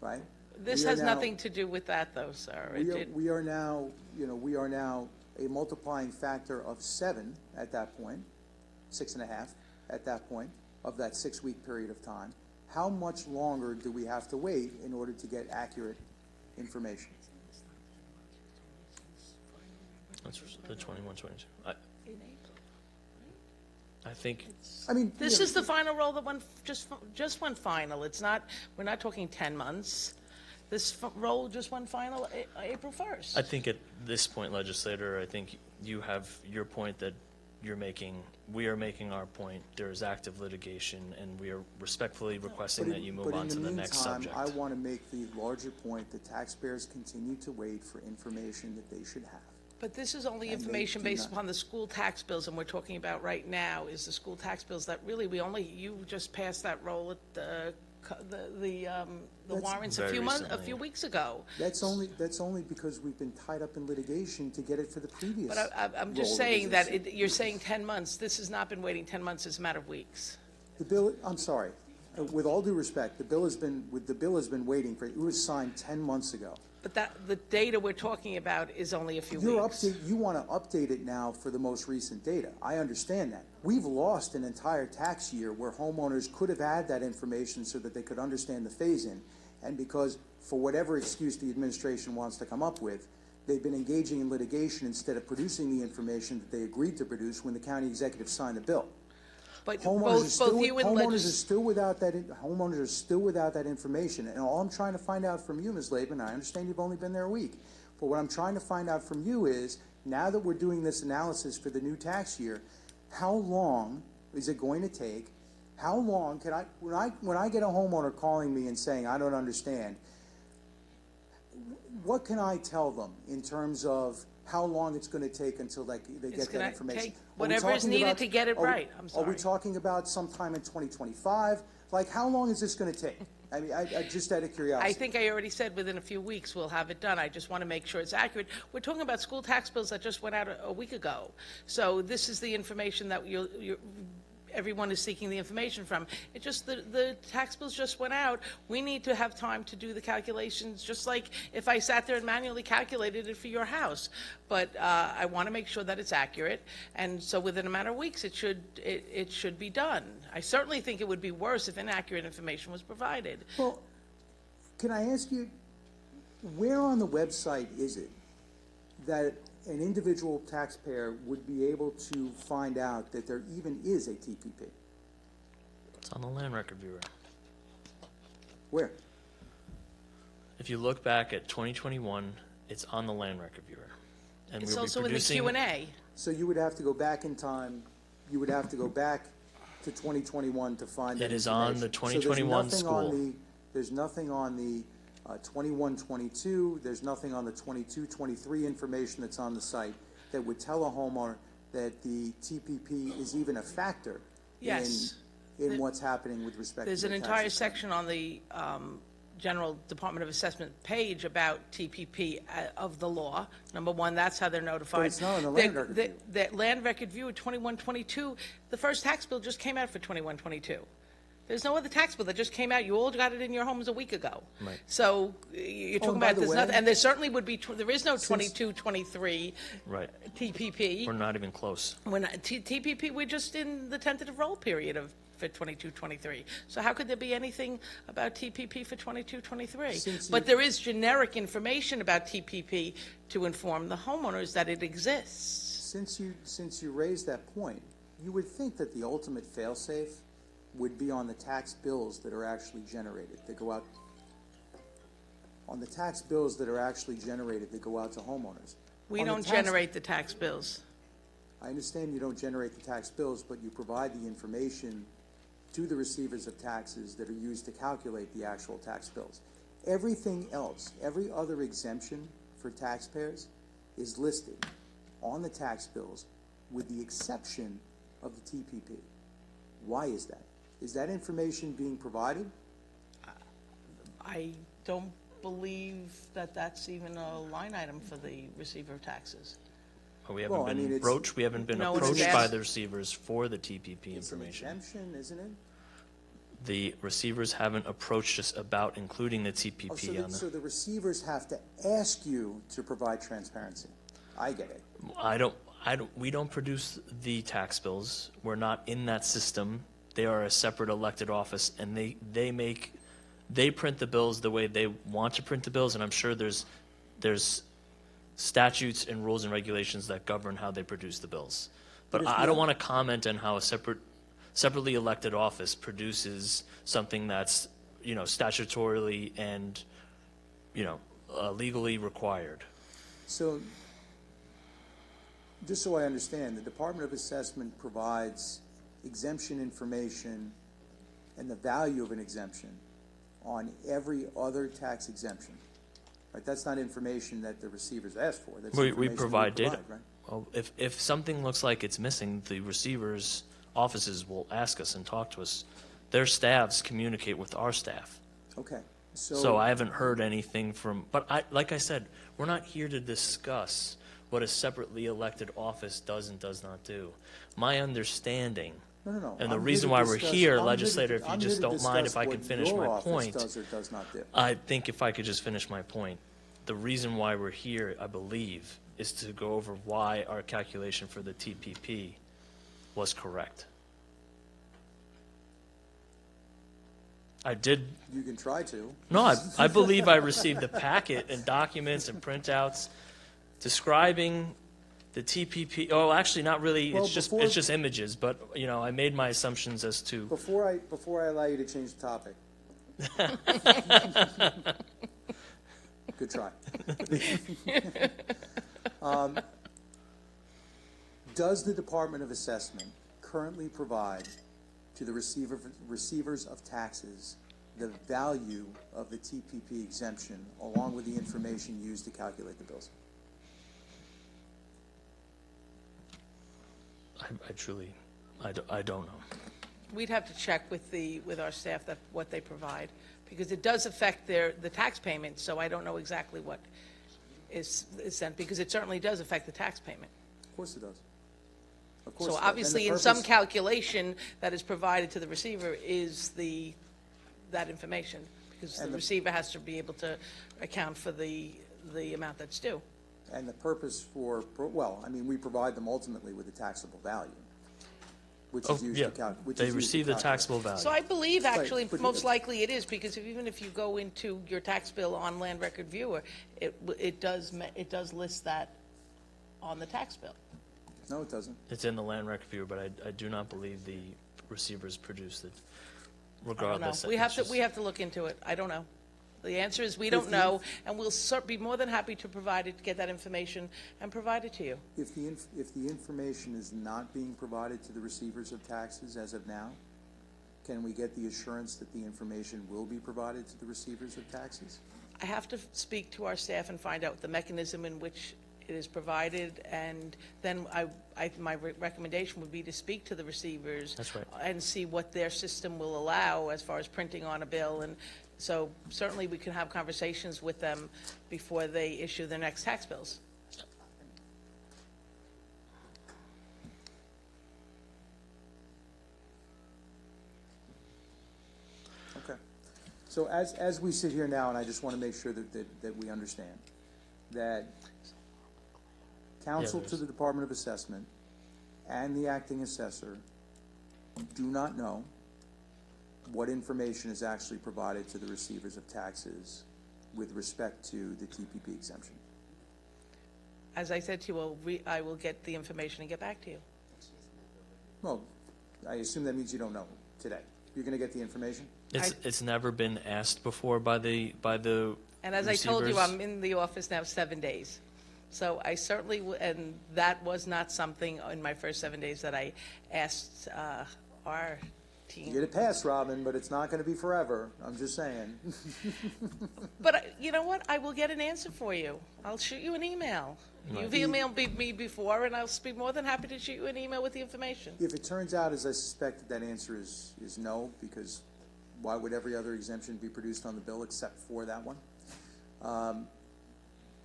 [SPEAKER 13] right?
[SPEAKER 6] This has nothing to do with that, though, sir.
[SPEAKER 13] We are now a multiplying factor of 7 at that point, 6.5 at that point of that 6 week period of time. How much longer do we have to wait in order to get accurate information?
[SPEAKER 1] That's the 21, 22. I think
[SPEAKER 13] I mean,
[SPEAKER 6] This is the final roll that just went final. It's not, we're not talking 10 months. This roll just went final April 1st.
[SPEAKER 1] I think at this point, legislator, I think you have your point that you're making. We are making our point. There is active litigation, and we are respectfully requesting that you move on to the next subject.
[SPEAKER 13] I want to make the larger point that taxpayers continue to wait for information that they should have.
[SPEAKER 6] But this is only
[SPEAKER 13] And they
[SPEAKER 6] information
[SPEAKER 13] do
[SPEAKER 6] based
[SPEAKER 13] not-
[SPEAKER 6] upon the school tax bills, and we're talking about right now is the school tax bills that really you just passed that roll at the warrants
[SPEAKER 1] Very
[SPEAKER 6] a
[SPEAKER 1] recently.
[SPEAKER 6] few weeks ago.
[SPEAKER 13] That's only because we've been tied up in litigation to get it for the previous.
[SPEAKER 6] But I'm just
[SPEAKER 13] roll
[SPEAKER 6] saying
[SPEAKER 13] was
[SPEAKER 6] that you're saying 10 months. This has not been waiting 10 months. It's a matter of weeks.
[SPEAKER 13] The bill, I'm sorry, with all due respect, the bill has been waiting for, it was signed 10 months ago.
[SPEAKER 6] But the data we're talking about is only a few weeks.
[SPEAKER 13] You want to update it now for the most recent data. I understand that. We've lost an entire tax year where homeowners could have had that information so that they could understand the phase-in. And because, for whatever excuse the administration wants to come up with, they've been engaging in litigation instead of producing the information that they agreed to produce when the county executive signed the bill.
[SPEAKER 6] But
[SPEAKER 13] Homeowners
[SPEAKER 6] both
[SPEAKER 13] are still without that information, and all I'm trying to find out from you, Ms. Laban, I understand you've only been there a week, but what I'm trying to find out from you is, now that we're doing this analysis for the new tax year, how long is it going to take? How long can when I get a homeowner calling me and saying, I don't understand, what can I tell them in terms of how long it's going to take until they get that information?
[SPEAKER 6] Take whatever is needed to get it right. I'm sorry.
[SPEAKER 13] Are we talking about sometime in 2025? Like, how long is this going to take? I mean, I just out of curiosity.
[SPEAKER 6] I think I already said within a few weeks we'll have it done. I just want to make sure it's accurate. We're talking about school tax bills that just went out a week ago. So this is the information that everyone is seeking the information from. It just, the tax bills just went out. We need to have time to do the calculations, just like if I sat there and manually calculated it for your house. But I want to make sure that it's accurate, and so within a matter of weeks, it should be done. I certainly think it would be worse if inaccurate information was provided.
[SPEAKER 13] Well, can I ask you, where on the website is it that an individual taxpayer would be able to find out that there even is a TPP?
[SPEAKER 1] It's on the Land Record Bureau.
[SPEAKER 13] Where?
[SPEAKER 1] If you look back at 2021, it's on the Land Record Bureau. And
[SPEAKER 6] It's
[SPEAKER 1] we'll be
[SPEAKER 6] also in the
[SPEAKER 1] producing-
[SPEAKER 6] Q&A.
[SPEAKER 13] So you would have to go back in time, you would have to go back to 2021 to find that
[SPEAKER 1] It is on the
[SPEAKER 13] information.
[SPEAKER 1] 2021
[SPEAKER 13] So there's nothing on
[SPEAKER 1] school.
[SPEAKER 13] the, there's nothing on the 21-22, there's nothing on the 22-23 information that's on the site that would tell a homeowner that the TPP is even a factor
[SPEAKER 6] Yes.
[SPEAKER 13] in what's happening with respect to
[SPEAKER 6] There's
[SPEAKER 13] the
[SPEAKER 6] an
[SPEAKER 13] tax
[SPEAKER 6] entire
[SPEAKER 13] return.
[SPEAKER 6] section on the General Department of Assessment page about TPP of the law. Number one, that's how they're notified.
[SPEAKER 13] But it's not on the Land Record View.
[SPEAKER 6] The Land Record View of 21-22, the first tax bill just came out for 21-22. There's no other tax bill that just came out. You all got it in your homes a week ago.
[SPEAKER 1] Right.
[SPEAKER 6] So you're talking
[SPEAKER 13] by
[SPEAKER 6] about
[SPEAKER 13] the
[SPEAKER 6] there's
[SPEAKER 13] way,
[SPEAKER 6] nothing, and there certainly would be, there is no
[SPEAKER 13] since-
[SPEAKER 6] 22-23
[SPEAKER 1] Right.
[SPEAKER 6] TPP.
[SPEAKER 1] We're not even close.
[SPEAKER 6] When TPP, we're just in the tentative roll period for 22-23. So how could there be anything about TPP for 22-23?
[SPEAKER 13] Since
[SPEAKER 6] But
[SPEAKER 13] you-
[SPEAKER 6] there is generic information about TPP to inform the homeowners that it exists.
[SPEAKER 13] Since you raised that point, you would think that the ultimate fail-safe would be on the tax bills that are actually generated, that go out, on the tax bills that are actually generated that go out to homeowners.
[SPEAKER 6] We
[SPEAKER 13] On the
[SPEAKER 6] don't
[SPEAKER 13] tax-
[SPEAKER 6] generate the tax bills.
[SPEAKER 13] I understand you don't generate the tax bills, but you provide the information to the receivers of taxes that are used to calculate the actual tax bills. Everything else, every other exemption for taxpayers is listed on the tax bills with the exception of the TPP. Why is that? Is that information being provided?
[SPEAKER 6] I don't believe that that's even a line item for the receiver of taxes.
[SPEAKER 1] We haven't
[SPEAKER 13] Well, I mean,
[SPEAKER 1] been
[SPEAKER 13] it's-
[SPEAKER 1] approached. We haven't been
[SPEAKER 6] No, it's
[SPEAKER 1] approached
[SPEAKER 6] gas-
[SPEAKER 1] by the receivers for the TPP
[SPEAKER 13] It's an
[SPEAKER 1] information.
[SPEAKER 13] exemption, isn't it?
[SPEAKER 1] The receivers haven't approached us about including the
[SPEAKER 13] Oh,
[SPEAKER 1] TPP on
[SPEAKER 13] so
[SPEAKER 1] the.
[SPEAKER 13] the receivers have to ask you to provide transparency. I get it.
[SPEAKER 1] We don't produce the tax bills. We're not in that system. They are a separate elected office, and they print the bills the way they want to print the bills, and I'm sure there's statutes and rules and regulations that govern how they produce the bills. But
[SPEAKER 13] But if
[SPEAKER 1] I don't
[SPEAKER 13] you-
[SPEAKER 1] want to comment on how a separately elected office produces something that's, statutorily and, legally required.
[SPEAKER 13] So, just so I understand, the Department of Assessment provides exemption information and the value of an exemption on every other tax exemption. Right? That's not information that the receivers ask for. That's
[SPEAKER 1] We
[SPEAKER 13] information
[SPEAKER 1] provide data.
[SPEAKER 13] right?
[SPEAKER 1] Well, if something looks like it's missing, the receivers' offices will ask us and talk to us. Their staffs communicate with our staff.
[SPEAKER 13] Okay.
[SPEAKER 1] So I haven't heard anything from, but like I said, we're not here to discuss what a separately elected office does and does not do. My understanding,
[SPEAKER 13] No.
[SPEAKER 1] and the
[SPEAKER 13] I'm here
[SPEAKER 1] reason
[SPEAKER 13] to
[SPEAKER 1] why we're
[SPEAKER 13] discuss-
[SPEAKER 1] here,
[SPEAKER 13] I'm
[SPEAKER 1] legislator,
[SPEAKER 13] here to-
[SPEAKER 1] if you
[SPEAKER 13] I'm
[SPEAKER 1] just
[SPEAKER 13] here to
[SPEAKER 1] don't mind
[SPEAKER 13] discuss
[SPEAKER 1] if I
[SPEAKER 13] what
[SPEAKER 1] can finish
[SPEAKER 13] your
[SPEAKER 1] my
[SPEAKER 13] office
[SPEAKER 1] point.
[SPEAKER 13] does or does not do.
[SPEAKER 1] I think if I could just finish my point, the reason why we're here, I believe, is to go over why our calculation for the TPP was correct. I did.
[SPEAKER 13] You can try to.
[SPEAKER 1] No, I believe I received a packet and documents and printouts describing the TPP. Oh, actually, not really.
[SPEAKER 13] Well,
[SPEAKER 1] It's just images. But I made my assumptions as to.
[SPEAKER 13] Before I allow you to change the topic. Good try. Does the Department of Assessment currently provide to the receivers of taxes the value of the TPP exemption along with the information used to calculate the bills?
[SPEAKER 1] I truly, I don't know.
[SPEAKER 6] We'd have to check with our staff what they provide, because it does affect the tax payment, so I don't know exactly what is sent, because it certainly does affect the tax payment.
[SPEAKER 13] Of course it does. Of course
[SPEAKER 6] So
[SPEAKER 13] it does. And the
[SPEAKER 6] obviously, in some
[SPEAKER 13] purpose-
[SPEAKER 6] calculation that is provided to the receiver is that information, because the
[SPEAKER 13] And the-
[SPEAKER 6] receiver has to be able to account for the amount that's due.
[SPEAKER 13] And the purpose for, well, I mean, we provide them ultimately with a taxable value, which
[SPEAKER 12] Oh,
[SPEAKER 13] is used
[SPEAKER 12] yeah.
[SPEAKER 13] to calculate.
[SPEAKER 12] They receive the taxable value.
[SPEAKER 6] So I believe, actually,
[SPEAKER 13] but-
[SPEAKER 6] most likely it is, because even if you go into your tax bill on Land Record Viewer, it does list that on the tax bill.
[SPEAKER 13] No, it doesn't.
[SPEAKER 12] It's in the land record viewer, but I do not believe the receivers produced it,
[SPEAKER 6] I don't know.
[SPEAKER 12] regardless.
[SPEAKER 6] We have to look into it. I don't know. The answer is we don't
[SPEAKER 13] the-
[SPEAKER 6] know, and we'll be more than happy to provide it, get that information, and provide it to you.
[SPEAKER 13] If the information is not being provided to the receivers of taxes as of now, can we get the assurance that the information will be provided to the receivers of taxes?
[SPEAKER 6] I have to speak to our staff and find out the mechanism in which it is provided, and then my recommendation would be to speak to the receivers.
[SPEAKER 12] That's right.
[SPEAKER 6] And see what their system will allow as far as printing on a bill, and so certainly we can have conversations with them before they issue their next tax bills.
[SPEAKER 13] Okay. So as we sit here now, and I just want to make sure that we understand, that counsel to the Department of Assessment and the acting assessor do not know what information is actually provided to the receivers of taxes with respect to the TPP exemption.
[SPEAKER 6] As I said to you, I will get the information and get back to you.
[SPEAKER 13] Well, I assume that means you don't know today. You're going to get the information?
[SPEAKER 12] It's never been asked before by the
[SPEAKER 6] And as I told you,
[SPEAKER 12] receivers.
[SPEAKER 6] I'm in the office now 7 days. So I certainly, and that was not something in my first 7 days that I asked our
[SPEAKER 13] You
[SPEAKER 6] team.
[SPEAKER 13] get a pass, Robin, but it's not going to be forever. I'm just saying.
[SPEAKER 6] But you know what? I will get an answer for you. I'll shoot you an email. You've emailed me before, and I'll be more than happy to shoot you an email with the information.
[SPEAKER 13] If it turns out, as I suspect, that answer is no, because why would every other exemption be produced on the bill except for that one?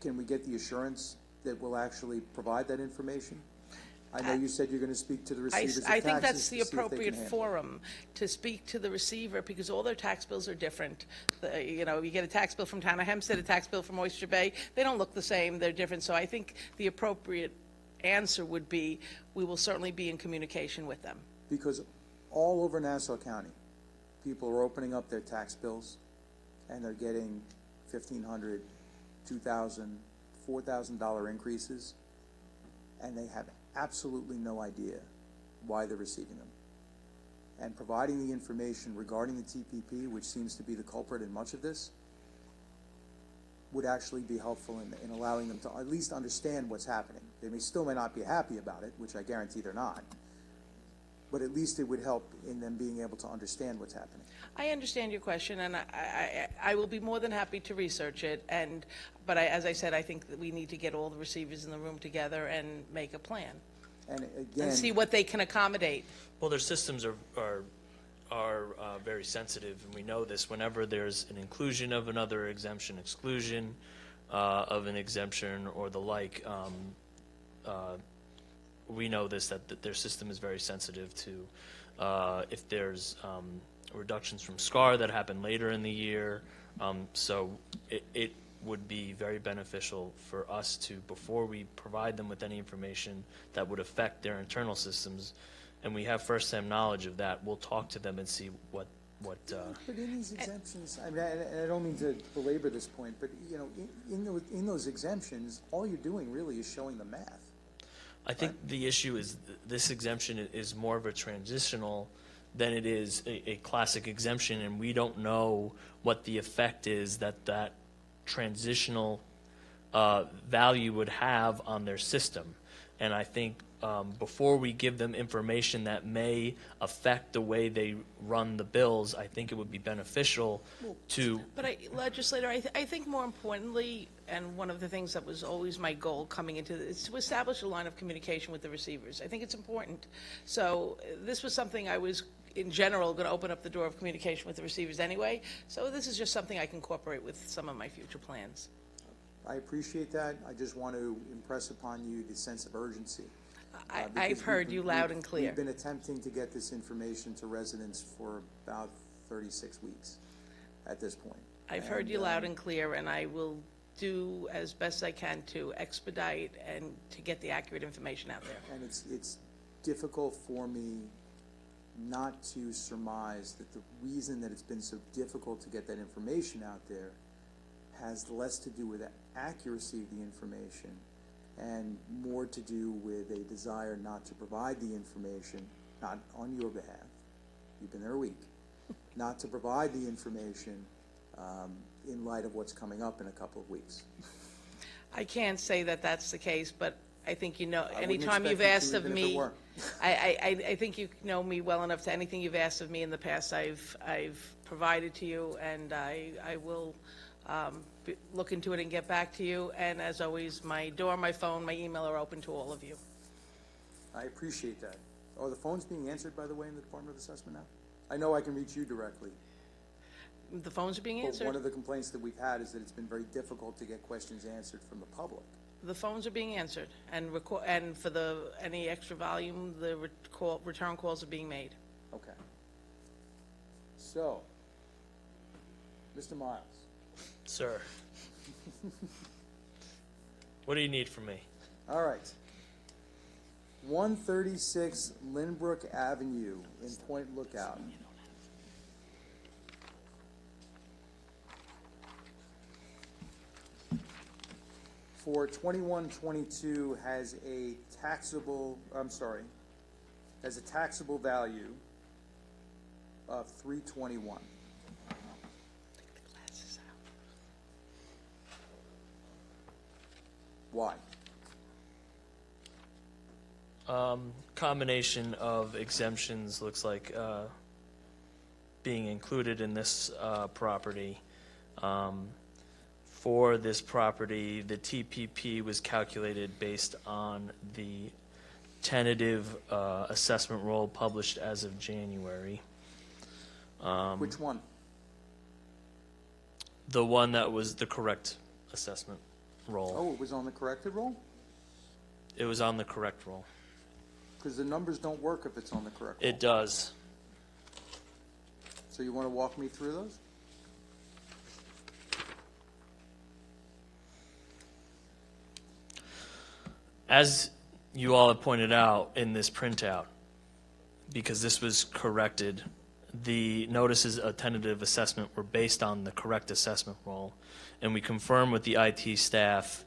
[SPEAKER 13] Can we get the assurance that we'll actually provide that information? I know you said you're going to speak to the receivers of
[SPEAKER 6] I
[SPEAKER 13] taxes
[SPEAKER 6] think that's the
[SPEAKER 13] to see if they can
[SPEAKER 6] appropriate
[SPEAKER 13] handle it.
[SPEAKER 6] forum to speak to the receiver, because all their tax bills are different. You get a tax bill from Town of Hempstead, a tax bill from Oyster Bay. They don't look the same. They're different. So I think the appropriate answer would be, we will certainly be in communication with them.
[SPEAKER 13] Because all over Nassau County, people are opening up their tax bills, and they're getting $1,500, $2,000, $4,000 increases, and they have absolutely no idea why they're receiving them. And providing the information regarding the TPP, which seems to be the culprit in much of this, would actually be helpful in allowing them to at least understand what's happening. They may not be happy about it, which I guarantee they're not, but at least it would help in them being able to understand what's happening.
[SPEAKER 6] I understand your question, and I will be more than happy to research it. But as I said, I think that we need to get all the receivers in the room together and make a plan
[SPEAKER 13] And again,
[SPEAKER 6] and see what they can accommodate.
[SPEAKER 12] Well, their systems are very sensitive, and we know this. Whenever there's an inclusion of another exemption, exclusion of an exemption, or the like, we know this, that their system is very sensitive to if there's reductions from SCAR that happen later in the year. So it would be very beneficial for us to, before we provide them with any information that would affect their internal systems, and we have first-hand knowledge of that, we'll talk to them and see what.
[SPEAKER 13] But in these exemptions, I mean, and I don't mean to belabor this point, but in those exemptions, all you're doing really is showing the math.
[SPEAKER 12] I think the issue is this exemption is more of a transitional than it is a classic exemption, and we don't know what the effect is that transitional value would have on their system. And I think before we give them information that may affect the way they run the bills, I think it would be beneficial to...
[SPEAKER 6] But legislator, I think more importantly, and one of the things that was always my goal coming into this, is to establish a line of communication with the receivers. I think it's important. So this was something I was, in general, going to open up the door of communication with the receivers anyway. So this is just something I can incorporate with some of my future plans.
[SPEAKER 13] I appreciate that. I just want to impress upon you the sense of urgency because
[SPEAKER 6] I've heard you loud and clear.
[SPEAKER 13] We've been attempting to get this information to residents for about 36 weeks at this point.
[SPEAKER 6] I've heard you loud and clear, and I will do as best I can to expedite and to get the accurate information out there.
[SPEAKER 13] And it's difficult for me not to surmise that the reason that it's been so difficult to get that information out there has less to do with the accuracy of the information and more to do with a desire not to provide the information, not on your behalf, you've been there a week, not to provide the information in light of what's coming up in a couple of weeks.
[SPEAKER 6] I can't say that that's the case, but I think you know,
[SPEAKER 13] I wouldn't
[SPEAKER 6] anytime you've
[SPEAKER 13] expect you
[SPEAKER 6] asked
[SPEAKER 13] to,
[SPEAKER 6] of
[SPEAKER 13] even if it
[SPEAKER 6] me,
[SPEAKER 13] were.
[SPEAKER 6] I think you know me well enough to anything you've asked of me in the past, I've provided to you, and I will look into it and get back to you. And as always, my door, my phone, my email are open to all of you.
[SPEAKER 13] I appreciate that. Are the phones being answered, by the way, in the Department of Assessment now? I know I can reach you directly.
[SPEAKER 6] The phones are being
[SPEAKER 13] But
[SPEAKER 6] answered?
[SPEAKER 13] one of the complaints that we've had is that it's been very difficult to get questions answered from the public.
[SPEAKER 6] The phones are being answered, and and for any extra volume, the return calls are being made.
[SPEAKER 13] Okay. So, Mr. Miles,
[SPEAKER 1] Sir. What do you need from me?
[SPEAKER 13] all right. 136 Lynbrook Avenue in Point Lookout. For 2122 has a taxable value of 321. Why?
[SPEAKER 1] Combination of exemptions looks like being included in this property. For this property, the TPP was calculated based on the tentative assessment roll published as of January.
[SPEAKER 13] Which one?
[SPEAKER 1] The one that was the correct assessment roll.
[SPEAKER 13] Oh, it was on the corrected roll?
[SPEAKER 1] It was on the correct roll.
[SPEAKER 13] Because the numbers don't work if it's on the correct roll.
[SPEAKER 1] It does.
[SPEAKER 13] So you want to walk me through those?
[SPEAKER 1] As you all have pointed out in this printout, because this was corrected, the notices of tentative assessment were based on the correct assessment roll, and we confirmed with the IT staff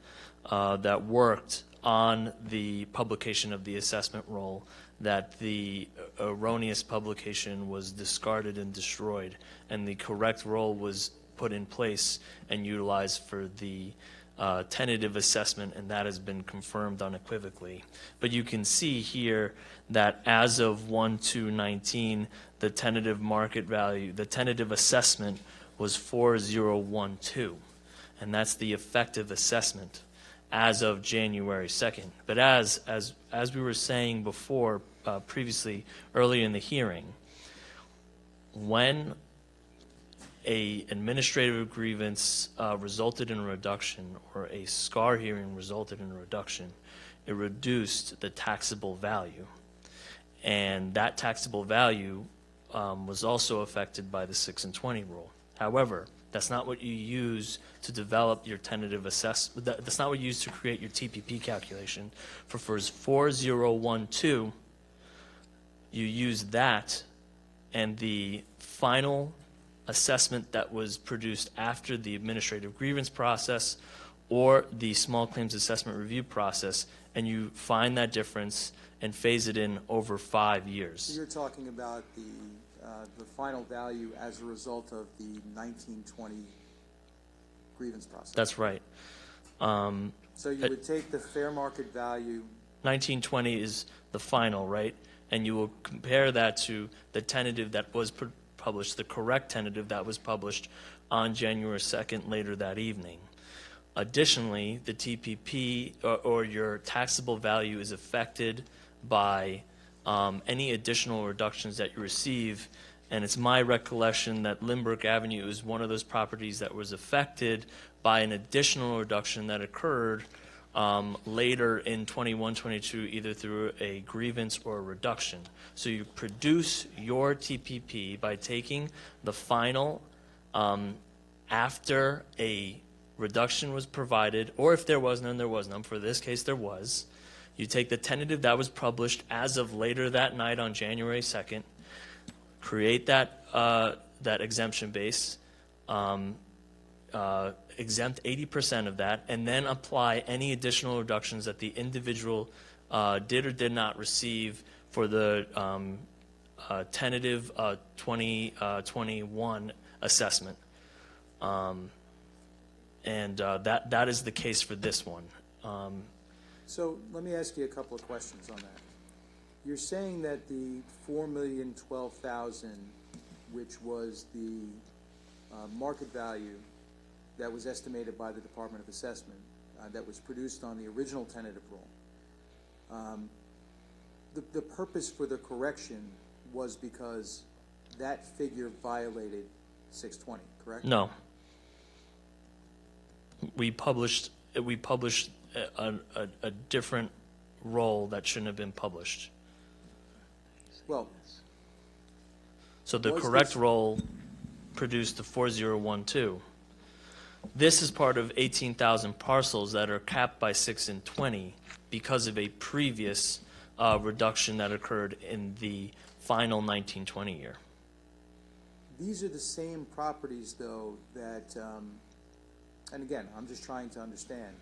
[SPEAKER 1] that worked on the publication of the assessment roll that the erroneous publication was discarded and destroyed, and the correct roll was put in place and utilized for the tentative assessment, and that has been confirmed unequivocally. But you can see here that as of 1/2/19, the tentative market value, the tentative assessment was 4012, and that's the effective assessment as of January 2nd. But as we were saying before, previously, earlier in the hearing, when a administrative grievance resulted in a reduction, or a SCAR hearing resulted in a reduction, it reduced the taxable value. And that taxable value was also affected by the 6 and 20 rule. However, that's not what you use to develop your tentative assessment. That's not what you use to create your TPP calculation. For 4012, you use that, and the final assessment that was produced after the administrative grievance process or the small claims assessment review process, and you find that difference and phase it in over 5 years.
[SPEAKER 13] So you're talking about the final value as a result of the 1920 grievance process.
[SPEAKER 1] That's right.
[SPEAKER 13] So you would take the fair market value.
[SPEAKER 1] 1920 is the final, right? And you will compare that to the tentative that was published, the correct tentative that was published on January 2nd later that evening. Additionally, the TPP or your taxable value is affected by any additional reductions that you receive, and it's my recollection that Lynbrook Avenue is one of those properties that was affected by an additional reduction that occurred
[SPEAKER 12] later in 21-22, either through a grievance or a reduction. So you produce your TPP by taking the final after a reduction was provided, or if there was none, there was none. For this case, there was. You take the tentative that was published as of later that night on January 2nd, create that exemption base, exempt 80% of that, and then apply any additional reductions that the individual did or did not receive for the tentative 2021 assessment. And that is the case for this one.
[SPEAKER 13] So let me ask you a couple of questions on that. You're saying that the $4,012,000, which was the market value that was estimated by the Department of Assessment, that was produced on the original tentative roll, the purpose for the correction was because that figure violated 620, correct?
[SPEAKER 12] No. We published a different roll that shouldn't have been published.
[SPEAKER 13] Well,
[SPEAKER 12] so the
[SPEAKER 13] was
[SPEAKER 12] correct
[SPEAKER 13] this-
[SPEAKER 12] roll produced the 4012. This is part of 18,000 parcels that are capped by 6 and 20 because of a previous reduction that occurred in the final 1920 year.
[SPEAKER 13] these are the same properties, though, that, and again, I'm just trying to understand.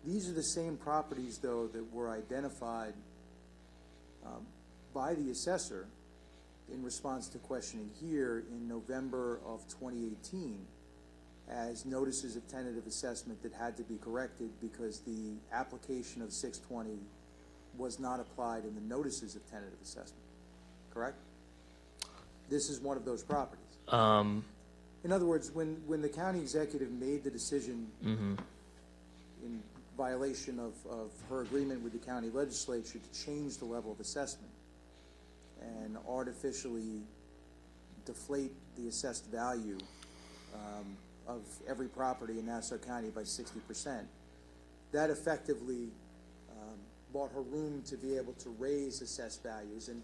[SPEAKER 13] These are the same properties, though, that were identified by the assessor in response to questioning here in November of 2018 as notices of tentative assessment that had to be corrected because the application of 620 was not applied in the notices of tentative assessment, correct? This is one of those properties. In other words, when the county executive made the decision in violation of her agreement with the county legislature to change the level of assessment and artificially deflate the assessed value of every property in Nassau County by 60%, that effectively bought her room to be able to raise assessed values and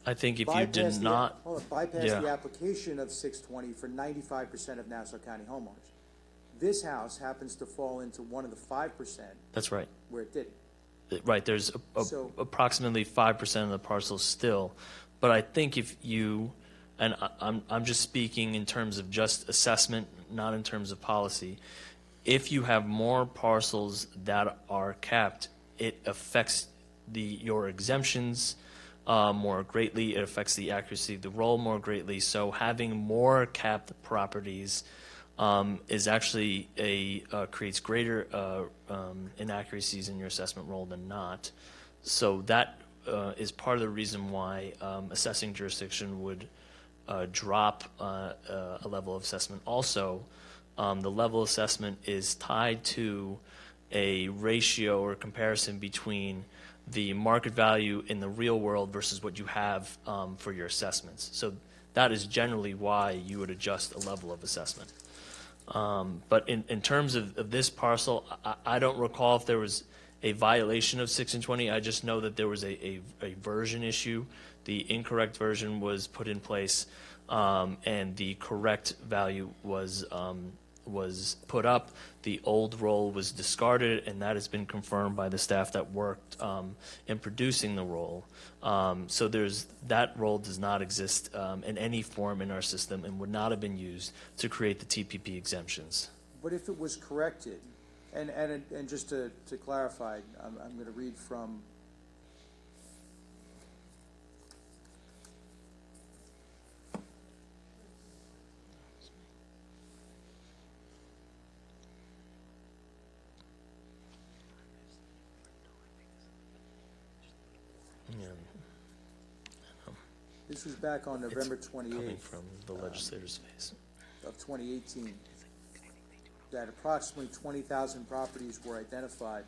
[SPEAKER 12] I think if you did not,
[SPEAKER 13] bypass the application of 620 for 95% of Nassau County homeowners. This house happens to fall into one of the 5%.
[SPEAKER 12] That's right.
[SPEAKER 13] Where it didn't.
[SPEAKER 12] Right, there's approximately 5% of the parcels still. But I think if you, and I'm just speaking in terms of just assessment, not in terms of policy, if you have more parcels that are capped, it affects your exemptions more greatly. It affects the accuracy of the roll more greatly. So having more capped properties is actually creates greater inaccuracies in your assessment roll than not. So that is part of the reason why assessing jurisdiction would drop a level of assessment. Also, the level of assessment is tied to a ratio or comparison between the market value in the real world versus what you have for your assessments. So that is generally why you would adjust a level of assessment. But in terms of this parcel, I don't recall if there was a violation of 6 and 20. I just know that there was a version issue. The incorrect version was put in place, and the correct value was put up. The old roll was discarded, and that has been confirmed by the staff that worked in producing the roll. So that roll does not exist in any form in our system and would not have been used to create the TPP exemptions.
[SPEAKER 13] But if it was corrected, and just to clarify, I'm going to read from this was back on November 28th.
[SPEAKER 12] Coming from the legislator's face.
[SPEAKER 13] Of 2018, that approximately 20,000 properties were identified.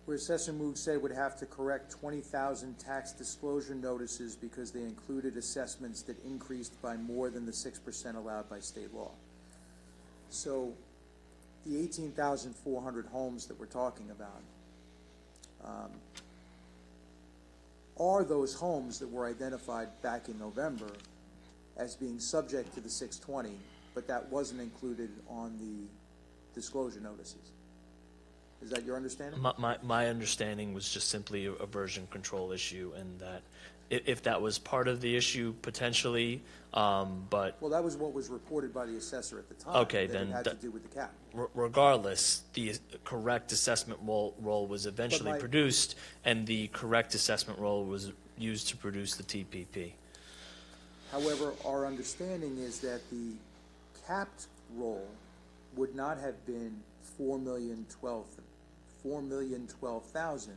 [SPEAKER 13] where Assessor Moog said would have to correct 20,000 tax disclosure notices because they included assessments that increased by more than the 6% allowed by state law. So the 18,400 homes that we're talking about are those homes that were identified back in November as being subject to the 620, but that wasn't included on the disclosure notices. Is that your understanding?
[SPEAKER 1] My understanding was just simply a version control issue, and that if that was part of the issue, potentially, but...
[SPEAKER 13] Well, that was what was reported by the assessor at the time.
[SPEAKER 1] Okay,
[SPEAKER 13] that
[SPEAKER 1] then
[SPEAKER 13] it had to do with the cap.
[SPEAKER 1] Regardless, the correct assessment roll was eventually produced, and the correct assessment roll was used to produce the TPP.
[SPEAKER 13] However, our understanding is that the capped roll would not have been 4,012,000.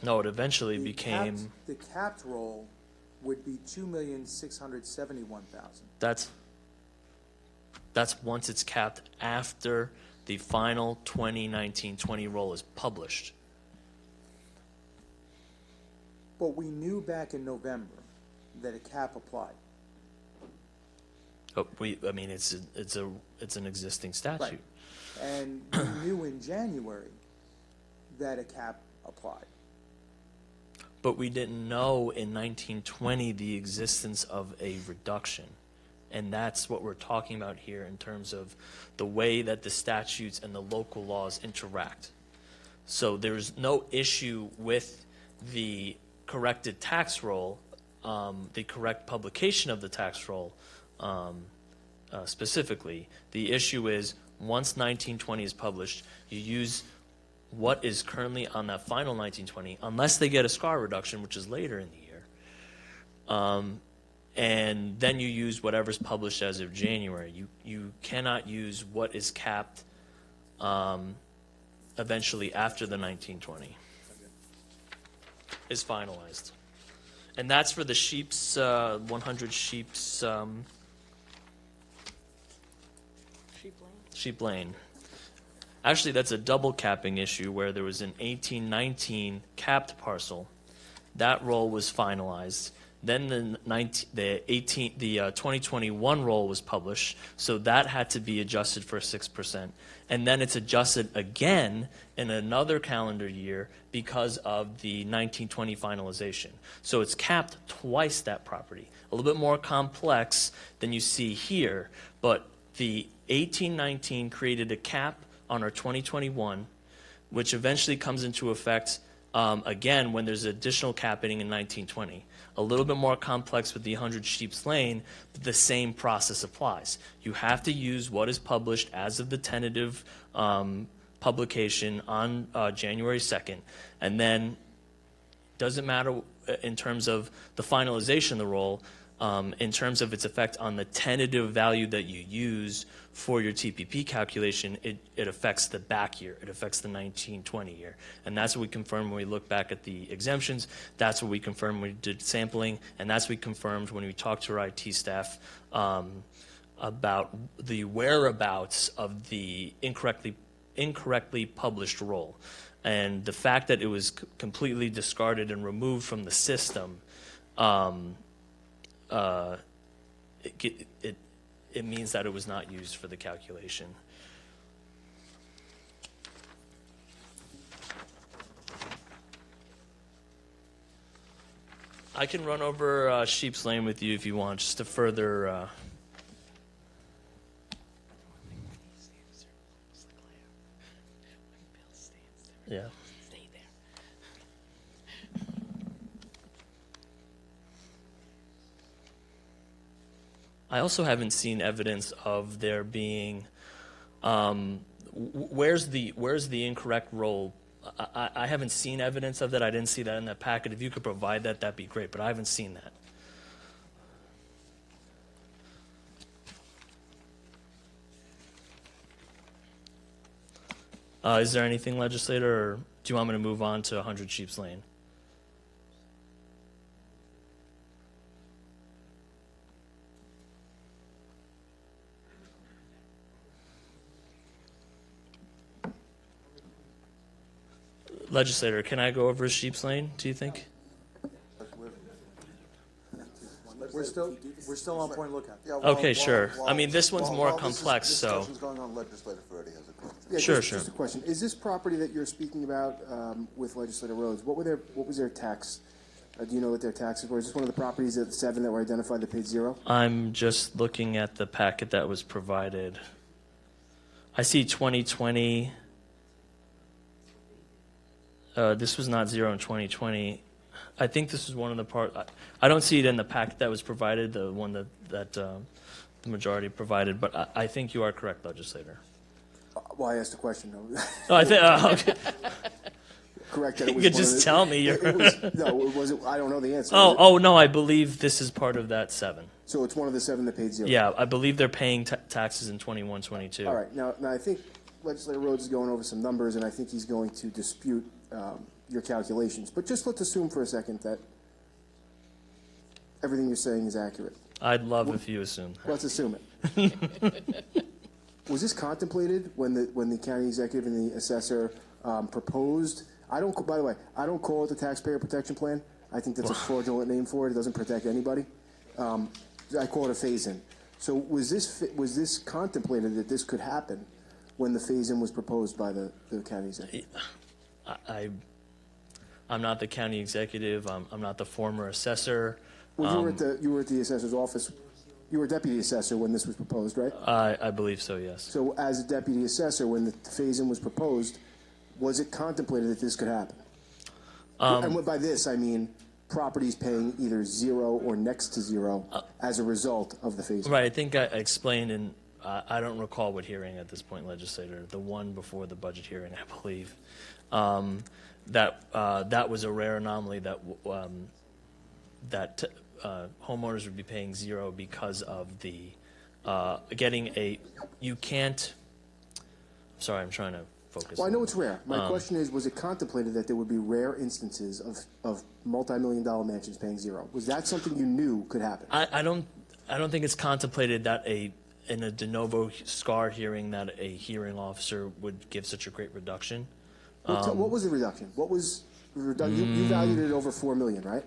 [SPEAKER 1] No, it eventually became...
[SPEAKER 13] The capped roll would be 2,671,000.
[SPEAKER 1] That's once it's capped after the final 2019-20 roll is published.
[SPEAKER 13] But we knew back in November that a cap applied.
[SPEAKER 1] But I mean, it's an existing statute.
[SPEAKER 13] Right. And we knew in January that a cap applied.
[SPEAKER 1] But we didn't know in 1920 the existence of a reduction. And that's what we're talking about here in terms of the way that the statutes and the local laws interact. So there's no issue with the corrected tax roll, the correct publication of the tax roll specifically. The issue is once 1920 is published, you use what is currently on that final 1920, unless they get a SCAR reduction, which is later in the year. And then you use whatever's published as of January. You cannot use what is capped eventually after the 1920 is finalized. And that's for the sheep's, 100 sheep's, Sheep Lane. Actually, that's a double capping issue where there was an 1819 capped parcel. That roll was finalized. Then the 2021 roll was published, so that had to be adjusted for 6%. And then it's adjusted again in another calendar year because of the 1920 finalization. So it's capped twice that property. A little bit more complex than you see here, but the 1819 created a cap on our 2021, which eventually comes into effect again when there's additional capping in 1920. A little bit more complex with the 100 Sheep's Lane, but the same process applies. You have to use what is published as of the tentative publication on January 2nd, and then doesn't matter in terms of the finalization of the roll, in terms of its effect on the tentative value that you use for your TPP calculation, it affects the back year. It affects the 1920 year. And that's what we confirmed when we look back at the exemptions. That's what we confirmed when we did sampling. And that's what we confirmed when we talked to our IT staff about the whereabouts of the incorrectly published roll. And the fact that it was completely discarded and removed from the system, it means that it was not used for the calculation. I can run over Sheep's Lane with you if you want, just to further... Yeah. I also haven't seen evidence of there being, where's the incorrect roll? I haven't seen evidence of that. I didn't see that in that packet. If you could provide that, that'd be great, but I haven't seen that. Is there anything, legislator, or do you want me to move on to 100 Sheep's Lane? Legislator, can I go over Sheep's Lane, do you think?
[SPEAKER 13] We're still on point lookout.
[SPEAKER 9] Yeah,
[SPEAKER 1] Okay, sure. I mean, this one's more
[SPEAKER 9] while
[SPEAKER 1] complex,
[SPEAKER 9] this
[SPEAKER 1] so-
[SPEAKER 9] discussion's going on, legislator Ferretti has a question.
[SPEAKER 10] Yeah,
[SPEAKER 1] Sure,
[SPEAKER 10] just,
[SPEAKER 1] sure.
[SPEAKER 10] Just a question. Is this property that you're speaking about with Legislator Rhodes, what was their tax? Do you know what their taxes were? Is this one of the properties at 7 that were identified that paid 0?
[SPEAKER 1] I'm just looking at the packet that was provided. I see 2020. This was not 0 in 2020. I think this is one of the part. I don't see it in the packet that was provided, the one that the majority provided. But I think you are correct, Legislator.
[SPEAKER 10] Well, I asked a question. No.
[SPEAKER 1] Oh, I think. Okay.
[SPEAKER 10] Correct. That it
[SPEAKER 1] You
[SPEAKER 10] was
[SPEAKER 1] could
[SPEAKER 10] one of
[SPEAKER 1] just
[SPEAKER 10] the-
[SPEAKER 1] tell me.
[SPEAKER 10] No, it wasn't. I don't know the answer.
[SPEAKER 1] Oh, no, I believe this is part of that 7.
[SPEAKER 10] So it's one of the 7 that paid 0.
[SPEAKER 1] Yeah, I believe they're paying taxes in 21, 22.
[SPEAKER 10] All right. Now I think Legislator Rhodes is going over some numbers, and I think he's going to dispute your calculations. But just let's assume for a second that everything you're saying is accurate.
[SPEAKER 1] I'd love if you assumed that.
[SPEAKER 10] Let's assume it. Was this contemplated when the county executive and the assessor proposed? By the way, I don't call it the Taxpayer Protection Plan. I think that's a fraudulent name for it. It doesn't protect anybody. I call it a phase-in. So was this contemplated that this could happen when the phase-in was proposed by the county executive?
[SPEAKER 1] I'm not the county executive. I'm not the former assessor.
[SPEAKER 10] Well, you were at the assessor's office. You were deputy assessor when this was proposed, right?
[SPEAKER 1] I believe so, yes.
[SPEAKER 10] So as a deputy assessor, when the phase-in was proposed, was it contemplated that this could happen? And by this, I mean properties paying either 0 or next to 0 as a result of the phase-in.
[SPEAKER 1] Right, I think I explained, and I don't recall what hearing at this point, Legislator, the one before the budget hearing, I believe, that was a rare anomaly that homeowners would be paying 0 because of the you can't. Sorry, I'm trying to focus.
[SPEAKER 10] Well, I know it's rare. My question is, was it contemplated that there would be rare instances of multi-million-dollar mansions paying 0? Was that something you knew could happen?
[SPEAKER 1] I don't think it's contemplated that in a de novo SCAR hearing that a hearing officer would give such a great reduction.
[SPEAKER 10] What was the reduction? What was the reduction? You valued it at over $4 million, right?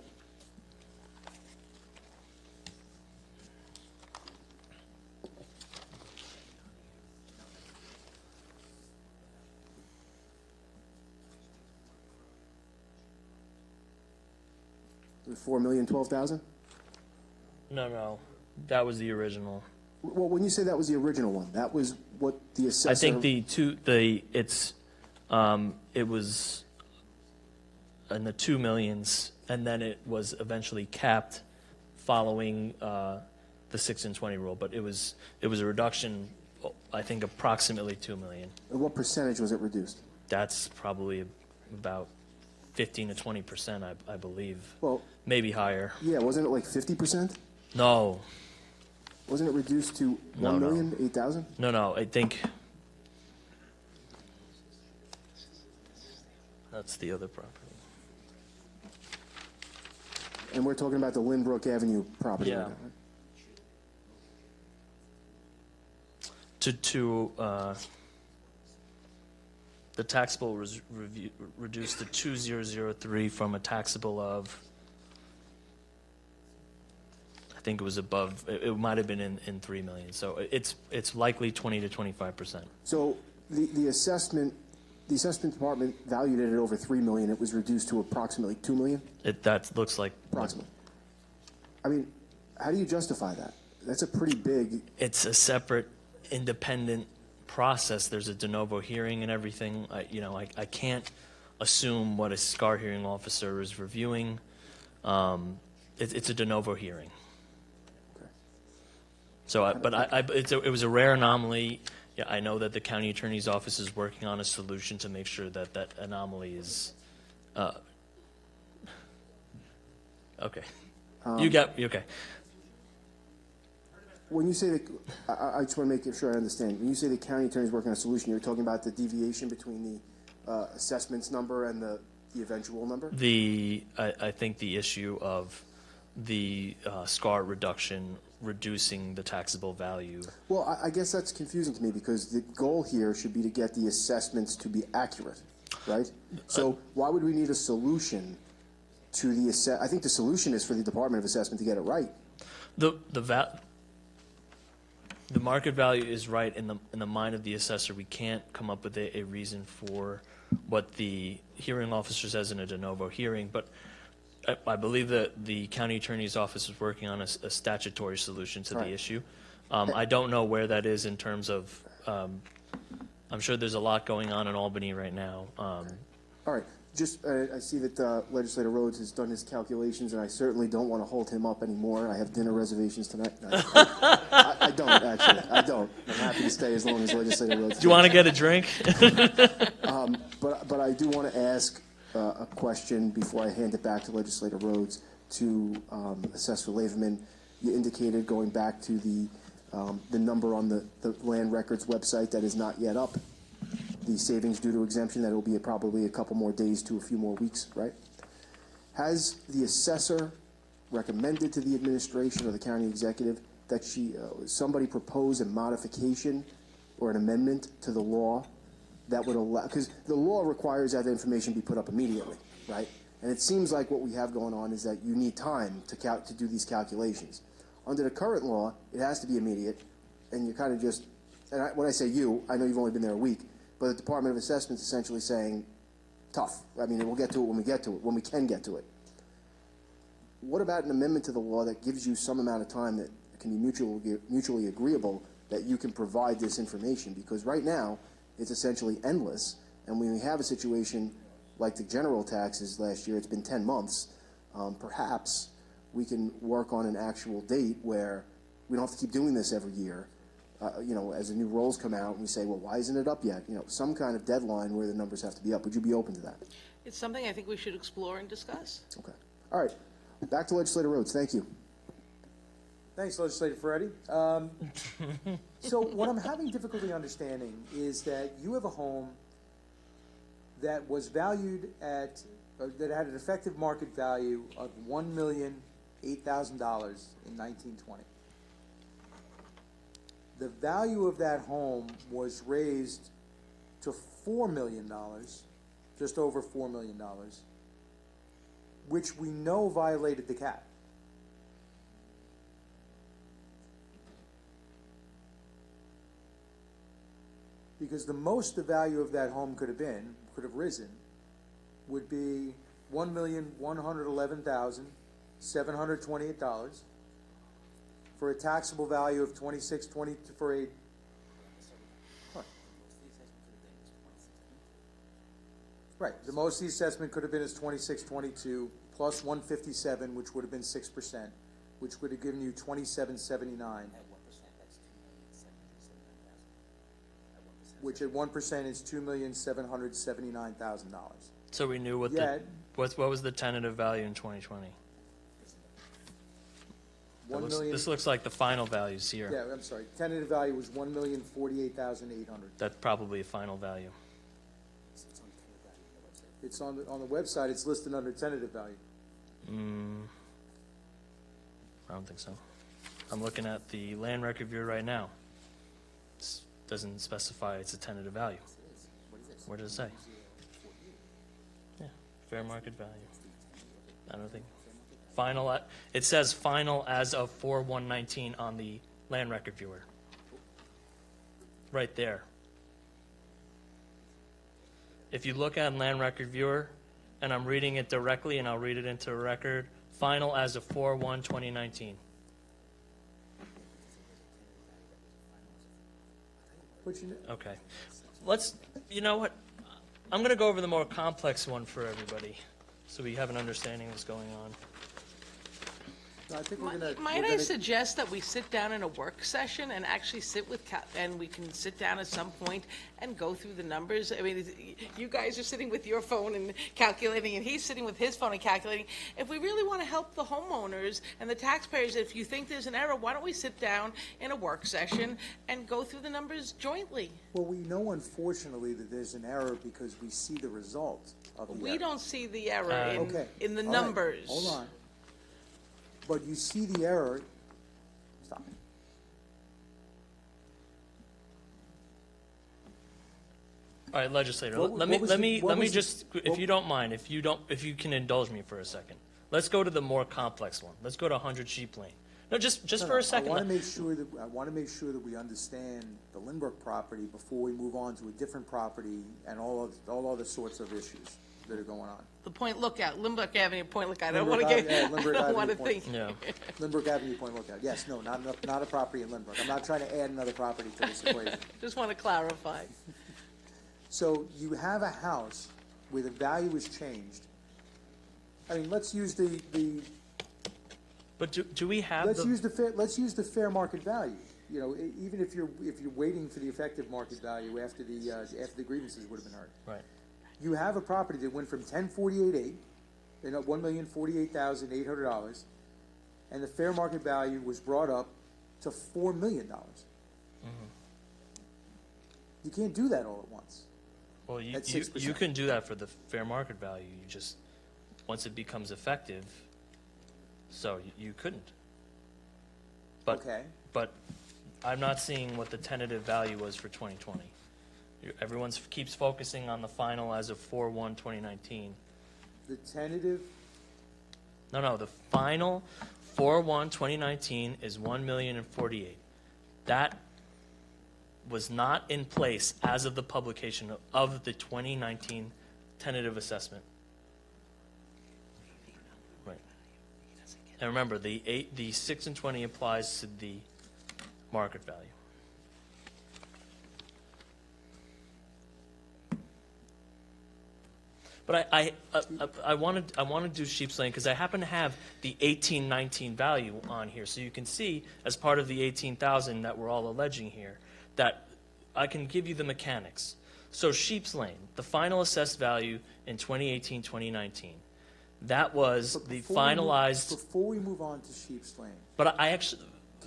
[SPEAKER 10] $4,012,000?
[SPEAKER 1] No, that was the original.
[SPEAKER 10] Well, when you say that was the original one, that was what the assessor.
[SPEAKER 1] I think it was in the 2 millions, and then it was eventually capped following the 6 and 20 rule. But it was a reduction, I think, approximately 2 million.
[SPEAKER 10] And what percentage was it reduced?
[SPEAKER 1] That's probably about 15 to 20%, I believe.
[SPEAKER 10] Well,
[SPEAKER 1] maybe higher.
[SPEAKER 10] Yeah, wasn't it like 50%?
[SPEAKER 1] No.
[SPEAKER 10] Wasn't it reduced to 1,008,000?
[SPEAKER 1] No, I think that's the other property.
[SPEAKER 10] And we're talking about the Lynbrook Avenue property.
[SPEAKER 1] Yeah.
[SPEAKER 10] Right now, right?
[SPEAKER 1] The taxable was reduced to 2,003 from a taxable of, I think it was above, it might have been in 3 million. So it's likely 20 to 25%.
[SPEAKER 10] So the assessment department valued it at over 3 million. It was reduced to approximately 2 million.
[SPEAKER 1] That looks like
[SPEAKER 10] approximately. I mean, how do you justify that? That's a pretty big.
[SPEAKER 1] It's a separate, independent process. There's a de novo hearing and everything. I can't assume what a SCAR hearing officer is reviewing. It's a de novo hearing.
[SPEAKER 10] Okay.
[SPEAKER 1] So, it was a rare anomaly. Yeah, I know that the county attorney's office is working on a solution to make sure that that anomaly is. Okay. Okay.
[SPEAKER 10] When you say I just want to make sure I understand. When you say the county attorney is working on a solution, you're talking about the deviation between the assessments number and the eventual number?
[SPEAKER 1] I think the issue of the SCAR reduction reducing the taxable value.
[SPEAKER 10] Well, I guess that's confusing to me because the goal here should be to get the assessments to be accurate. right? So why would we need a solution to the I think the solution is for the Department of Assessment to get it right.
[SPEAKER 1] The market value is right in the mind of the assessor. We can't come up with a reason for what the hearing officer says in a de novo hearing, but I believe that the county attorney's office is working on a statutory solution to the issue. I don't know where that is in terms of, I'm sure there's a lot going on in Albany right now.
[SPEAKER 10] All right. Just, I see that Legislator Rhodes has done his calculations, and I certainly don't want to hold him up anymore. I have dinner reservations tonight. I don't, actually. I don't. I'm happy to stay as long as Legislator Rhodes.
[SPEAKER 1] Do you want to get a drink?
[SPEAKER 10] But I do want to ask a question before I hand it back to Legislator Rhodes to Assessor Laverman. You indicated, going back to the number on the Land Records website that is not yet up, the savings due to exemption, that it will be probably a couple more days to a few more weeks, right? Has the assessor recommended to the administration or the county executive that somebody propose a modification or an amendment to the law that would allow, because the law requires that information be put up immediately, right? And it seems like what we have going on is that you need time to do these calculations. Under the current law, it has to be immediate, and you kind of just, and when I say you, I know you've only been there a week, but the Department of Assessment is essentially saying, tough. I mean, we'll get to it when we get to it, when we can get to it. What about an amendment to the law that gives you some amount of time that can be mutually agreeable that you can provide this information? Because right now, it's essentially endless, and when we have a situation like the general taxes last year, it's been 10 months, perhaps we can work on an actual date where we don't have to keep doing this every year. As the new rolls come out, and we say, well, why isn't it up yet? Some kind of deadline where the numbers have to be up. Would you be open to that?
[SPEAKER 6] It's something I think we should explore and discuss.
[SPEAKER 10] Okay. All right. Back to Legislator Rhodes. Thank you.
[SPEAKER 13] Thanks, Legislator Ferretti. So what I'm having difficulty understanding is that you have a home that was valued at, that had an effective market value of $1,008,000 in 1920. The value of that home was raised to $4 million, just over $4 million, which we know violated the cap. Because the most the value of that home could have risen, would be $1,111,728 for a taxable value of $26.20 for a. Right, the most the assessment could have been is $26.22 plus $157, which would have been 6%, which would have given you $27.79. Which at 1% is $2,779,000.
[SPEAKER 1] So we knew what what was the tentative value in 2020? This looks like the final values here.
[SPEAKER 13] Yeah, I'm sorry. Tentative value was $1,048,800.
[SPEAKER 1] That's probably a final value.
[SPEAKER 13] It's on the website. It's listed under tentative value.
[SPEAKER 1] I don't think so. I'm looking at the land record view right now. It doesn't specify it's a tentative value. Where does it say? Yeah, fair market value. I don't think. Final. It says final as of 4/1/19 on the land record viewer. Right there. If you look at land record viewer, and I'm reading it directly, and I'll read it into a record, final as of 4/1/2019. Okay. You know what? I'm going to go over the more complex one for everybody so we have an understanding of what's going on.
[SPEAKER 13] I think we're gonna.
[SPEAKER 6] Might I suggest that we sit down in a work session and actually sit with, and we can sit down at some point and go through the numbers? I mean, you guys are sitting with your phone and calculating, and he's sitting with his phone and calculating. If we really want to help the homeowners and the taxpayers, if you think there's an error, why don't we sit down in a work session and go through the numbers jointly?
[SPEAKER 13] Well, we know, unfortunately, that there's an error because we see the result of the error.
[SPEAKER 6] We don't see the error in the
[SPEAKER 13] All
[SPEAKER 6] numbers.
[SPEAKER 13] Right. Hold on. But you see the error. Stop.
[SPEAKER 12] All right, legislator,
[SPEAKER 13] What-
[SPEAKER 12] let
[SPEAKER 13] what was the-
[SPEAKER 12] me
[SPEAKER 13] what was the-
[SPEAKER 12] just, if you don't mind, if you can indulge me for a second, let's go to the more complex one. Let's go to 100 Sheep Lane. No, just for a second.
[SPEAKER 13] I want to make sure that we understand the Lindbergh property before we move on to a different property and all other sorts of issues that are going on.
[SPEAKER 6] The Point Lookout, Limbuck Avenue, Point Lookout. I don't
[SPEAKER 13] Lindbergh
[SPEAKER 6] want to
[SPEAKER 13] Ave- yeah,
[SPEAKER 6] get, I
[SPEAKER 13] Lindbergh
[SPEAKER 6] don't
[SPEAKER 13] Avenue
[SPEAKER 6] want to
[SPEAKER 13] Point.
[SPEAKER 6] think.
[SPEAKER 12] Yeah.
[SPEAKER 13] Lindbergh Avenue, Point Lookout. Yes, no, not a property in Lindbergh. I'm not trying to add another property to this equation.
[SPEAKER 6] Just want to clarify.
[SPEAKER 13] So you have a house where the value is changed. I mean, let's use the
[SPEAKER 12] But do we have
[SPEAKER 13] let's use the fair market value. You know, even if you're waiting for the effective market value after the grievances would have been heard.
[SPEAKER 12] Right.
[SPEAKER 13] You have a property that went from $10,488, $1,048,800, and the fair market value was brought up to $4 million.
[SPEAKER 12] Mm-hmm.
[SPEAKER 13] You can't do that all at once.
[SPEAKER 12] Well, you
[SPEAKER 13] At 6%.
[SPEAKER 12] you can do that for the fair market value. You just, once it becomes effective, so you couldn't. But,
[SPEAKER 13] Okay.
[SPEAKER 12] But I'm not seeing what the tentative value was for 2020. Everyone keeps focusing on the final as of 4/1/2019.
[SPEAKER 13] The tentative,
[SPEAKER 12] No, the final 4/1/2019 is $1,048,000. That was not in place as of the publication of the 2019 tentative assessment. Right. And remember, the 6 and 20 applies to the market value. But I want to do Sheep's Lane because I happen to have the 1819 value on here, so you can see as part of the 18,000 that we're all alleging here that I can give you the mechanics. So Sheep's Lane, the final assessed value in 2018-2019, that was the finalized.
[SPEAKER 13] Before we move on to Sheep's Lane.
[SPEAKER 12] But I actually,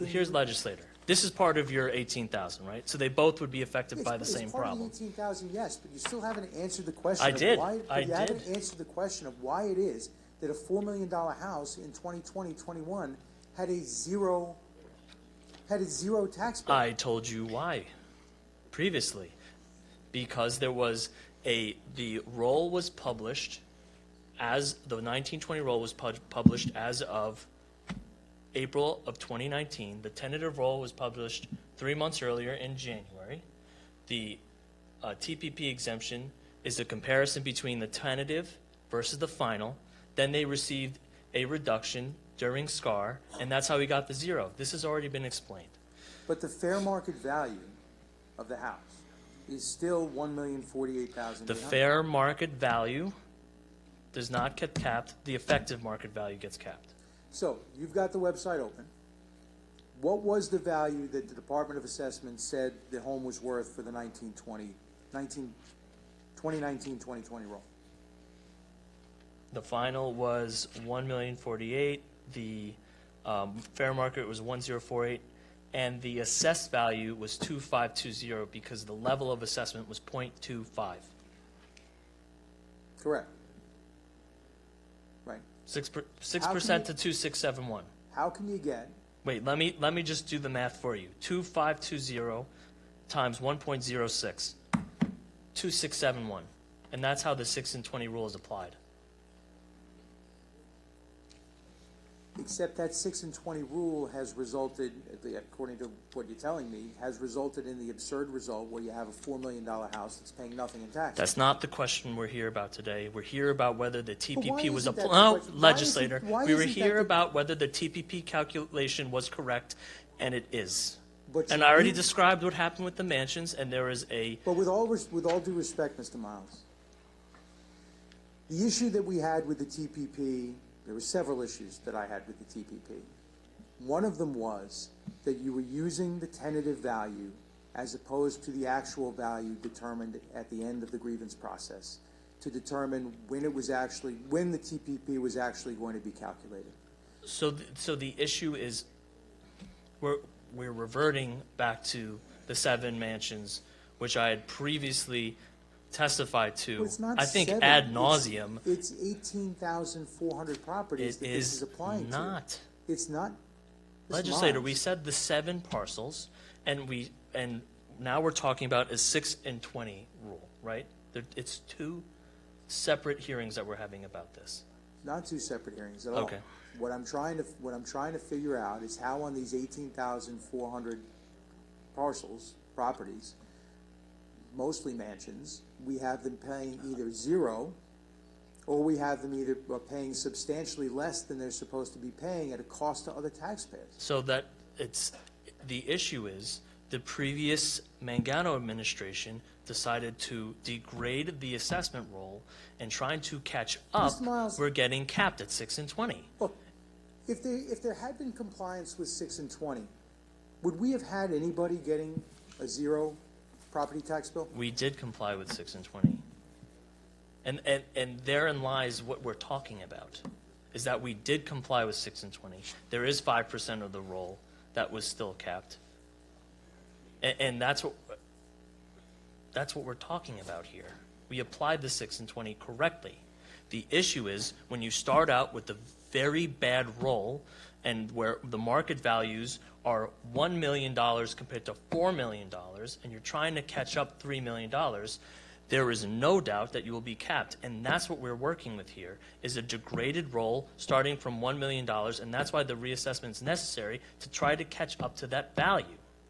[SPEAKER 12] here's legislator. This is part of your 18,000, right? So they both would be affected by the same problem.
[SPEAKER 13] It's part of the 18,000, yes, but you still haven't answered the question.
[SPEAKER 12] I did.
[SPEAKER 13] You haven't answered the question of why it is that a $4 million house in 2020-21 had a zero tax bill.
[SPEAKER 12] I told you why previously. Because there was the roll was published as, the 1920 roll was published as of April of 2019. The tentative roll was published 3 months earlier in January. The TPP exemption is a comparison between the tentative versus the final. Then they received a reduction during SCAR, and that's how we got the zero. This has already been explained.
[SPEAKER 13] But the fair market value of the house is still $1,048,000.
[SPEAKER 12] The fair market value does not get capped. The effective market value gets capped.
[SPEAKER 13] So you've got the website open. What was the value that the Department of Assessment said the home was worth for the 2019-2020 roll?
[SPEAKER 12] The final was $1,048,000. The fair market was $1,048,000, and the assessed value was $2,520 because the level of assessment was 0.25.
[SPEAKER 13] Correct. Right.
[SPEAKER 12] 6% to
[SPEAKER 13] How can you-
[SPEAKER 12] 2,671.
[SPEAKER 13] How can you get?
[SPEAKER 12] Wait, let me just do the math for you. 2,520 times 1.06, 2,671, and that's how the 6 and 20 rule is applied.
[SPEAKER 13] Except that 6 and 20 rule has resulted, according to what you're telling me, has resulted in the absurd result where you have a $4 million house that's paying nothing in taxes.
[SPEAKER 12] That's not the question we're here about today. We're here about whether the TPP was
[SPEAKER 13] isn't that the
[SPEAKER 12] applied.
[SPEAKER 13] question?
[SPEAKER 12] Legislator,
[SPEAKER 13] Why
[SPEAKER 12] we were
[SPEAKER 13] isn't that
[SPEAKER 12] here
[SPEAKER 13] the-
[SPEAKER 12] about whether the TPP calculation was correct, and it is.
[SPEAKER 13] But
[SPEAKER 12] And
[SPEAKER 13] you-
[SPEAKER 12] I already described what happened with the mansions, and there is a.
[SPEAKER 13] But with all due respect, Mr. Miles, the issue that we had with the TPP, there were several issues that I had with the TPP. One of them was that you were using the tentative value as opposed to the actual value determined at the end of the grievance process to determine when the TPP was actually going to be calculated.
[SPEAKER 12] So the issue is, we're reverting back to the 7 mansions, which I had previously testified to.
[SPEAKER 13] But it's not
[SPEAKER 12] I think
[SPEAKER 13] 7.
[SPEAKER 12] ad nauseum.
[SPEAKER 13] It's 18,400 properties that this is applying to.
[SPEAKER 12] Not.
[SPEAKER 13] It's not. Mr.
[SPEAKER 12] Legislator,
[SPEAKER 13] Miles.
[SPEAKER 12] we said the 7 parcels, and now we're talking about is 6 and 20 rule, right? It's two separate hearings that we're having about this.
[SPEAKER 13] Not two separate hearings at all.
[SPEAKER 12] Okay.
[SPEAKER 13] What I'm trying to figure out is how on these 18,400 parcels, properties, mostly mansions, we have them paying either zero, or we have them either paying substantially less than they're supposed to be paying at a cost to other taxpayers.
[SPEAKER 12] So that the issue is the previous Mangano administration decided to degrade the assessment roll, and trying to catch up,
[SPEAKER 13] Mr. Miles,
[SPEAKER 12] we're getting capped at 6 and 20.
[SPEAKER 13] Look, if there had been compliance with 6 and 20, would we have had anybody getting a zero property tax bill?
[SPEAKER 12] We did comply with 6 and 20. And therein lies what we're talking about, is that we did comply with 6 and 20. There is 5% of the roll that was still capped. And that's what we're talking about here. We applied the 6 and 20 correctly. The issue is when you start out with a very bad roll, and where the market values are $1 million compared to $4 million, and you're trying to catch up $3 million, there is no doubt that you will be capped. And that's what we're working with here, is a degraded roll starting from $1 million, and that's why the reassessment is necessary to try to catch up to that value.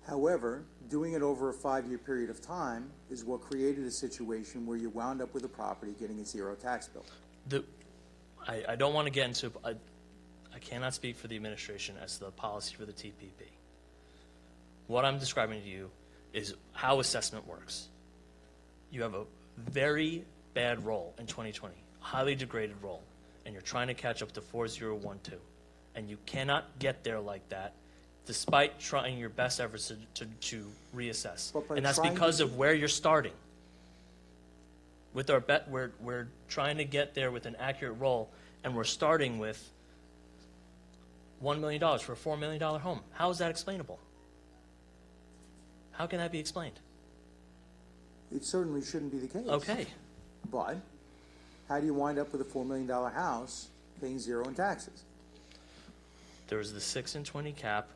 [SPEAKER 13] However, doing it over a 5-year period of time is what created a situation where you wound up with a property getting a zero tax bill.
[SPEAKER 12] I don't want to get into, I cannot speak for the administration as to the policy for the TPP. What I'm describing to you is how assessment works. You have a very bad roll in 2020, highly degraded roll, and you're trying to catch up to 4012. And you cannot get there like that despite trying your best efforts to reassess. And that's because of where you're starting. With our bet, we're trying to get there with an accurate roll, and we're starting with $1 million for a $4 million home. How is that explainable? How can that be explained?
[SPEAKER 13] It certainly shouldn't be the case.
[SPEAKER 12] Okay.
[SPEAKER 13] But how do you wind up with a $4 million house paying zero in taxes?
[SPEAKER 12] There's the 6 and 20 cap.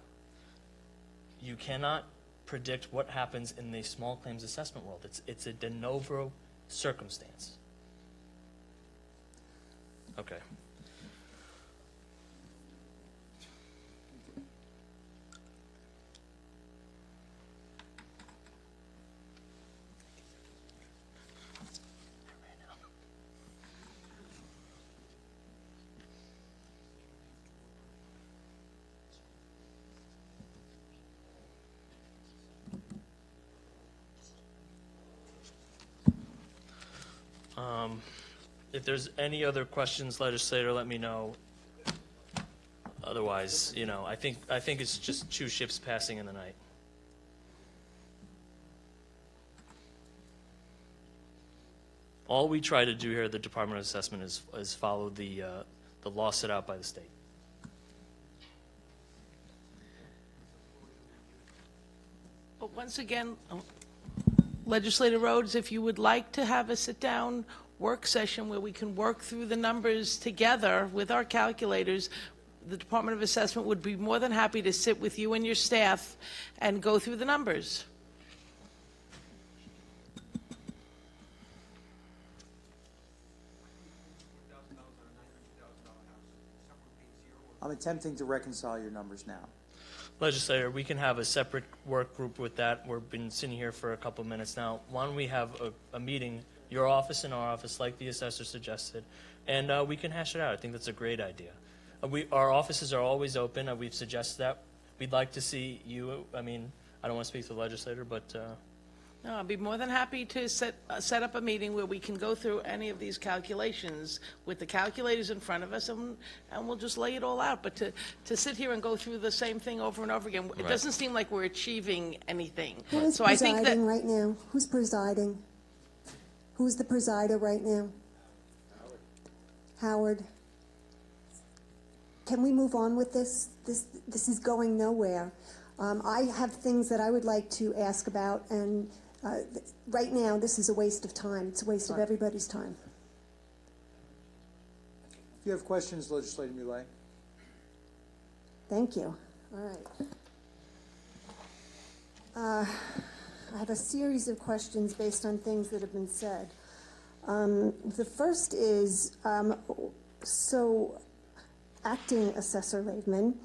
[SPEAKER 12] You cannot predict what happens in the small claims assessment world. It's a de novo circumstance. Okay. If there's any other questions, legislator, let me know. Otherwise, I think it's just two ships passing in the night. All we try to do here at the Department of Assessment is follow the law set out by the state.
[SPEAKER 6] But once again, Legislator Rhodes, if you would like to have a sit-down work session where we can work through the numbers together with our calculators, the Department of Assessment would be more than happy to sit with you and your staff and go through the numbers.
[SPEAKER 13] I'm attempting to reconcile your numbers now.
[SPEAKER 12] Legislator, we can have a separate work group with that. We've been sitting here for a couple of minutes now. Why don't we have a meeting, your office and our office, like the assessor suggested, and we can hash it out. I think that's a great idea. Our offices are always open. We've suggested that. We'd like to see you. I mean, I don't want to speak to the legislator, but...
[SPEAKER 6] No, I'd be more than happy to set up a meeting where we can go through any of these calculations with the calculators in front of us, and we'll just lay it all out. But to sit here and go through the same thing over and over again, it doesn't seem like we're achieving anything.
[SPEAKER 14] Who is
[SPEAKER 6] So I think that
[SPEAKER 14] presiding right now? Who's presiding? Who's the presider right now? Howard. Can we move on with this? This is going nowhere. I have things that I would like to ask about, and right now this is a waste of time. It's a waste of everybody's time.
[SPEAKER 13] If you have questions, Legislator Millet.
[SPEAKER 14] Thank you. All right. have a series of questions based on things that have been said. The first is, so Acting Assessor Laveman,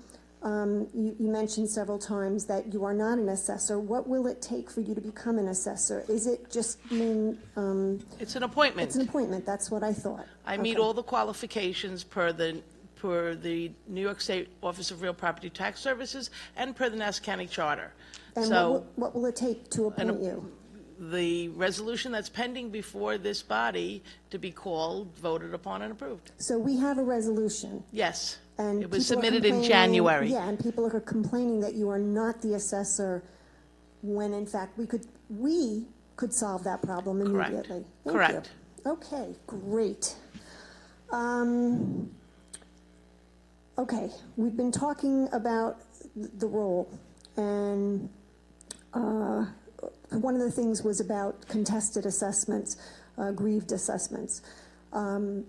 [SPEAKER 14] you mentioned several times that you are not an assessor. What will it take for you to become an assessor? Is it just being...
[SPEAKER 6] It's an appointment.
[SPEAKER 14] It's an appointment, that's what I thought.
[SPEAKER 6] I meet all the qualifications per the New York State Office of Real Property Tax Services and per the Nassau County Charter.
[SPEAKER 14] And
[SPEAKER 6] So
[SPEAKER 14] what will it take to appoint you?
[SPEAKER 6] the resolution that's pending before this body to be called, voted upon, and approved.
[SPEAKER 14] So we have a resolution.
[SPEAKER 6] Yes.
[SPEAKER 14] And
[SPEAKER 6] It was
[SPEAKER 14] people are
[SPEAKER 6] submitted in
[SPEAKER 14] complaining-
[SPEAKER 6] January.
[SPEAKER 14] Yeah, and people are complaining that you are not the assessor, when in fact we could solve that problem
[SPEAKER 6] Correct.
[SPEAKER 14] immediately. Thank
[SPEAKER 6] Correct.
[SPEAKER 14] you. Okay, great. Okay, we've been talking about the role, and one of the things was about contested assessments, grieved assessments. And,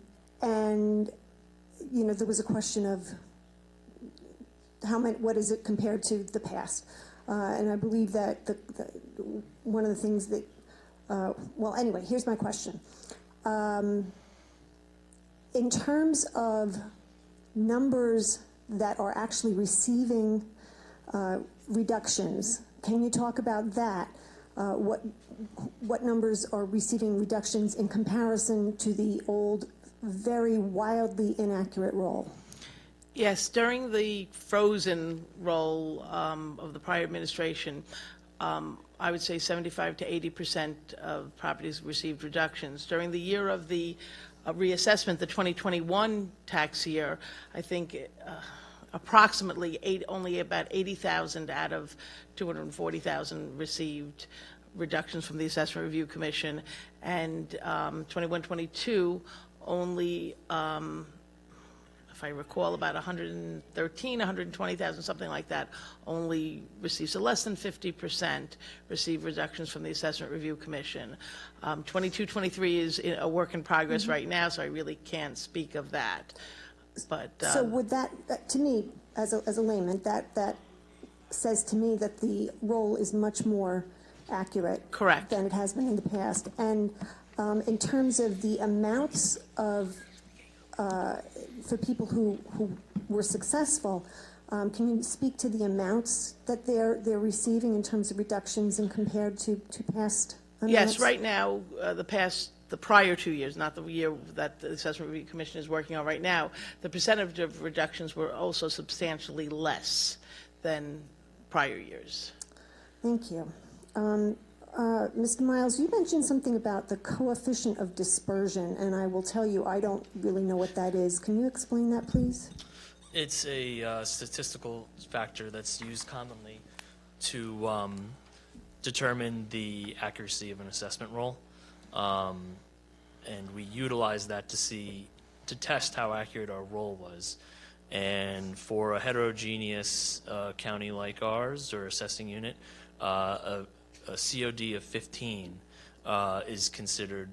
[SPEAKER 14] you know, there was a question of what is it compared to the past? And I believe that one of the things that, well, anyway, here's my question. In terms of numbers that are actually receiving reductions, can you talk about that? What numbers are receiving reductions in comparison to the old, very wildly inaccurate roll?
[SPEAKER 6] Yes, during the frozen roll of the prior administration, I would say 75 to 80% of properties received reductions. During the year of the reassessment, the 2021 tax year, I think approximately only about 80,000 out of 240,000 received reductions from the Assessment Review Commission, and 21-22 only, if I recall, about 113, 120,000, something like that, only received. So less than 50% received reductions from the Assessment Review Commission. 22-23 is a work in progress right now, so I really can't speak of that. But
[SPEAKER 14] so would that, to me, as a layman, that says to me that the roll is much more accurate
[SPEAKER 6] Correct.
[SPEAKER 14] than it has been in the past. And in terms of the amounts of, for people who were successful, can you speak to the amounts that they're receiving in terms of reductions and compared to past amounts?
[SPEAKER 6] yes, right now, the prior 2 years, not the year that the Assessment Review Commission is working on right now, the percentage of reductions were also substantially less than prior years.
[SPEAKER 14] Thank you. Mr. Miles, you mentioned something about the coefficient of dispersion, and I will tell you I don't really know what that is. Can you explain that, please?
[SPEAKER 1] It's a statistical factor that's used commonly to determine the accuracy of an assessment roll. And we utilize that to test how accurate our roll was. And for a heterogeneous county like ours, or assessing unit, a COD of 15 is considered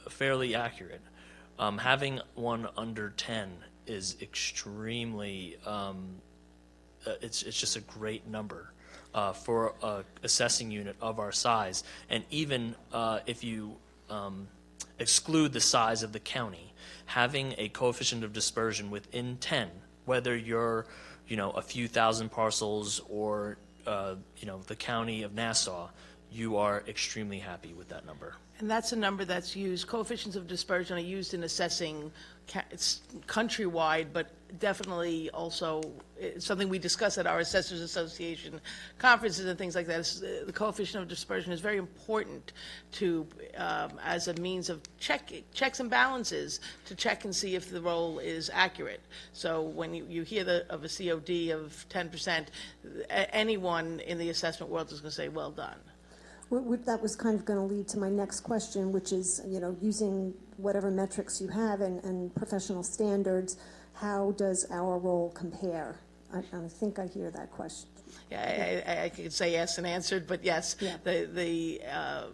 [SPEAKER 1] fairly accurate. Having one under 10 is extremely, it's just a great number for a assessing unit of our size. And even if you exclude the size of the county, having a coefficient of dispersion within 10, whether you're, a few thousand parcels or, the county of Nassau, you are extremely happy with that number.
[SPEAKER 6] And that's a number that's used, coefficients of dispersion are used in assessing, it's countrywide, but definitely also it's something we discuss at our Assessors Association conferences and things like that. The coefficient of dispersion is very important to, as a means of checks and balances, to check and see if the roll is accurate. So when you hear of a COD of 10%, anyone in the assessment world is going to say, well done.
[SPEAKER 14] That was kind of going to lead to my next question, which is, using whatever metrics you have and professional standards, how does our role compare? I think I hear that question.
[SPEAKER 6] Yeah, I could say yes and answered, but yes,
[SPEAKER 14] Yeah.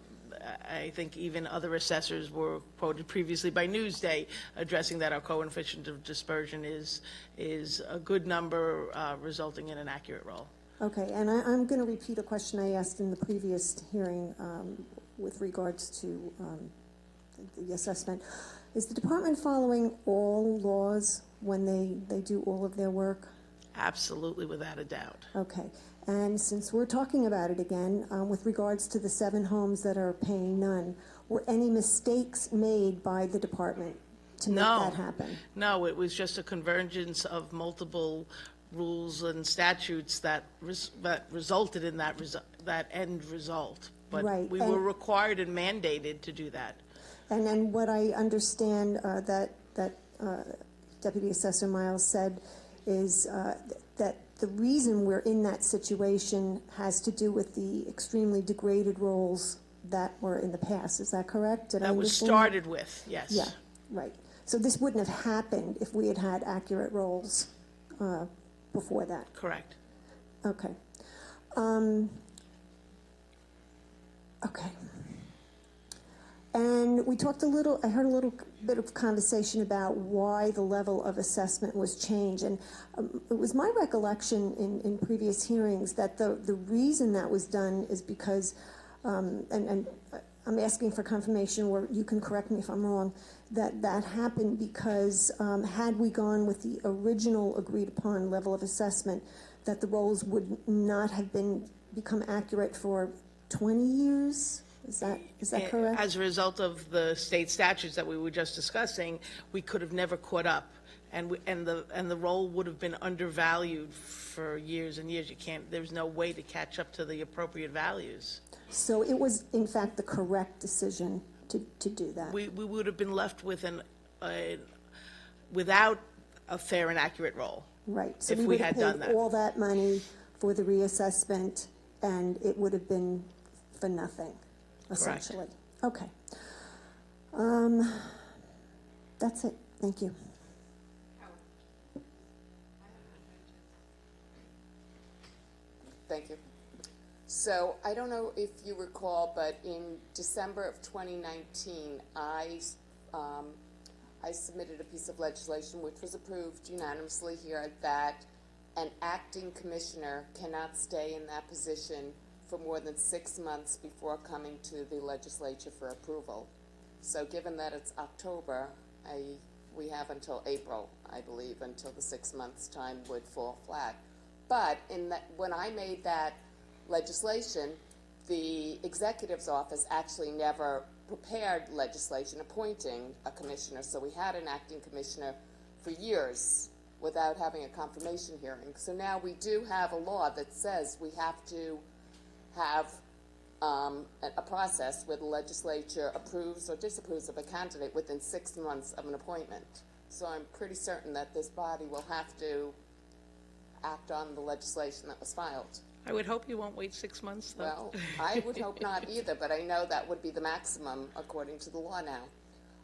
[SPEAKER 6] I think even other assessors were quoted previously by Newsday addressing that our coefficient of dispersion is a good number, resulting in an accurate roll.
[SPEAKER 14] Okay, and I'm going to repeat a question I asked in the previous hearing with regards to the assessment. Is the department following all laws when they do all of their work?
[SPEAKER 6] Absolutely, without a doubt.
[SPEAKER 14] Okay, and since we're talking about it again, with regards to the 7 homes that are paying none, were any mistakes made by the department to make that happen?
[SPEAKER 6] No, it was just a convergence of multiple rules and statutes that resulted in that end result. But
[SPEAKER 14] Right,
[SPEAKER 6] we were required and mandated to do that.
[SPEAKER 14] And then what I understand that Deputy Assessor Miles said is that the reason we're in that situation has to do with the extremely degraded roles that were in the past. Is that correct? Did I
[SPEAKER 6] That was
[SPEAKER 14] understand?
[SPEAKER 6] started with, yes.
[SPEAKER 14] Yeah, right. So this wouldn't have happened if we had had accurate roles before that.
[SPEAKER 6] Correct.
[SPEAKER 14] Okay. Okay. And we talked I heard a little bit of conversation about why the level of assessment was changed. And it was my recollection in previous hearings that the reason that was done is because, and I'm asking for confirmation, or you can correct me if I'm wrong, that happened because had we gone with the original agreed upon level of assessment, that the roles would not have become accurate for 20 years? Is that correct?
[SPEAKER 6] As a result of the state statutes that we were just discussing, we could have never caught up, and the role would have been undervalued for years and years. There's no way to catch up to the appropriate values.
[SPEAKER 14] So it was, in fact, the correct decision to do that.
[SPEAKER 6] We would have been left with without a fair and accurate role.
[SPEAKER 14] Right. So
[SPEAKER 6] if
[SPEAKER 14] we
[SPEAKER 6] we
[SPEAKER 14] would have
[SPEAKER 6] had done
[SPEAKER 14] paid
[SPEAKER 6] that.
[SPEAKER 14] all that money for the reassessment, and it would have been for nothing, essentially. Okay. That's it. Thank you.
[SPEAKER 15] Thank you. So I don't know if you recall, but in December of 2019, I submitted a piece of legislation which was approved unanimously here that an acting commissioner cannot stay in that position for more than 6 months before coming to the legislature for approval. So given that it's October, we have until April, I believe, until the 6 months time would fall flat. But when I made that legislation, the executive's office actually never prepared legislation appointing a commissioner, so we had an acting commissioner for years without having a confirmation hearing. So now we do have a law that says we have to have a process where the legislature approves or disapproves of a candidate within 6 months of an appointment. So I'm pretty certain that this body will have to act on the legislation that was filed.
[SPEAKER 6] I would hope you won't wait 6 months, though.
[SPEAKER 15] Well, I would hope not either, but I know that would be the maximum according to the law now.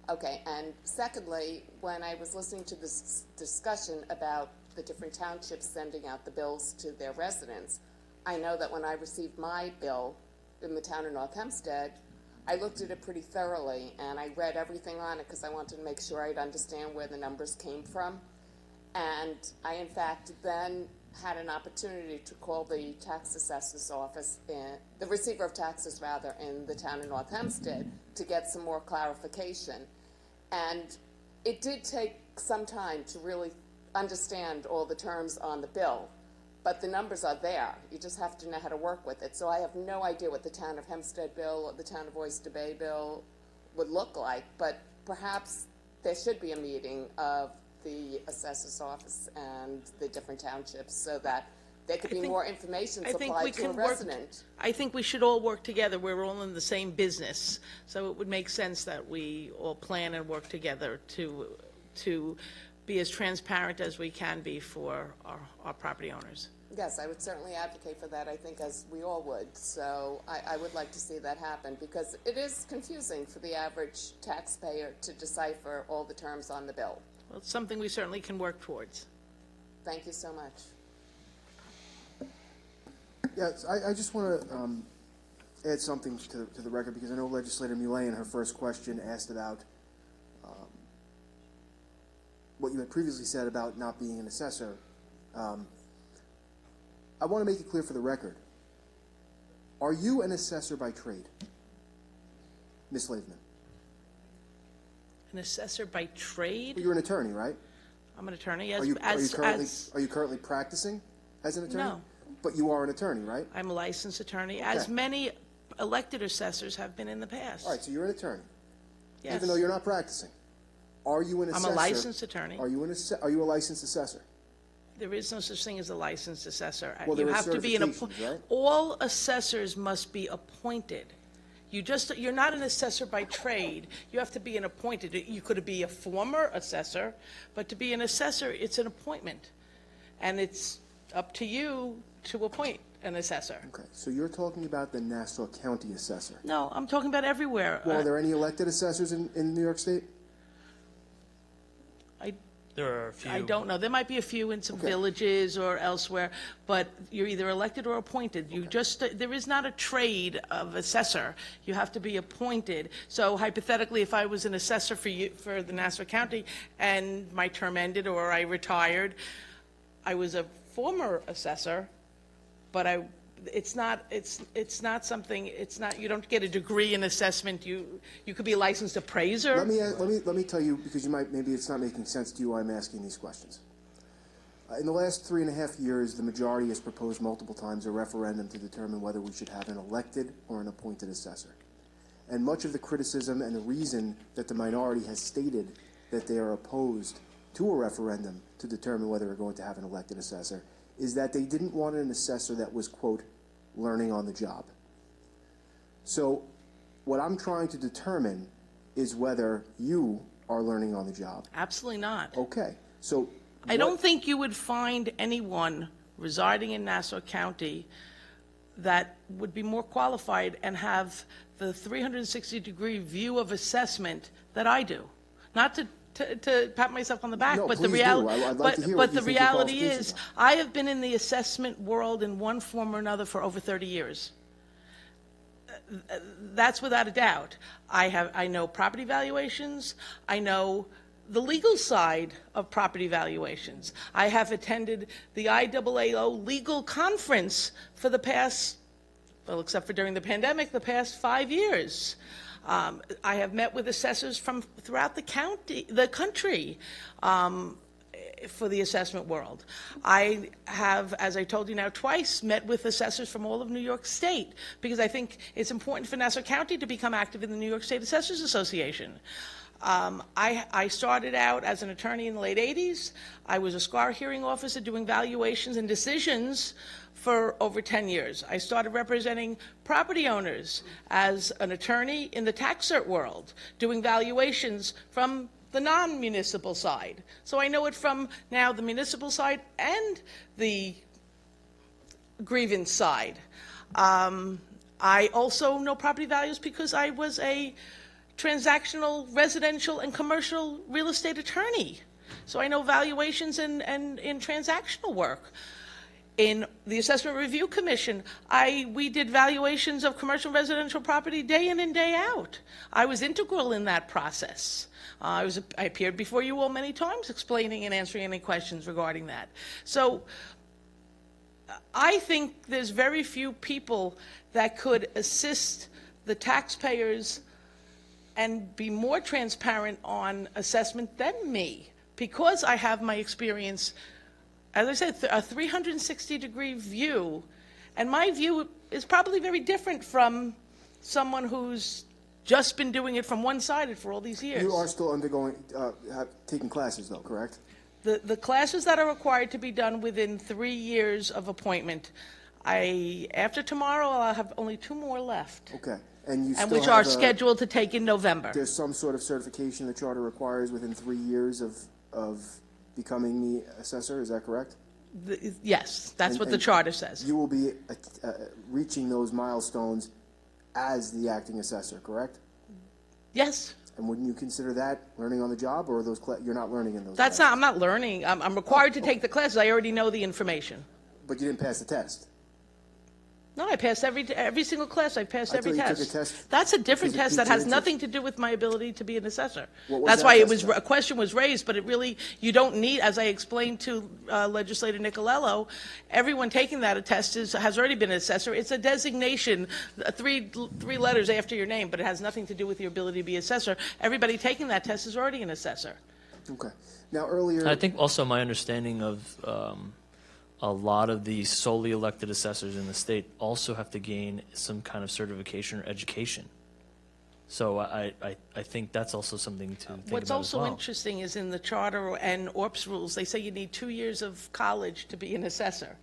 [SPEAKER 15] Okay, and secondly, when I was listening to this discussion about the different townships sending out the bills to their residents, I know that when I received my bill in the town of North Hempstead, I looked at it pretty thoroughly, and I read everything on it because I wanted to make sure I'd understand where the numbers came from. And I, in fact, then had an opportunity to call the tax assessor's office, the receiver of taxes, rather, in the town of North Hempstead to get some more clarification. And it did take some time to really understand all the terms on the bill, but the numbers are there. You just have to know how to work with it. So I have no idea what the town of Hempstead bill or the town of Oyster Bay bill would look like, but perhaps there should be a meeting of the assessor's office and the different townships so that there could be more information supplied to a resident.
[SPEAKER 6] I think we should all work together. We're all in the same business, so it would make sense that we all plan and work together to be as transparent as we can be for our property owners.
[SPEAKER 15] Yes, I would certainly advocate for that, I think, as we all would. So I would like to see that happen because it is confusing for the average taxpayer to decipher all the terms on the bill.
[SPEAKER 6] Well, it's something we certainly can work towards.
[SPEAKER 15] Thank you so much.
[SPEAKER 10] Yes, I just want to add something to the record because I know Legislator Mulay in her first question asked about what you had previously said about not being an assessor. I want to make it clear for the record. Are you an assessor by trade, Ms. Lathman?
[SPEAKER 6] An assessor by trade?
[SPEAKER 10] Well, you're an attorney, right?
[SPEAKER 6] I'm an attorney.
[SPEAKER 10] Are you currently practicing as an attorney?
[SPEAKER 6] No.
[SPEAKER 10] But you are an attorney, right?
[SPEAKER 6] I'm a licensed attorney, as many elected assessors have been in the past.
[SPEAKER 10] All right, so you're an attorney.
[SPEAKER 6] Yes.
[SPEAKER 10] Even though you're not practicing. Are you an assessor?
[SPEAKER 6] I'm a licensed attorney.
[SPEAKER 10] Are you a licensed assessor?
[SPEAKER 6] There is no such thing as a licensed assessor.
[SPEAKER 10] Well,
[SPEAKER 6] You
[SPEAKER 10] there are
[SPEAKER 6] have to be
[SPEAKER 10] certifications, right?
[SPEAKER 6] All assessors must be appointed. You're not an assessor by trade. You have to be an appointed. You could be a former assessor, but to be an assessor, it's an appointment. And it's up to you to appoint an assessor.
[SPEAKER 10] Okay, so you're talking about the Nassau County assessor.
[SPEAKER 6] No, I'm talking about everywhere.
[SPEAKER 10] Well, are there any elected assessors in New York State?
[SPEAKER 12] There are a few.
[SPEAKER 6] I don't know. There might be a few in some villages or elsewhere, but you're either elected or appointed. There is not a trade of assessor. You have to be appointed. So hypothetically, if I was an assessor for the Nassau County and my term ended or I retired, I was a former assessor, but it's not something. You don't get a degree in assessment. You could be a licensed appraiser.
[SPEAKER 10] Let me tell you, because maybe it's not making sense to you why I'm asking these questions. In the last 3.5 years, the majority has proposed multiple times a referendum to determine whether we should have an elected or an appointed assessor. And much of the criticism and the reason that the minority has stated that they are opposed to a referendum to determine whether we're going to have an elected assessor is that they didn't want an assessor that was, quote, learning on the job. So what I'm trying to determine is whether you are learning on the job.
[SPEAKER 6] Absolutely not.
[SPEAKER 10] Okay. So
[SPEAKER 6] I don't think you would find anyone residing in Nassau County that would be more qualified and have the 360-degree view of assessment that I do. Not to pat myself on the back,
[SPEAKER 10] No,
[SPEAKER 6] but the
[SPEAKER 10] please
[SPEAKER 6] reality,
[SPEAKER 10] do. I'd like to hear what you
[SPEAKER 6] the
[SPEAKER 10] think your
[SPEAKER 6] reality
[SPEAKER 10] qualifications
[SPEAKER 6] is,
[SPEAKER 10] are.
[SPEAKER 6] I have been in the assessment world in one form or another for over 30 years. That's without a doubt. I know property valuations. I know the legal side of property valuations. I have attended the IAAO legal conference for the past, well, except for during the pandemic, the past 5 years. I have met with assessors from throughout the country for the assessment world. I have, as I told you now twice, met with assessors from all of New York State because I think it's important for Nassau County to become active in the New York State Assessors Association. I started out as an attorney in the late 80s. I was a SCAR hearing officer doing valuations and decisions for over 10 years. I started representing property owners as an attorney in the tax cert world, doing valuations from the non-municipal side. So I know it from now the municipal side and the grievance side. I also know property values because I was a transactional, residential, and commercial real estate attorney. So I know valuations and in transactional work. In the Assessment Review Commission, we did valuations of commercial residential property day in and day out. I was integral in that process. I appeared before you all many times explaining and answering any questions regarding that. So I think there's very few people that could assist the taxpayers and be more transparent on assessment than me, because I have my experience, as I said, a 360-degree view, and my view is probably very different from someone who's just been doing it from one-sided for all these years.
[SPEAKER 10] You are still undergoing, taking classes though, correct?
[SPEAKER 6] The classes that are required to be done within 3 years of appointment, after tomorrow, I'll have only 2 more left.
[SPEAKER 10] Okay. And
[SPEAKER 6] which are scheduled to take in November.
[SPEAKER 10] There's some sort of certification the charter requires within 3 years of becoming the assessor, is that correct?
[SPEAKER 6] Yes, that's what the charter says.
[SPEAKER 10] You will be reaching those milestones as the acting assessor, correct?
[SPEAKER 6] Yes.
[SPEAKER 10] And wouldn't you consider that learning on the job, or you're not learning in those
[SPEAKER 6] classes? I'm not learning. I'm required to take the classes. I already know the information.
[SPEAKER 10] But you didn't pass the test?
[SPEAKER 6] No, I passed every single class. I passed
[SPEAKER 10] I
[SPEAKER 6] every
[SPEAKER 10] thought you took
[SPEAKER 6] test.
[SPEAKER 10] a test
[SPEAKER 6] That's a different
[SPEAKER 10] because it
[SPEAKER 6] test that
[SPEAKER 10] piqued your
[SPEAKER 6] has
[SPEAKER 10] interest.
[SPEAKER 6] nothing to do with my ability to be an assessor.
[SPEAKER 10] What was
[SPEAKER 6] That's
[SPEAKER 10] that
[SPEAKER 6] why
[SPEAKER 10] test about?
[SPEAKER 6] a question was raised, but it really, you don't need, as I explained to Legislator Nicolello, everyone taking that test has already been an assessor. It's a designation, three letters after your name, but it has nothing to do with your ability to be assessor. Everybody taking that test is already an assessor.
[SPEAKER 10] Okay. Now, earlier...
[SPEAKER 1] I think also my understanding of a lot of the solely elected assessors in the state also have to gain some kind of certification or education. So I think that's also something to think
[SPEAKER 6] What's
[SPEAKER 1] about as
[SPEAKER 6] also
[SPEAKER 1] well.
[SPEAKER 6] interesting is in the charter and ORPS rules, they say you need 2 years of college to be an assessor.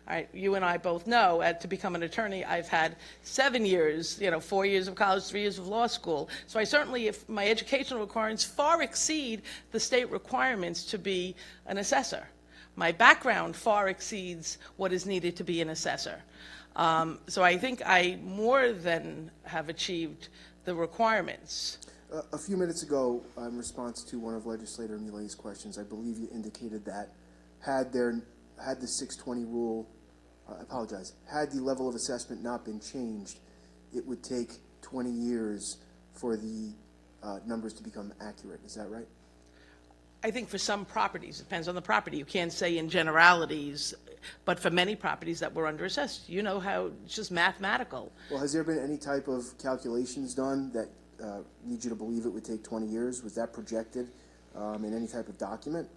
[SPEAKER 6] All right, you and I both know, to become an attorney, I've had 7 years, 4 years of college, 3 years of law school. So I certainly, if my educational requirements far exceed the state requirements to be an assessor. My background far exceeds what is needed to be an assessor. So I think I more than have achieved the requirements.
[SPEAKER 10] A few minutes ago, in response to one of Legislator Milet's questions, I believe you indicated that had the 620 rule, I apologize, had the level of assessment not been changed, it would take 20 years for the numbers to become accurate. Is that right?
[SPEAKER 6] I think for some properties, it depends on the property. You can't say in generalities, but for many properties that were underassessed, you know how it's just mathematical.
[SPEAKER 10] Well, has there been any type of calculations done that lead you to believe it would take 20 years? Was that projected in any type of document?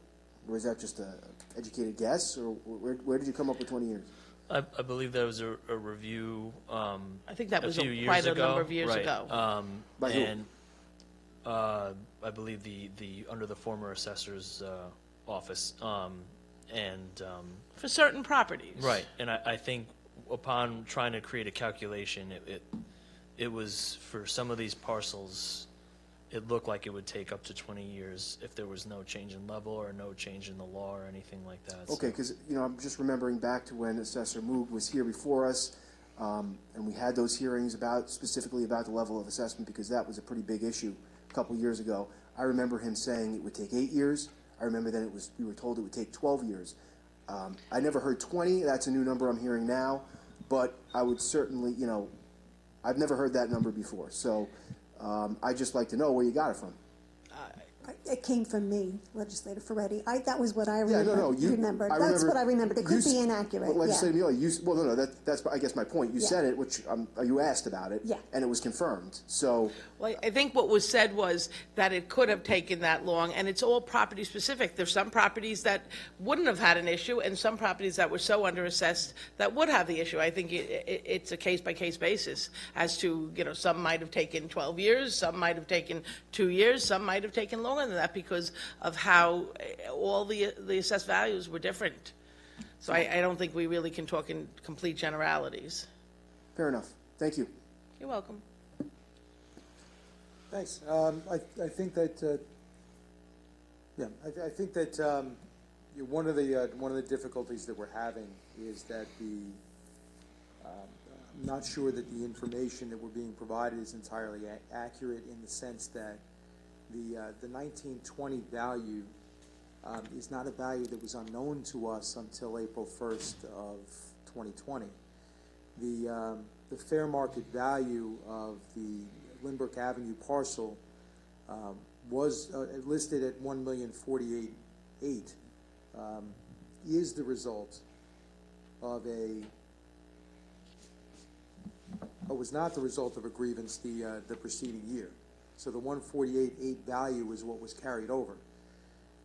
[SPEAKER 10] Or is that just an educated guess? Or where did you come up with 20 years?
[SPEAKER 1] I believe there was a review
[SPEAKER 6] I think that was
[SPEAKER 1] a few years
[SPEAKER 6] quite a
[SPEAKER 1] ago.
[SPEAKER 6] number of years
[SPEAKER 1] Right.
[SPEAKER 6] ago.
[SPEAKER 10] By who?
[SPEAKER 1] And I believe the under the former assessor's office,
[SPEAKER 6] For certain properties.
[SPEAKER 1] right. And I think upon trying to create a calculation, it was for some of these parcels, it looked like it would take up to 20 years if there was no change in level or no change in the law or anything like that.
[SPEAKER 10] Okay, because I'm just remembering back to when Assessor Moog was here before us, and we had those hearings specifically about the level of assessment, because that was a pretty big issue a couple years ago. I remember him saying it would take 8 years. I remember then we were told it would take 12 years. I never heard 20. That's a new number I'm hearing now, but I would certainly, I've never heard that number before. So I'd just like to know where you got it from.
[SPEAKER 14] It came from me, Legislator Ferretti. That was what I
[SPEAKER 10] Yeah,
[SPEAKER 14] remembered. That's what I remembered. It could be inaccurate.
[SPEAKER 10] Well, Legislator Mueller, that's I guess my point. You
[SPEAKER 14] Yeah.
[SPEAKER 10] said it, which you asked about it,
[SPEAKER 14] Yeah.
[SPEAKER 10] and it was confirmed. So
[SPEAKER 6] Well, I think what was said was that it could have taken that long, and it's all property specific. There's some properties that wouldn't have had an issue, and some properties that were so underassessed that would have the issue. I think it's a case-by-case basis as to, some might have taken 12 years, some might have taken 2 years, some might have taken longer than that because of how all the assessed values were different. So I don't think we really can talk in complete generalities.
[SPEAKER 10] fair enough. Thank you.
[SPEAKER 6] You're welcome.
[SPEAKER 13] Thanks. I think that, I think that one of the difficulties that we're having is that I'm not sure that the information that we're being provided is entirely accurate, in the sense that the 1920 value is not a value that was unknown to us until April 1st of 2020. The fair market value of the Lindbergh Avenue parcel was listed at $1,048,800, is the result of was not the result of a grievance the preceding year. So the 148.8 value is what was carried over.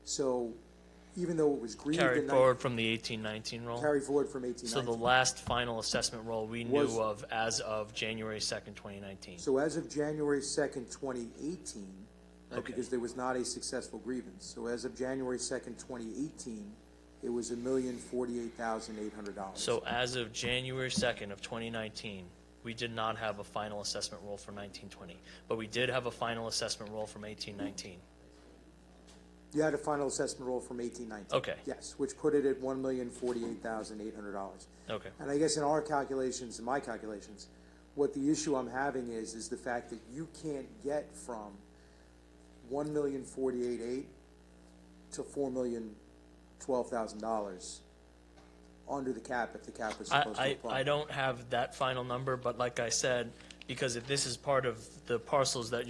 [SPEAKER 13] So even though it was grieved
[SPEAKER 1] Carried forward from the 1819 roll?
[SPEAKER 13] Carried forward from 1819.
[SPEAKER 1] So the last final assessment roll we knew of as of January 2nd, 2019.
[SPEAKER 13] So as of January 2nd, 2018,
[SPEAKER 1] Okay.
[SPEAKER 13] because there was not a successful grievance. So as of January 2nd, 2018, it was $1,048,800.
[SPEAKER 1] So as of January 2nd of 2019, we did not have a final assessment roll for 1920, but we did have a final assessment roll from 1819.
[SPEAKER 13] You had a final assessment roll from 1819.
[SPEAKER 1] Okay.
[SPEAKER 13] Yes, which put it at $1,048,800.
[SPEAKER 1] Okay.
[SPEAKER 13] And I guess in our calculations, in my calculations, what the issue I'm having is the fact that you can't get from $1,048,800 to $4,012,000 under the cap if the cap was supposed to apply.
[SPEAKER 12] I don't have that final number, but like I said, because if this is part of the parcels that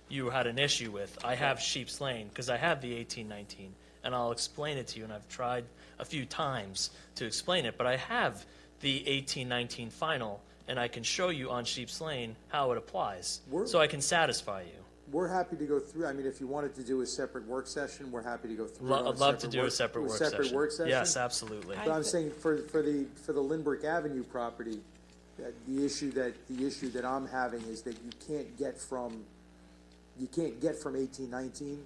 [SPEAKER 12] you had an issue with, I have Sheep's Lane, because I have the 1819, and I'll explain it to you, and I've tried a few times to explain it, but I have the 1819 final, and I can show you on Sheep's Lane how it applies, so I can satisfy you.
[SPEAKER 13] We're happy to go through, I mean, if you wanted to do a separate work session, we're happy to go through it on
[SPEAKER 12] I'd love to do a separate work session. Yes,
[SPEAKER 13] session?
[SPEAKER 12] absolutely.
[SPEAKER 13] But I'm saying for the Lindbergh Avenue property, the issue that I'm having is that you can't get from 1819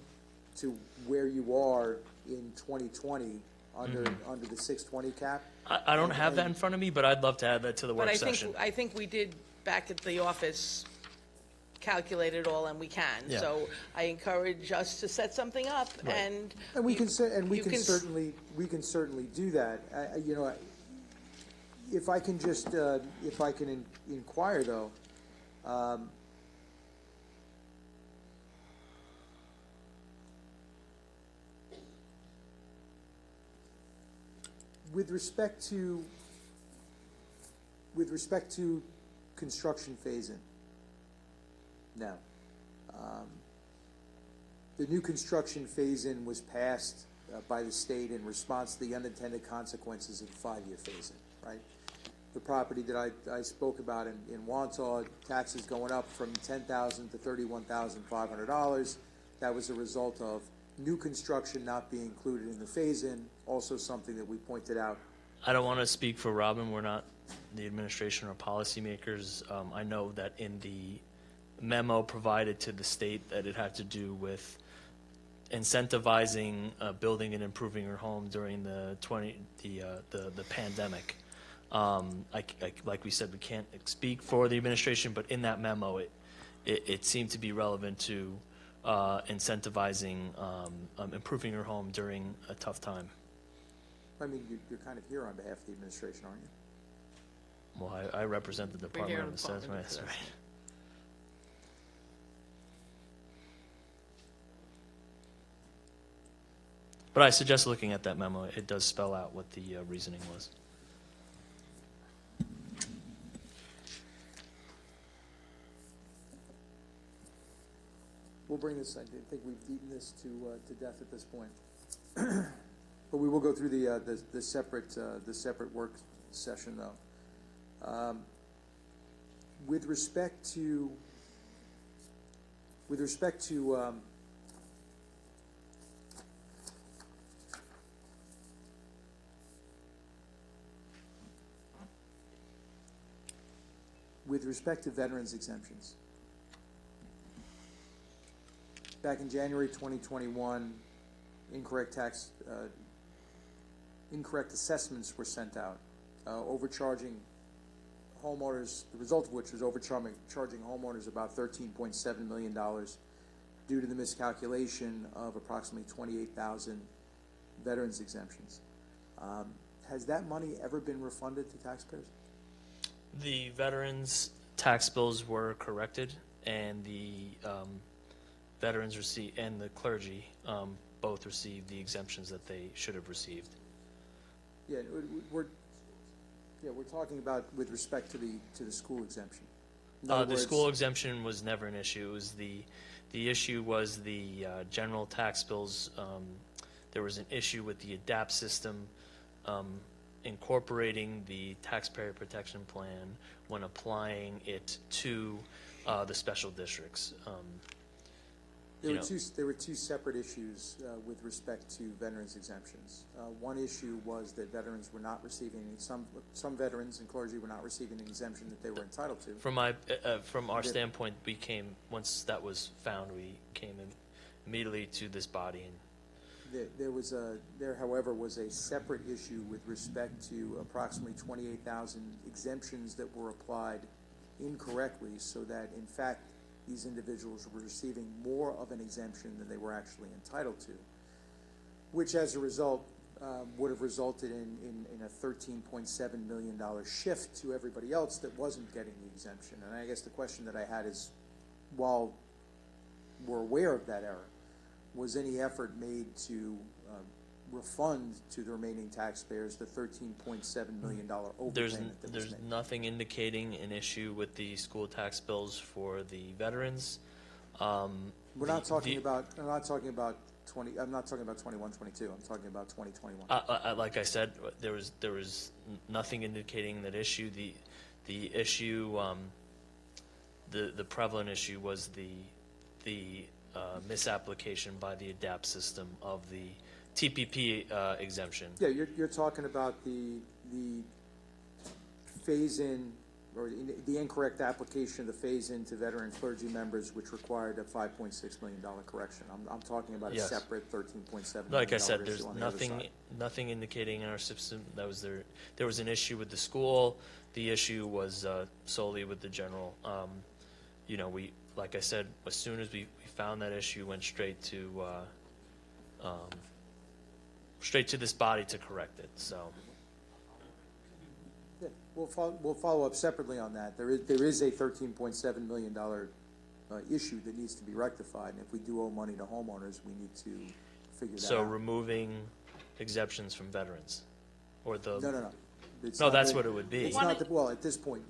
[SPEAKER 13] to where you are in 2020 under the 620 cap.
[SPEAKER 12] I don't have that in front of me, but I'd love to add that to the work
[SPEAKER 6] But
[SPEAKER 12] session.
[SPEAKER 6] I think we did back at the office calculate it all, and we can.
[SPEAKER 12] Yeah.
[SPEAKER 6] So I encourage us to set something up,
[SPEAKER 12] Right.
[SPEAKER 6] and
[SPEAKER 13] We can
[SPEAKER 6] you can
[SPEAKER 13] certainly do that. You know, if I can just inquire though, with respect to construction phase-in. Now, the new construction phase-in was passed by the state in response to the unintended consequences of the 5-year phase-in, right? The property that I spoke about in Wantagh, taxes going up from $10,000 to $31,500. That was a result of new construction not being included in the phase-in, also something that we pointed out.
[SPEAKER 12] I don't want to speak for Robin. We're not the administration or policymakers. I know that in the memo provided to the state that it had to do with incentivizing building and improving your home during the pandemic. Like we said, we can't speak for the administration, but in that memo, it seemed to be relevant to incentivizing improving your home during a tough time.
[SPEAKER 13] I mean, you're kind of here on behalf of the administration, aren't you?
[SPEAKER 12] Well, I represent the Department of Assessment. Right. But I suggest looking at that memo. It does spell out what the reasoning was.
[SPEAKER 13] We'll bring this, I think we've beaten this to death at this point. But we will go through the separate work session though. With respect to veterans exemptions. Back in January 2021, incorrect assessments were sent out, overcharging homeowners, the result of which was overcharging homeowners about $13.7 million due to the miscalculation of approximately 28,000 veterans exemptions. Has that money ever been refunded to taxpayers?
[SPEAKER 12] The veterans' tax bills were corrected, and the veterans received, and the clergy both received the exemptions that they should have received.
[SPEAKER 13] Yeah, we're talking about with respect to the school exemption.
[SPEAKER 12] The school exemption was never an issue. It was the issue was the general tax bills. There was an issue with the ADAPT system incorporating the taxpayer protection plan when applying it to the special districts.
[SPEAKER 13] There were two separate issues with respect to veterans exemptions. One issue was that veterans were not receiving some veterans and clergy were not receiving an exemption that they were entitled to.
[SPEAKER 12] From our standpoint, we came, once that was found, we came immediately to this body.
[SPEAKER 13] There, however, was a separate issue with respect to approximately 28,000 exemptions that were applied incorrectly, so that in fact these individuals were receiving more of an exemption than they were actually entitled to, which as a result would have resulted in a $13.7 million shift to everybody else that wasn't getting the exemption. And I guess the question that I had is, while we're aware of that error, was any effort made to refund to the remaining taxpayers the $13.7 million overpayment
[SPEAKER 1] There's
[SPEAKER 13] that was
[SPEAKER 1] there's
[SPEAKER 13] made.
[SPEAKER 1] nothing indicating an issue with the school tax bills for the veterans.
[SPEAKER 13] We're not talking about. I'm not talking about 20. I'm not talking about 21, 22. I'm talking about 2021.
[SPEAKER 1] Like I said, there was nothing indicating that issue. The issue, the prevalent issue was the misapplication by the ADAPT system of the TPP exemption.
[SPEAKER 13] Yeah, you're talking about the phase-in, or the incorrect application of the phase-in to veteran clergy members, which required a $5.6 million correction. I'm talking about
[SPEAKER 1] Yes.
[SPEAKER 13] a separate $13.7 million
[SPEAKER 1] Like I said,
[SPEAKER 13] issue
[SPEAKER 1] there's
[SPEAKER 13] on the other side.
[SPEAKER 1] nothing indicating in our system that was there. There was an issue with the school. The issue was solely with the general. Like I said, as soon as we found that issue, went straight to this body to correct it. So.
[SPEAKER 13] Yeah, we'll follow up separately on that. There is a $13.7 million issue that needs to be rectified, and if we do owe money to homeowners, we need to figure that
[SPEAKER 1] So
[SPEAKER 13] out.
[SPEAKER 1] removing exemptions from veterans, or the
[SPEAKER 13] No. It's
[SPEAKER 1] No,
[SPEAKER 13] not
[SPEAKER 1] that's
[SPEAKER 13] that-
[SPEAKER 1] what it would be.
[SPEAKER 13] It's not that, well, at this point,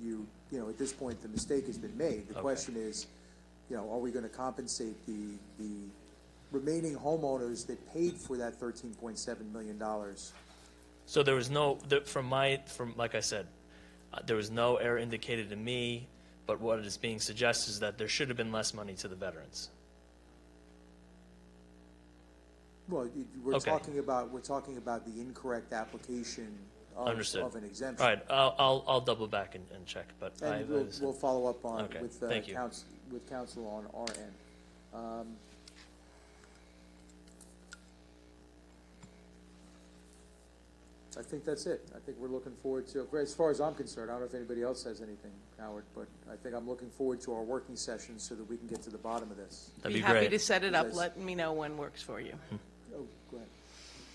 [SPEAKER 13] at this point, the mistake has been made. The
[SPEAKER 1] Okay.
[SPEAKER 13] question is, are we going to compensate the remaining homeowners that paid for that $13.7 million?
[SPEAKER 1] So there was no like I said, there was no error indicated to me. But what is being suggested is that there should have been less money to the veterans.
[SPEAKER 13] Well, we're
[SPEAKER 1] Okay.
[SPEAKER 13] talking about the incorrect application
[SPEAKER 1] Understood.
[SPEAKER 13] of an exemption.
[SPEAKER 1] All right, I'll double back and check. But
[SPEAKER 13] And we'll follow up on
[SPEAKER 1] Okay,
[SPEAKER 13] with
[SPEAKER 1] thank you.
[SPEAKER 13] with counsel on our end. I think that's it. I think we're looking forward to, as far as I'm concerned, I don't know if anybody else has anything, Howard, but I think I'm looking forward to our working session so that we can get to the bottom of this.
[SPEAKER 1] That'd be
[SPEAKER 6] happy
[SPEAKER 1] great.
[SPEAKER 6] to set it up.
[SPEAKER 13] Yes.
[SPEAKER 6] Let me know when works for you.
[SPEAKER 13] Oh, go ahead.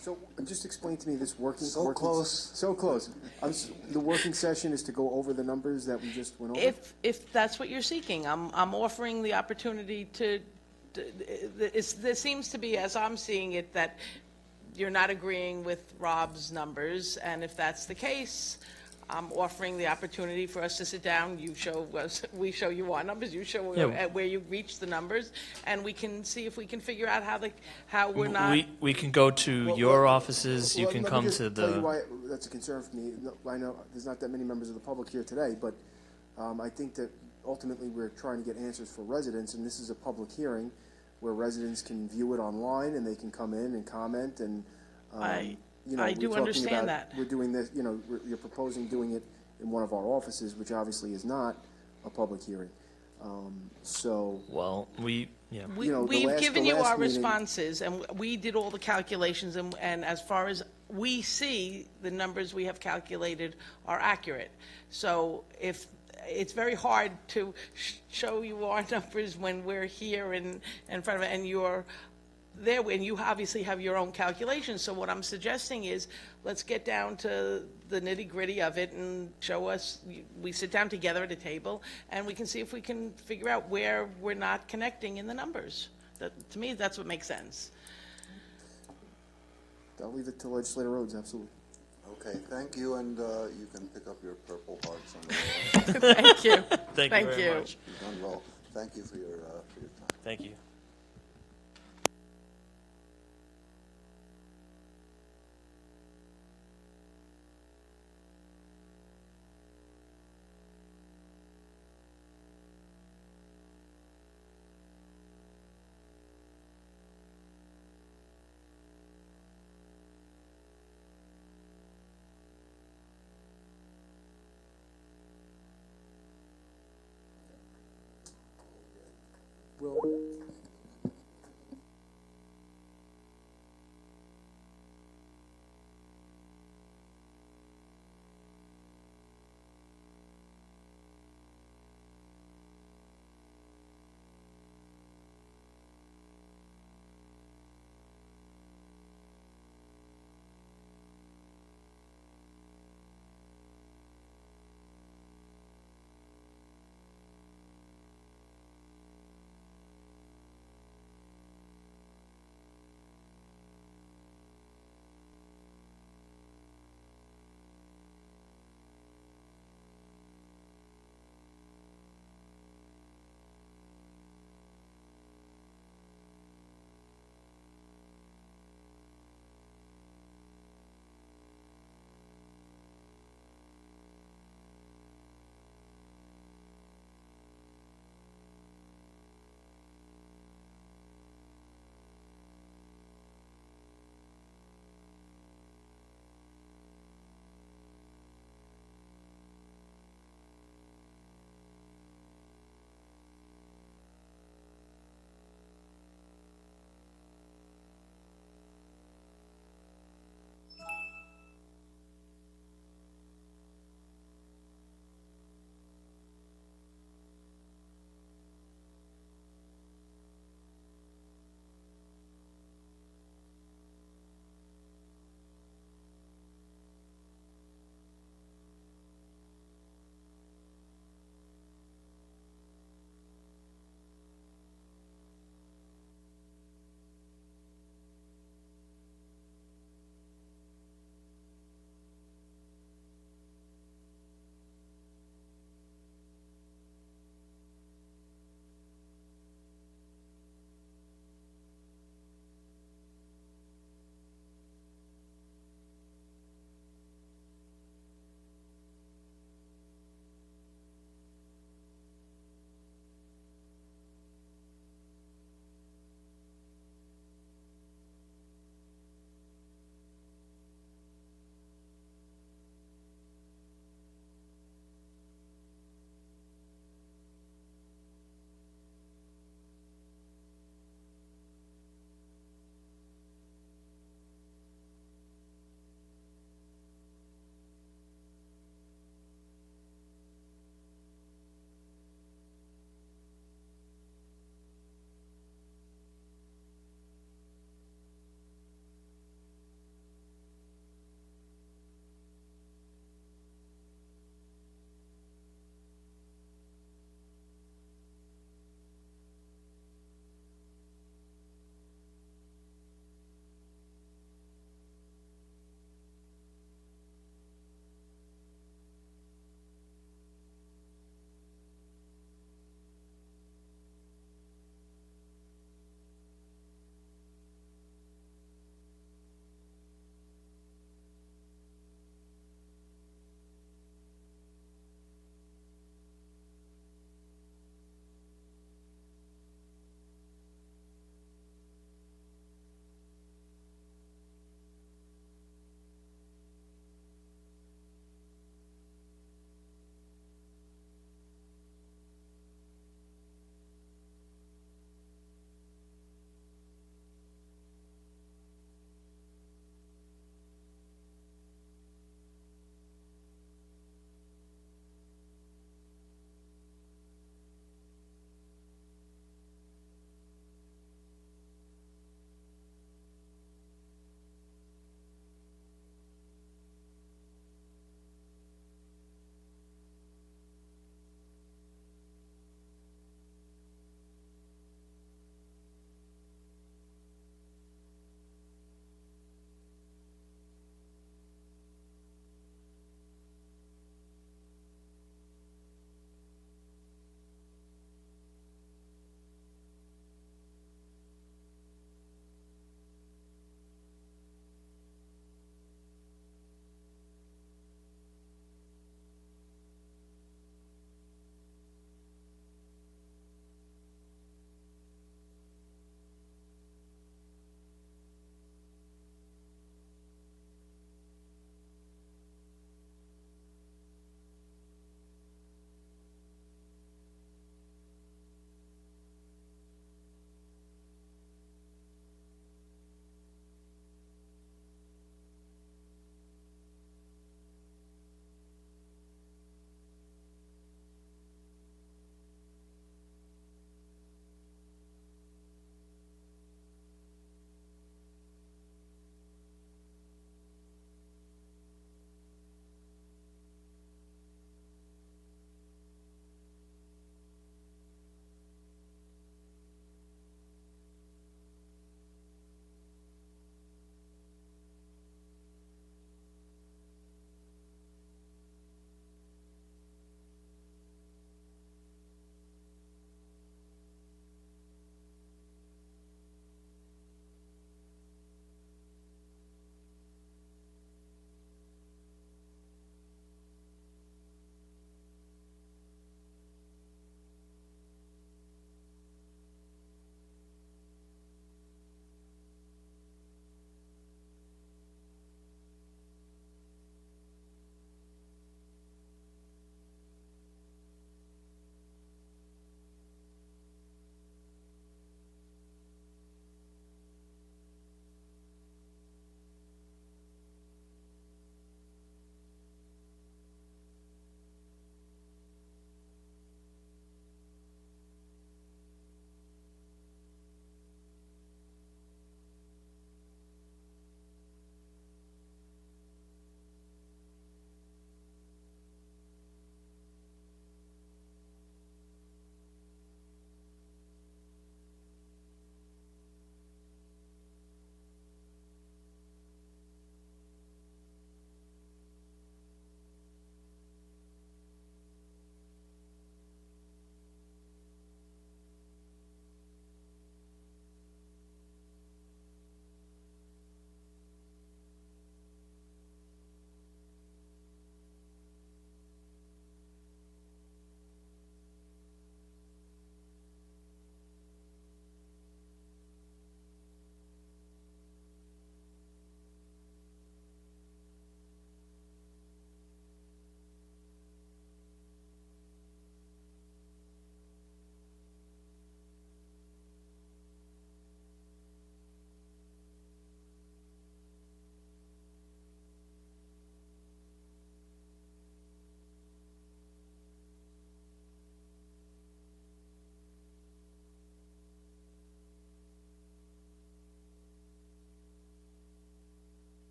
[SPEAKER 10] So just explain to me this
[SPEAKER 9] So close.
[SPEAKER 10] So close. The working session is to go over the numbers that we just went over?
[SPEAKER 6] If that's what you're seeking, I'm offering the opportunity there seems to be, as I'm seeing it, that you're not agreeing with Rob's numbers, and if that's the case, I'm offering the opportunity for us to sit down. You show us, we show you our numbers, you show where you reach the numbers, and we can see if we can figure out how we're not.
[SPEAKER 1] We can go to your offices. You
[SPEAKER 10] Well,
[SPEAKER 1] can
[SPEAKER 10] let me
[SPEAKER 1] come
[SPEAKER 10] just
[SPEAKER 1] to
[SPEAKER 10] tell you
[SPEAKER 1] the.
[SPEAKER 10] why that's a concern for me. I know there's not that many members of the public here today, but I think that ultimately we're trying to get answers for residents, and this is a public hearing where residents can view it online and they can come in and comment. And
[SPEAKER 6] I
[SPEAKER 10] we're
[SPEAKER 6] do
[SPEAKER 10] talking
[SPEAKER 6] understand
[SPEAKER 10] about,
[SPEAKER 6] that.
[SPEAKER 10] we're doing this. You're proposing doing it in one of our offices, which obviously is not a public hearing.
[SPEAKER 1] Well,
[SPEAKER 6] We've
[SPEAKER 10] the
[SPEAKER 6] given you
[SPEAKER 10] last
[SPEAKER 6] our
[SPEAKER 10] meeting-
[SPEAKER 6] responses, and we did all the calculations, and as far as we see, the numbers we have calculated are accurate. So if it's very hard to show you our numbers when we're here in front of it, and you're there, and you obviously have your own calculations. So what I'm suggesting is, let's get down to the nitty-gritty of it and show us, we sit down together at a table, and we can see if we can figure out where we're not connecting in the numbers. To me, that's what makes sense.
[SPEAKER 10] I'll leave it to Legislator Rhodes, absolutely.
[SPEAKER 9] Okay, thank you, and you can pick up your Purple Hearts on the way.
[SPEAKER 6] Thank you.
[SPEAKER 1] Thank you very much.
[SPEAKER 9] You've done well. Thank you for your time.
[SPEAKER 1] Thank you.
[SPEAKER 13] Will